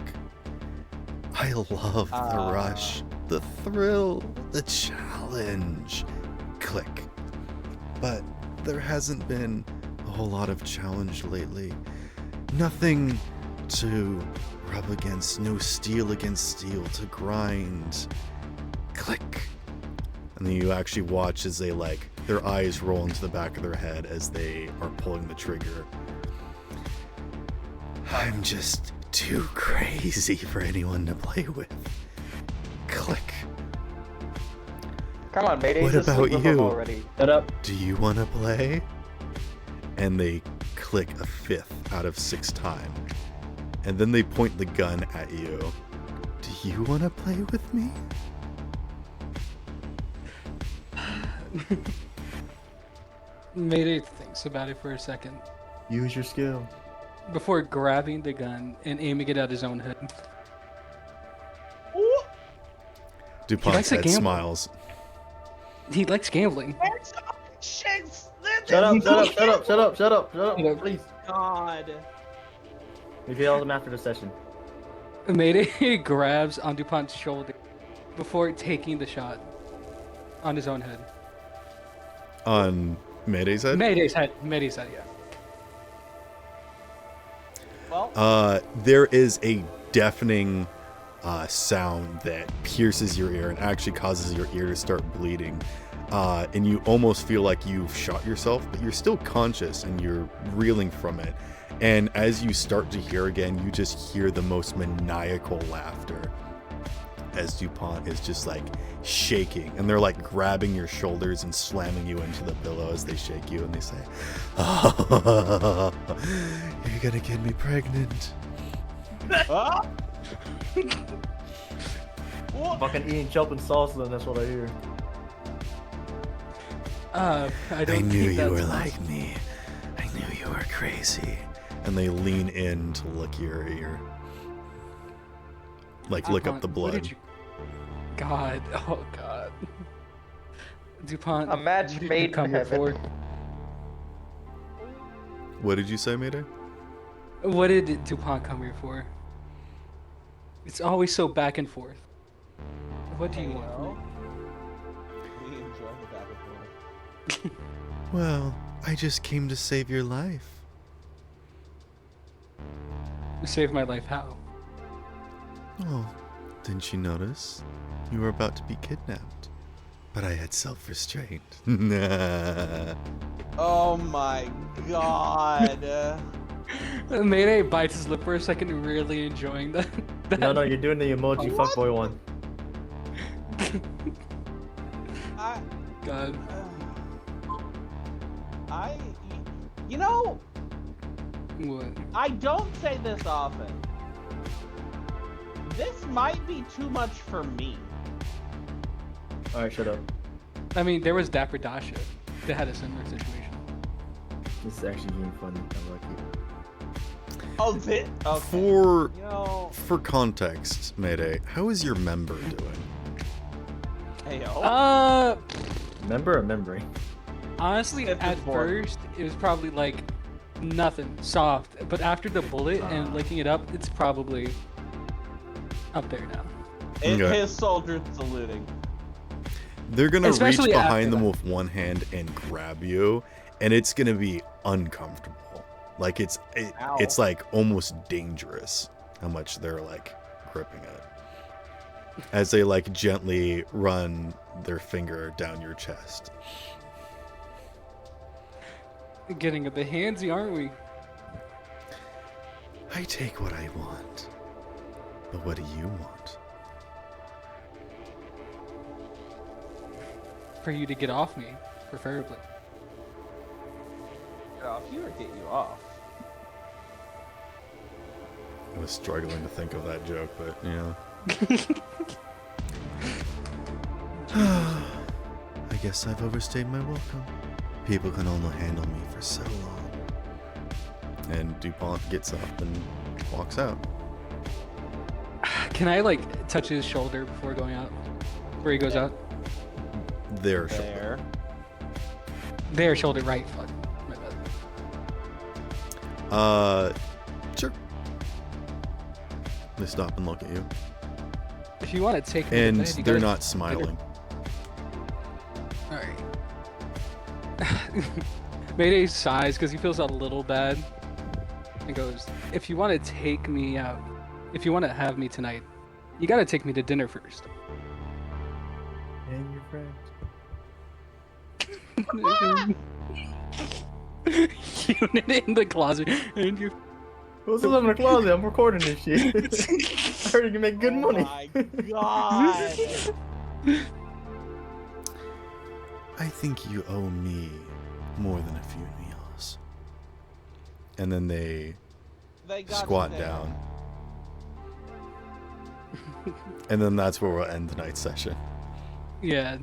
I love the rush, the thrill, the challenge. Click. But there hasn't been a whole lot of challenge lately. Nothing to rub against, no steel against steel to grind. Click. And then you actually watch as they like, their eyes roll into the back of their head as they are pulling the trigger. I'm just too crazy for anyone to play with. Click. Come on, Mayday. What just about sleep with them you? already. Shut up. Do you want to play? And they click a fifth out of 6 times. And then they point the gun at you. Do you want to play with me? Mayday thinks about it for a second Use your skill. before grabbing the gun and aiming it at his own head. DuPont's likes to head gamble. smiles. He likes gambling. Shut up, shut up, shut up, shut up, shut up, shut up, please. God. We can all them after the session. Mayday grabs on DuPont's shoulder before taking the shot on his own head. On Mayday's head? Mayday's head, yeah. Well, There is a deafening sound that pierces your ear and actually causes your ear to start bleeding. And you almost feel like you've shot yourself, but you're still conscious and you're reeling from it. And as you start to hear again, you just hear the most maniacal laughter as DuPont is just like shaking, and they're like grabbing your shoulders and slamming you into the pillow as they shake you, and they say, "Oh, you're gonna get me pregnant." Fucking eating chopping salsa, and that's what I hear. I don't I knew think you were that's like me. I knew you were crazy. And they lean in to lick your ear. Like, lick up the What did blood. you... God, oh God. DuPont, A match what did you made in come here heaven. for? What did you say, Mayday? What did DuPont come here for? It's always so back and forth. What do you want from me? we enjoy the back and forth. Well, I just came to save your life. Saved my life. How? Oh, didn't you notice? You were about to be kidnapped. But I had self-restraint. Oh my god. Mayday bites his lip for a second, really enjoying that. No, you're doing the emoji fuckboy one. God. You know, What? I don't say this often. This might be too much for me. Alright, shut up. I mean, there was Dapper Dasha. They had a similar situation. This is actually being funny. I like it. Oh, this. Okay. For You know. for context, Mayday, how is your member doing? Heyo. Member or memory? Honestly, If at it's bored. first, it was probably like nothing, soft. But after the bullet and licking it up, it's probably up there now. Okay. His soldiers saluting. They're gonna reach Especially behind after them that. with one hand and grab you, and it's gonna be uncomfortable. Like it's like almost dangerous how much they're like gripping it as they like gently run their finger down your chest. Getting a bit handsy, aren't we? I take what I want, but what do you want? For you to get off me, preferably. Get off you or get you off? I was struggling to think of that joke, but yeah. I guess I've overstayed my welcome. People can only handle me for so long. And DuPont gets up and walks out. Can I like touch his shoulder before going out? Before he goes out? Their shoulder. Their shoulder, right? Fuck. My bad. Sure. They stop and look at you. If you want to take me to And bed, you they're gotta- not smiling. Alright. Mayday sighs because he feels a little bad. And goes, if you want to take me out, if you want to have me tonight, you gotta take me to dinner first. And your friend. Unit in the closet. And you. Who's in the closet? I'm recording this shit. I heard you can make good money. My god. I think you owe me more than a few meals. And then they They got squat you there. down. And then that's where we'll end tonight's session. Yeah.